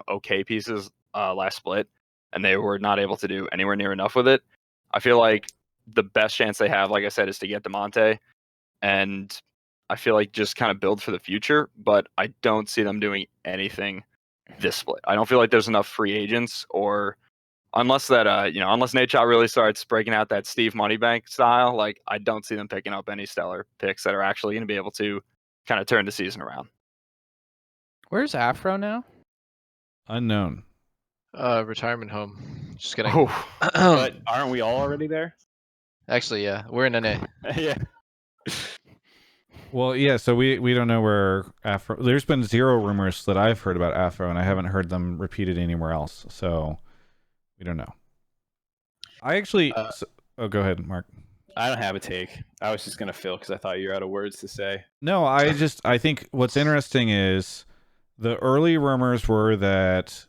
okay pieces last split, and they were not able to do anywhere near enough with it, I feel like the best chance they have, like I said, is to get Demonte. And I feel like just kind of build for the future. But I don't see them doing anything this split. I don't feel like there's enough free agents, or unless Nate Shot really starts breaking out that Steve Moneybank style, like I don't see them picking up any stellar picks that are actually going to be able to kind of turn the season around. Where's Afro now? Unknown. Retirement home. Just kidding. Oh, but aren't we all already there? Actually, yeah, we're in NA. Yeah. Well, yeah, so we don't know where Afro... There's been zero rumors that I've heard about Afro, and I haven't heard them repeated anywhere else, so we don't know. I actually... go ahead, Mark. I don't have a take. I was just going to fill because I thought you were out of words to say. No, I think what's interesting is the early rumors were that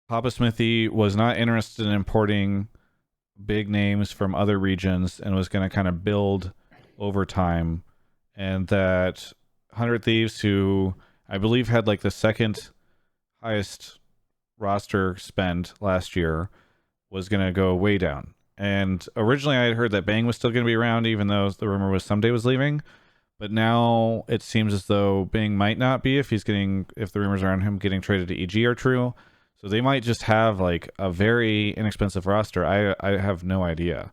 Papa Smithy was not interested in importing big names from other regions and was going to kind of build over time, and that 100 Thieves, who I believe had like the second highest roster spend last year, was going to go way down. And originally I had heard that Bang was still going to be around, even though the rumor was Someday was leaving. But now it seems as though Bang might not be if the rumors around him getting traded to EG are true. So they might just have like a very inexpensive roster. I have no idea.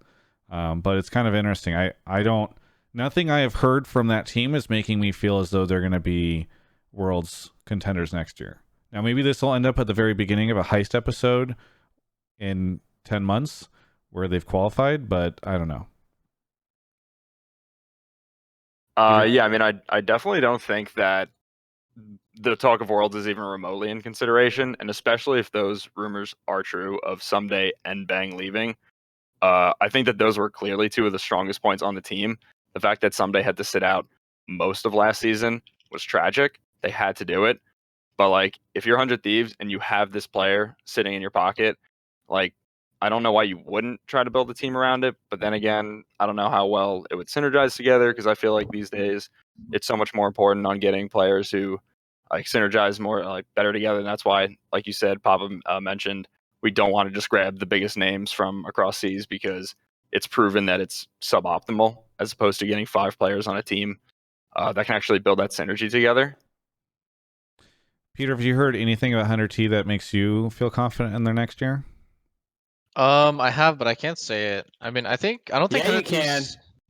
But it's kind of interesting. Nothing I have heard from that team is making me feel as though they're going to be Worlds contenders next year. Now maybe this will end up at the very beginning of a heist episode in 10 months where they've qualified, but I don't know. Yeah, I mean, I definitely don't think that the talk of Worlds is even remotely in consideration, and especially if those rumors are true of Someday and Bang leaving. I think that those were clearly two of the strongest points on the team. The fact that Someday had to sit out most of last season was tragic. They had to do it. But like, if you're 100 Thieves and you have this player sitting in your pocket, like, I don't know why you wouldn't try to build a team around it. But then again, I don't know how well it would synergize together, because I feel like these days it's so much more important on getting players who like synergize more, like better together. And that's why, like you said, Papa mentioned, we don't want to just grab the biggest names from across seas, because it's proven that it's suboptimal, as opposed to getting 5 players on a team that can actually build that synergy together. Peter, have you heard anything about 100T that makes you feel confident in their next year? I have, but I can't say it. I mean, I don't think Yeah, you can.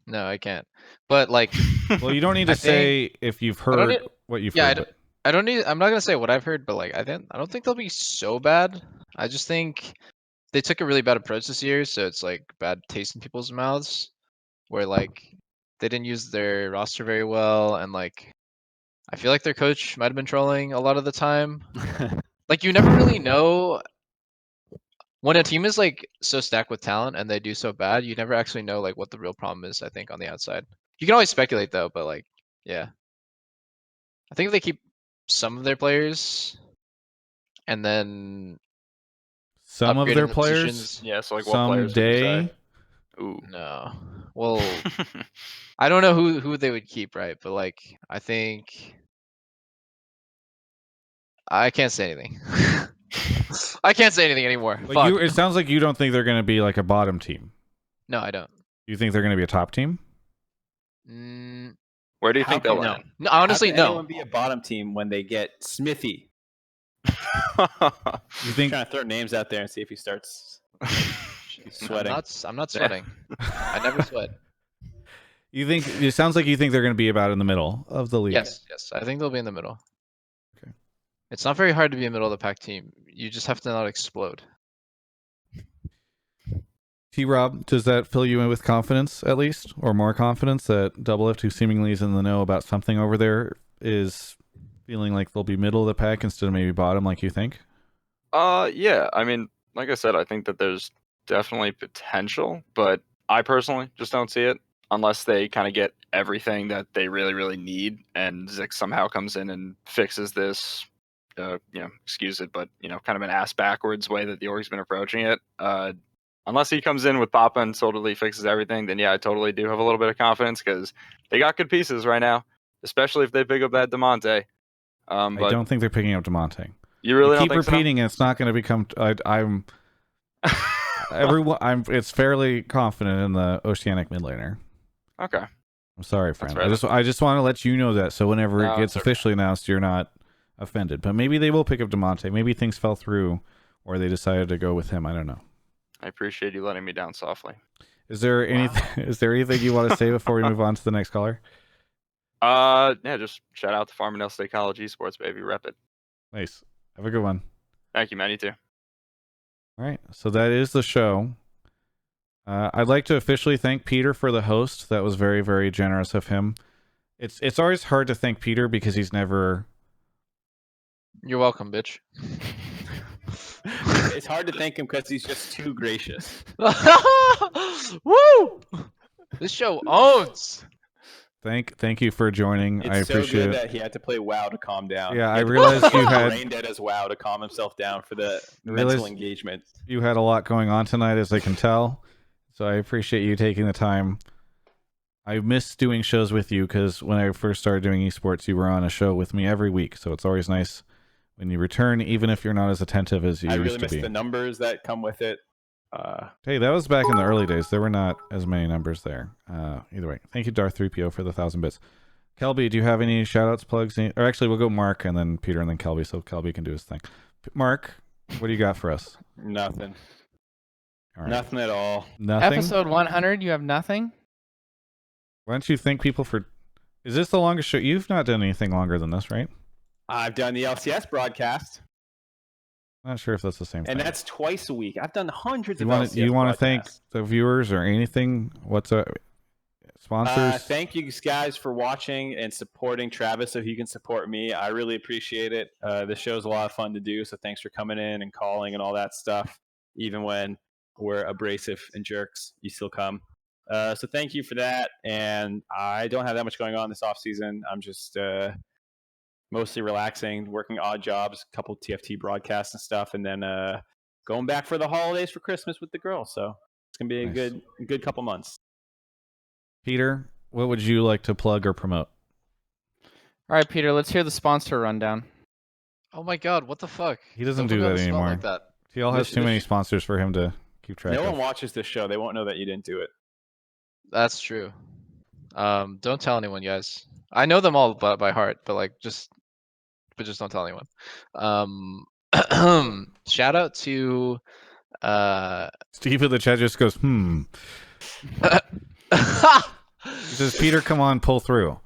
No, I can't. But like, Well, you don't need to say if you've heard what you've heard. I don't need. I'm not gonna say what I've heard, but like, I don't think they'll be so bad. I just think they took a really bad approach this year, so it's like bad taste in people's mouths, where like they didn't use their roster very well, and like I feel like their coach might have been trolling a lot of the time. Like, you never really know when a team is like so stacked with talent and they do so bad. You never actually know like what the real problem is. I think on the outside, you can always speculate though, but like, yeah, I think if they keep some of their players and then Some of upgrade their in the players? positions- Yeah, so like what players would you Someday? say? Ooh. No. Well, I don't know who they would keep, right? But like, I think I can't say anything. I can't say anything anymore. But Fuck. it sounds like you don't think they're going to be like a bottom team. No, I don't. You think they're going to be a top team? Where do you think they'll No. land? No, honestly, How can no. anyone be a bottom team when they get Smithy? You think? Trying to throw names out there and see if he starts sweating. I'm not sweating. I never sweat. You think it sounds like you think they're going to be about in the middle of the league? Yes. I think they'll be in the middle. Okay. It's not very hard to be a middle of the pack team. You just have to not explode. T-Rob, does that fill you in with confidence, at least, or more confidence that Doublelift, who seemingly is in the know about something over there, is feeling like they'll be middle of the pack instead of maybe bottom, like you think? Yeah. I mean, like I said, I think that there's definitely potential, but I personally just don't see it unless they kind of get everything that they really, really need, and Zik somehow comes in and fixes this, excuse it, but, kind of an ass backwards way that the org's been approaching it. Unless he comes in with Papa and totally fixes everything, then yeah, I totally do have a little bit of confidence, because they got good pieces right now, especially if they pick up that DeMonte. I don't think they're picking up DeMonte. You really keep don't think repeating it. It's not going to become. It's fairly confident in the Oceanic mid laner. Okay. I'm sorry, friend. Right. I just want to let you know that, so whenever it gets it's okay. officially announced, you're not offended. But maybe they will pick up DeMonte. Maybe things fell through, or they decided to go with him. I don't know. I appreciate you letting me down softly. Is there anything? Is there anything you want to say before we move on to the next caller? Yeah, just shout out to Farmingdale State College Esports, baby. Rep it. Nice. Have a good one. Thank you, man. You too. All right. So that is the show. I'd like to officially thank Peter for the host. That was very, very generous of him. It's always hard to thank Peter because he's never. You're welcome, bitch. It's hard to thank him because he's just too gracious. Woo! This show owns. Thank you for joining. It's I so appreciate good it. that he had to play WoW to calm down. Yeah, He I had to realized play you had- brain dead as WoW to calm himself down for the I mental realized engagement. You had a lot going on tonight, as I can tell. So I appreciate you taking the time. I miss doing shows with you because when I first started doing esports, you were on a show with me every week. So it's always nice when you return, even if you're not as attentive as you I used really to miss be. the numbers that come with it. Hey, that was back in the early days. There were not as many numbers there. Either way, thank you, Darth 3PO, for the 1,000 bits. Kelby, do you have any shout-outs, plugs? Or actually, we'll go Mark and then Peter and then Kelby, so Kelby can do his thing. Mark, what do you got for us? Nothing. All right. Nothing at all. Nothing? Episode 100, you have nothing? Why don't you thank people for... Is this the longest show? You've not done anything longer than this, right? I've done the LCS broadcast, Not sure if that's the same and thing. that's twice a week. I've done hundreds You of want LCS to thank broadcasts. the viewers or anything? What's sponsors? Thank you guys for watching and supporting Travis so he can support me. I really appreciate it. The show's a lot of fun to do, so thanks for coming in and calling and all that stuff. Even when we're abrasive and jerks, you still come. So thank you for that. And I don't have that much going on this off season. I'm just mostly relaxing, working odd jobs, a couple TFT broadcasts and stuff, and then going back for the holidays for Christmas with the girl. So it's gonna be a Nice. good couple months. Peter, what would you like to plug or promote? All right, Peter, let's hear the sponsor rundown. Oh my god, what the fuck? He doesn't Don't do put me on that the spot anymore. like that. TL has This- too many this- sponsors for him to keep track No of. one watches this show. They won't know that you didn't do it. That's true. Don't tell anyone, guys. I know them all by heart, but just don't tell anyone. Shout out to Steve in the chat just goes, He says, Peter, come on, pull through.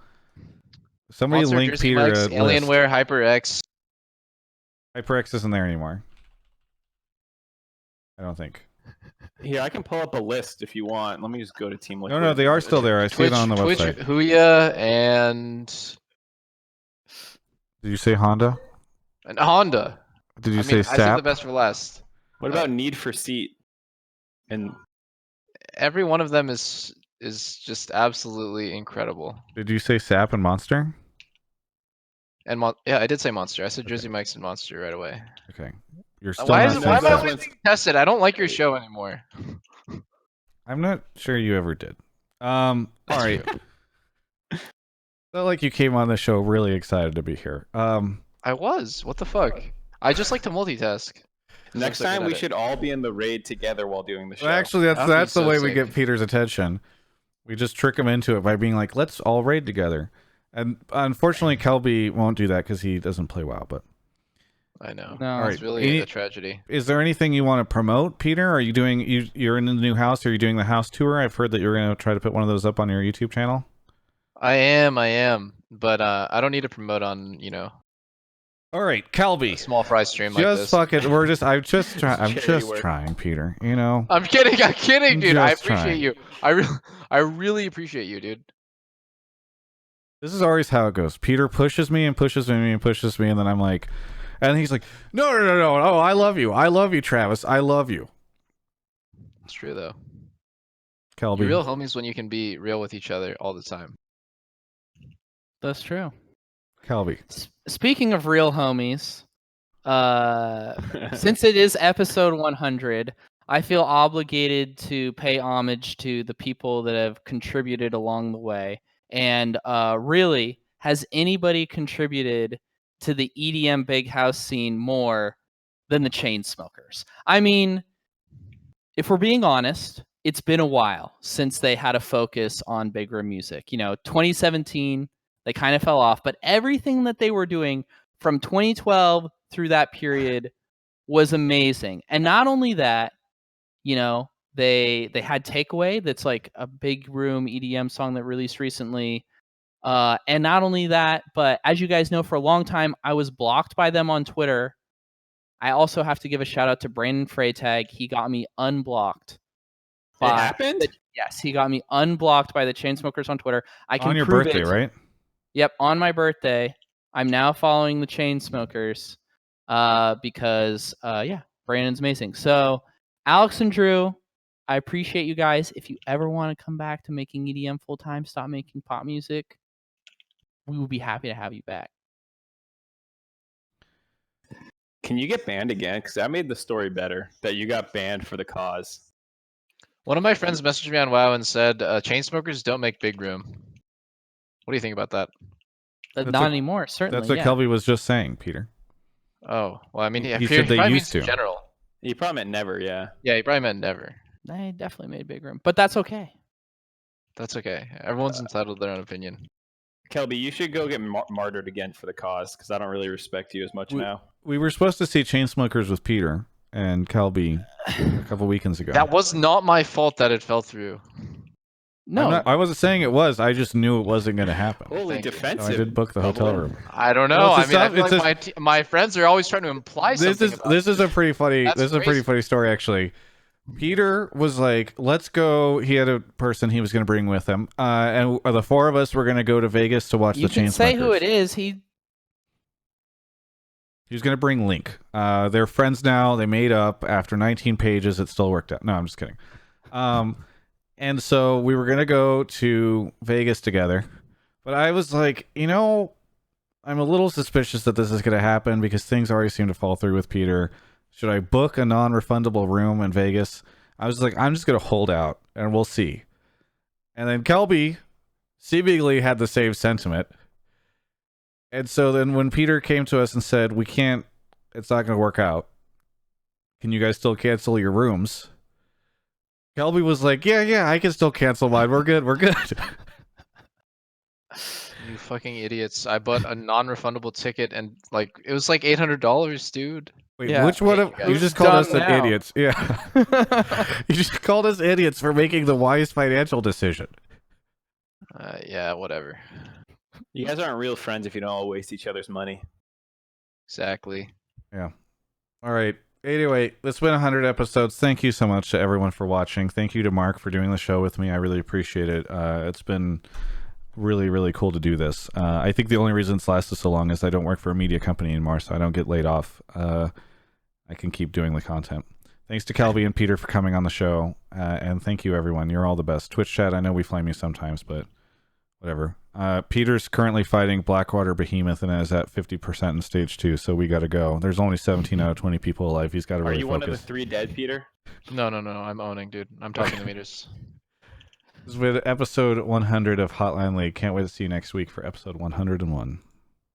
Somebody Monster link Jersey Peter Mike's, a list. Alienware, HyperX. HyperX isn't there anymore. I don't think. Here, I can pull up a list if you want. Let me just go to Team Liquid. No, they are still there. I see it on the Twitch, website. Huya, and Did you say Honda? Honda. Did you I say mean, I saved the SAP? best for last. What about Need for Seat? And Every one of them is just absolutely incredible. Did you say SAP and Monster? And yeah, I did say Monster. I said Jersey Mike's and Monster right away. Okay. You're still Why not am saying I SAP. always being tested? I don't like your show anymore. I'm not sure you ever did. All right. Felt like you came on the show really excited to be here. I was. What the fuck? I just like to multitask. next time we should all be in the raid together while doing the show. Well, actually, that's the way we get Peter's attention. We just trick him into it by being like, let's all raid together. And unfortunately, Kelby won't do that because he doesn't play WoW, but I know. No. It's really a tragedy. Is there anything you want to promote, Peter? Are you doing you're in the new house? Are you doing the house tour? I've heard that you're going to try to put one of those up on your YouTube channel. I am. But I don't need to promote on, All right, Kelby. a small fry stream like Just this. fuck it. I'm just charity work. trying, Peter. I'm kidding, dude. I Just appreciate trying. you. I really appreciate you, dude. This is always how it goes. Peter pushes me and pushes me and pushes me, and then I'm like, and he's like, no. Oh, I love you, Travis. I love you. It's true though. Kelby. You're real homies when you can be real with each other all the time. That's true. Kelby. Speaking of real homies, since it is episode 100, I feel obligated to pay homage to the people that have contributed along the way. And really, has anybody contributed to the EDM big house scene more than the Chainsmokers? I mean, if we're being honest, it's been a while since they had a focus on big room music. 2017, they kind of fell off, but everything that they were doing from 2012 through that period was amazing. And not only that, they had Takeaway, that's like a big room EDM song that released recently. And not only that, but as you guys know, for a long time, I was blocked by them on Twitter. I also have to give a shout out to Brandon Freytag. He got me unblocked. It happened? Yes, he got me unblocked by the Chainsmokers on Twitter. I can On your prove birthday, it. right? Yep, on my birthday. I'm now following the Chainsmokers because, Brandon's amazing. So, Alex and Drew, I appreciate you guys. If you ever want to come back to making EDM full time, stop making pop music, we will be happy to have you back. Can you get banned again? Because that made the story better that you got banned for the cause. One of my friends messaged me on WoW and said, "Chainsmokers don't make big room." What do you think about that? Not anymore, certainly. That's what Kelby was just saying, Peter. Oh, well, I mean, he said they probably used means to. in general. He probably meant never, yeah. Yeah, he probably meant never. They definitely made big room, but that's okay. That's okay. Everyone's entitled to their own opinion. Kelby, you should go get martyred again for the cause, because I don't really respect you as much now. We were supposed to see Chainsmokers with Peter and Kelby a couple weekends ago. That was not my fault that it fell through. No, I wasn't saying it was. I just knew it wasn't going to happen. Holy defensive! So I did book the hotel room. I don't know. Well, I mean, I feel like my friends are always trying to imply something. This is a pretty funny. That's This is a pretty funny story, actually. Peter was like, "Let's go." He had a person he was going to bring with him, and the four of us were going to go to Vegas to watch you the can Chainsmokers. say who it is. He was going to bring Link. They're friends now. They made up after 19 pages. It still worked out. No, I'm just kidding. And so we were going to go to Vegas together. But I was like, I'm a little suspicious that this is going to happen because things already seem to fall through with Peter. Should I book a non-refundable room in Vegas? I was like, I'm just going to hold out and we'll see. And then Kelby seemingly had the same sentiment. And so then when Peter came to us and said, it's not going to work out. Can you guys still cancel your rooms? Kelby was like, yeah, I can still cancel mine. We're good. You fucking idiots. I bought a non-refundable ticket and it was like $800, dude. Wait, which one of you just called us idiots? Yeah. You just called us idiots for making the wise financial decision. Yeah, whatever. You guys aren't real friends if you don't all waste each other's money. Exactly. Yeah. All right. Anyway, it's been 100 episodes. Thank you so much to everyone for watching. Thank you to Mark for doing the show with me. I really appreciate it. It's been really, really cool to do this. I think the only reason it's lasted so long is I don't work for a media company anymore, so I don't get laid off. I can keep doing the content. Thanks to Kelby and Peter for coming on the show. And thank you, everyone. You're all the best. Twitch chat, I know we flame you sometimes, but whatever. Peter's currently fighting Blackwater Behemoth and is at 50% in stage 2, so we got to go. There's only 17 out of 20 people alive. He's got to really focus. Are you one of the 3 dead, Peter? No. I'm owning, dude. I'm talking the meters. This is with episode 100 of Hotline League. Can't wait to see you next week for episode 101.